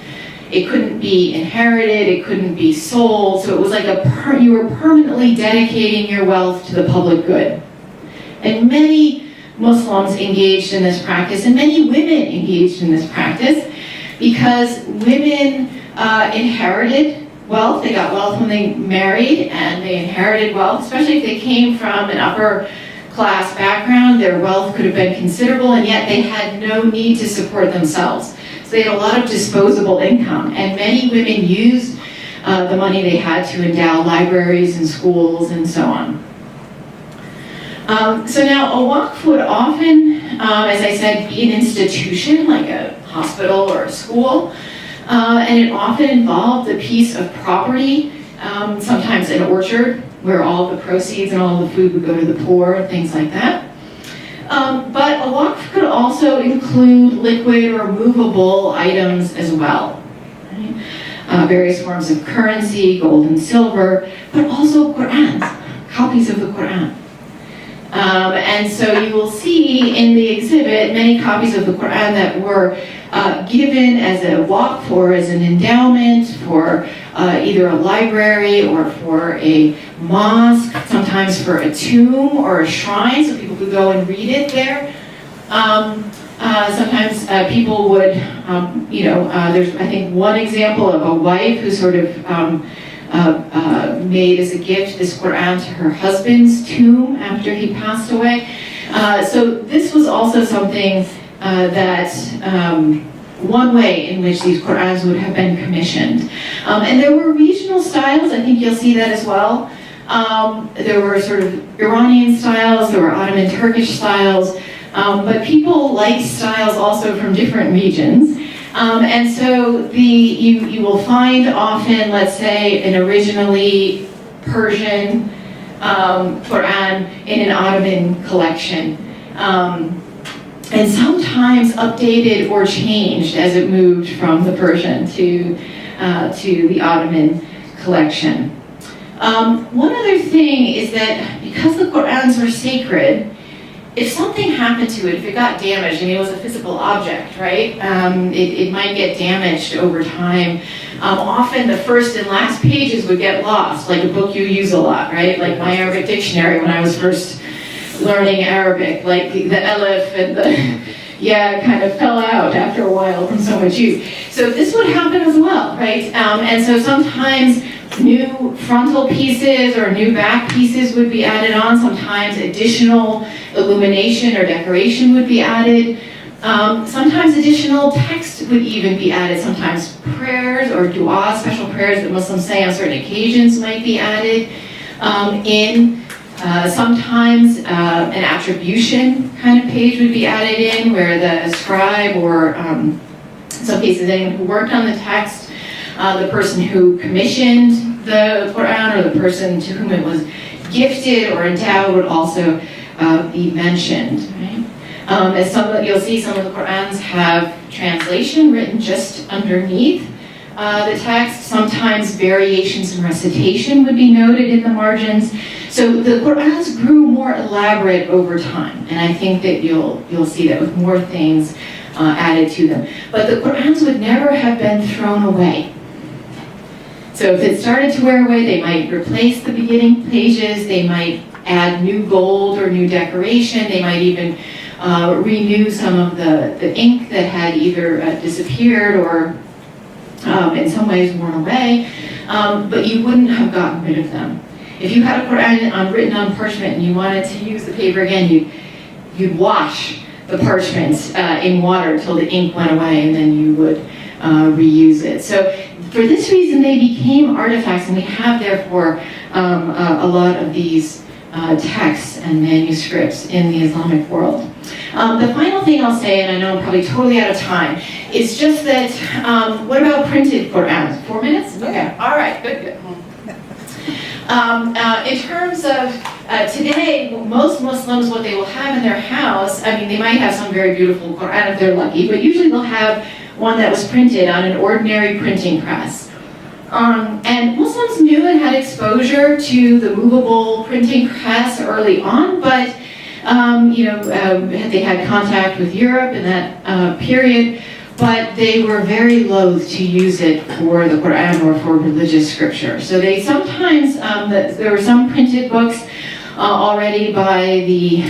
It couldn't be inherited, it couldn't be sold, so it was like you were permanently dedicating your wealth to the public good. And many Muslims engaged in this practice, and many women engaged in this practice, because women inherited wealth. They got wealth when they married, and they inherited wealth, especially if they came from an upper class background. Their wealth could have been considerable, and yet they had no need to support themselves. So they had a lot of disposable income, and many women used the money they had to endow libraries and schools and so on. So now a waqf would often, as I said, be an institution like a hospital or a school, and it often involved a piece of property, sometimes an orchard where all the proceeds and all the food would go to the poor and things like that. But a waqf could also include liquid or movable items as well. Right? Various forms of currency, gold and silver, but also Qur'ans, copies of the Qur'an. And so you will see in the exhibit many copies of the Qur'an that were given as a waqf or as an endowment for either a library or for a mosque, sometimes for a tomb or a shrine, so people could go and read it there. Sometimes people would, there's I think one example of a wife who sort of made as a gift this Qur'an to her husband's tomb after he passed away. So this was also something that one way in which these Qur'ans would have been commissioned. And there were regional styles, I think you'll see that as well. There were sort of Iranian styles, there were Ottoman Turkish styles, but people liked styles also from different regions. And so you will find often, let's say, an originally Persian Qur'an in an Ottoman collection. And sometimes updated or changed as it moved from the Persian to the Ottoman collection. One other thing is that because the Qur'ans were sacred, if something happened to it, if it got damaged, I mean, it was a physical object, right? It might get damaged over time. Often the first and last pages would get lost, like a book you use a lot, right? Like my Arabic dictionary when I was first learning Arabic, like the alif and the kind of fell out after a while from so much use. So this would happen as well, right? And so sometimes new frontal pieces or new back pieces would be added on. Sometimes additional illumination or decoration would be added. Sometimes additional text would even be added. Sometimes prayers or dua, special prayers that Muslims say on certain occasions might be added in. Sometimes an attribution kind of page would be added in where the scribe or in some cases anyone who worked on the text, the person who commissioned the Qur'an or the person to whom it was gifted or endowed would also be mentioned. Right? As you'll see, some of the Qur'ans have translation written just underneath the text. Sometimes variations in recitation would be noted in the margins. So the Qur'ans grew more elaborate over time, and I think that you'll see that with more things added to them. But the Qur'ans would never have been thrown away. So if it started to wear away, they might replace the beginning pages, they might add new gold or new decoration, they might even renew some of the ink that had either disappeared or in some ways worn away, but you wouldn't have gotten rid of them. If you had a Qur'an written on parchment and you wanted to use the paper again, you'd wash the parchment in water till the ink went away, and then you would reuse it. So for this reason, they became artifacts, and we have therefore a lot of these texts and manuscripts in the Islamic world. The final thing I'll say, and I know I'm probably totally out of time, is just that, what about printed Qur'ans? 4 minutes? Okay, all right, good. In terms of today, most Muslims, what they will have in their house, I mean, they might have some very beautiful Qur'an if they're lucky, but usually they'll have one that was printed on an ordinary printing press. And Muslims knew and had exposure to the movable printing press early on, but they had contact with Europe in that period, but they were very loath to use it for the Qur'an or for religious scripture. So they sometimes, there were some printed books already by the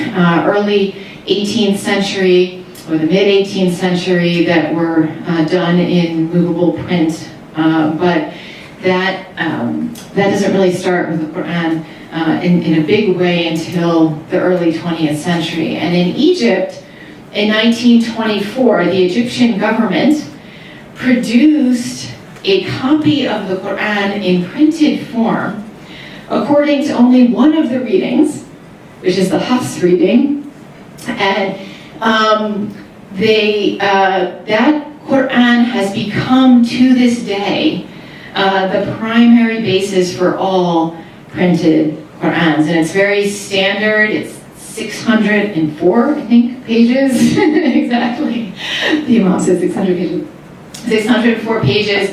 early 18th century or the mid 18th century that were done in movable print, but that doesn't really start with the Qur'an in a big way until the early 20th century. And in Egypt, in 1924, the Egyptian government produced a copy of the Qur'an in printed form according to only one of the readings, which is the Hafs reading. And that Qur'an has become, to this day, the primary basis for all printed Qur'ans. And it's very standard. It's 604, I think, pages. Exactly. The Imam says 600 pages. 604 pages.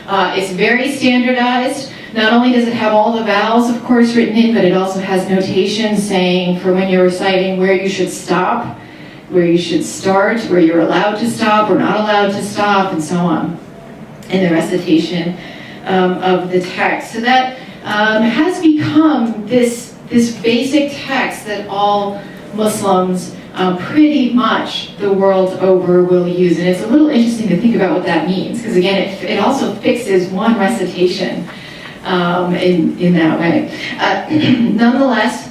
It's very standardized. Not only does it have all the vowels, of course, written in, but it also has notation saying for when you're reciting where you should stop, where you should start, where you're allowed to stop or not allowed to stop, and so on, in the recitation of the text. So that has become this basic text that all Muslims pretty much the world over will use. And it's a little interesting to think about what that means, because again, it also fixes one recitation in that way. Nonetheless,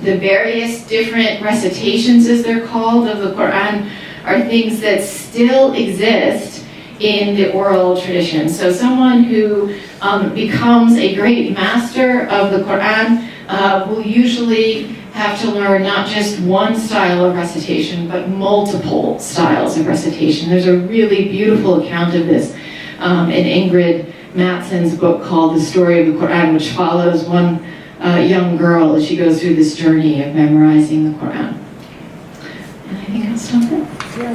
the various different recitations, as they're called, of the Qur'an are things that still exist in the oral tradition. So someone who becomes a great master of the Qur'an will usually have to learn not just one style of recitation, but multiple styles of recitation. There's a really beautiful account of this in Ingrid Mattson's book called The Story of the Qur'an, which follows one young girl as she goes through this journey of memorizing the Qur'an. And I think I'll stop there. Yeah,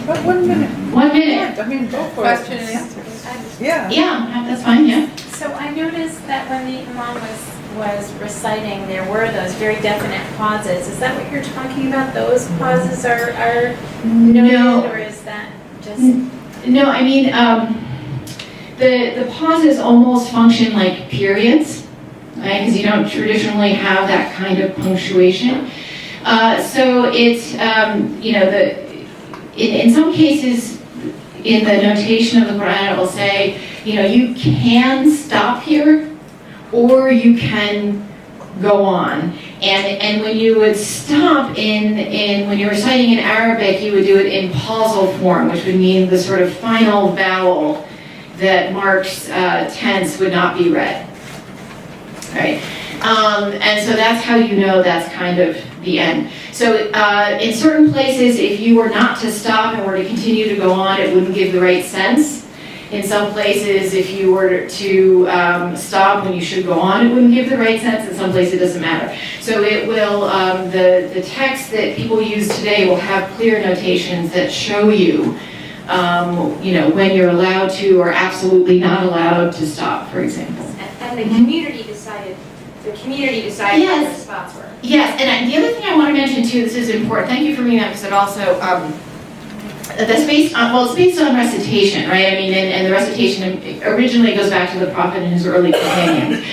about 1 minute. 1 minute. I mean, go for Question it. and answer. Yeah. Yeah, that's fine, yeah. So I noticed that when the Imam was reciting, there were those very definite pauses. Is that what you're talking about? Those pauses are noted, or is that just... No, I mean, the pauses almost function like periods, right? Because you don't traditionally have that kind of punctuation. So it's, in some cases, in the notation of the Qur'an, it will say, you can stop here, or you can go on. And when you would stop when you're reciting in Arabic, you would do it in pausal form, which would mean the sort of final vowel that marks tense would not be read. Right? And so that's how you know that's kind of the end. So in certain places, if you were not to stop and were to continue to go on, it wouldn't give the right sense. In some places, if you were to stop when you should go on, it wouldn't give the right sense. In some places, it doesn't matter. So it will, the text that people use today will have clear notations that show you, when you're allowed to or absolutely not allowed to stop, for example. And the community decided where the spots were. Yes, and the other thing I want to mention too, this is important, thank you for bringing that, because it also, that's based on, it's based on recitation, right? I mean, and the recitation originally goes back to the Prophet and his early companions.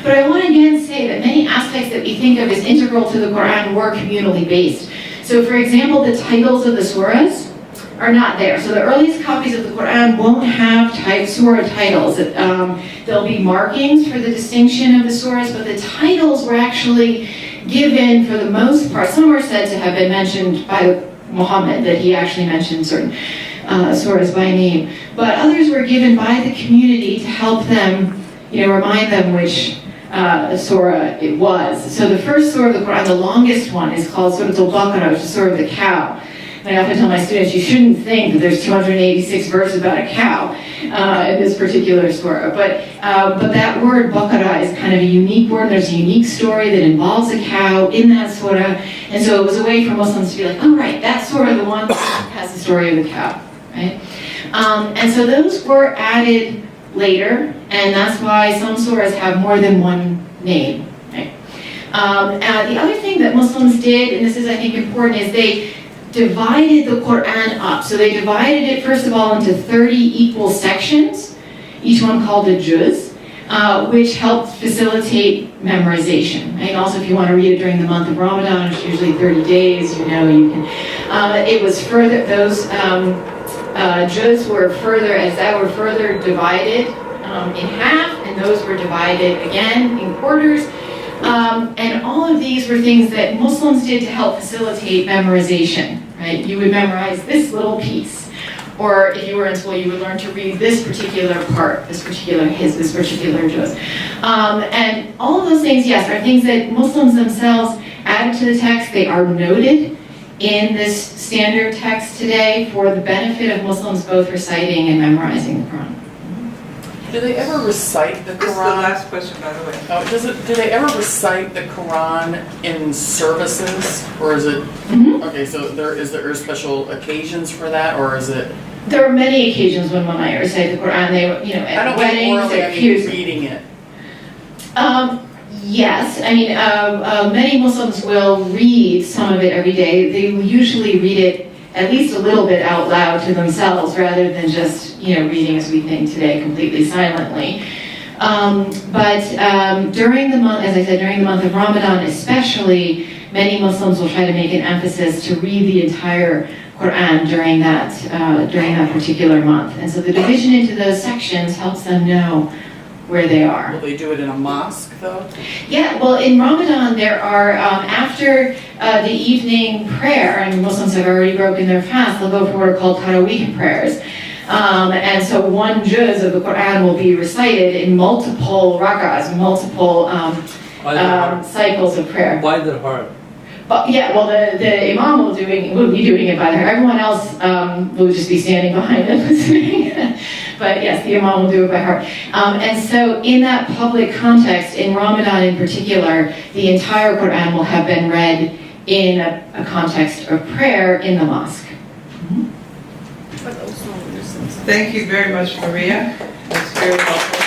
But I want to again say that many aspects that we think of as integral to the Qur'an were communally based. So for example, the titles of the surahs are not there. So the earliest copies of the Qur'an won't have surah titles. There'll be markings for the distinction of the surahs, but the titles were actually given for the most part. Some are said to have been mentioned by Muhammad, that he actually mentioned certain surahs by name. But others were given by the community to help them, remind them which surah it was. So the first surah of the Qur'an, the longest one, is called Surah Al-Baqarah, which is Surah of the cow. And I often tell my students, you shouldn't think that there's 286 verses about a cow in this particular surah. But that word Baqarah is kind of a unique word. There's a unique story that involves a cow in that surah. And so it was a way for Muslims to be like, oh right, that surah, the one that has the story of the cow, right? And so those were added later, and that's why some surahs have more than one name, right? The other thing that Muslims did, and this is I think important, is they divided the Qur'an up. So they divided it, first of all, into 30 equal sections, each one called a juz, which helped facilitate memorization. Right? And also, if you want to read it during the month of Ramadan, which is usually 30 days, you can. It was further, those juz were further divided in half, and those were divided again in quarters. And all of these were things that Muslims did to help facilitate memorization, right? You would memorize this little piece. Or if you were in school, you would learn to read this particular part, this particular juz. And all of those things, yes, are things that Muslims themselves added to the text. They are noted in this standard text today for the benefit of Muslims both reciting and memorizing the Quran. Do they ever recite the Quran? This is the last question, by the way. Oh, do they ever recite the Quran in services, or is it? Okay, so is there special occasions for that, or is it? There are many occasions when one might recite the Quran. At weddings, at reading it. Yes, I mean many Muslims will read some of it every day. They will usually read it at least a little bit out loud to themselves, rather than just reading as we think today, completely silently. But during the month, as I said, during the month of Ramadan especially, many Muslims will try to make an emphasis to read the entire Qur'an during that particular month. And so the division into those sections helps them know where they are. Will they do it in a mosque, though? Yeah, well, in Ramadan, there are, after the evening prayer, and Muslims have already broken their fast, they'll go for what are called Taraweeh prayers. And so one juz of the Qur'an will be recited in multiple rak'ahs, multiple cycles of prayer. By the heart. But yeah, well, the imam will be doing it by the heart. Everyone else will just be standing behind and listening. But yes, the imam will do it by heart. And so in that public context, in Ramadan in particular, the entire Qur'an will have been read in a context of prayer in the mosque. Thank you very much, Maria. That's very helpful.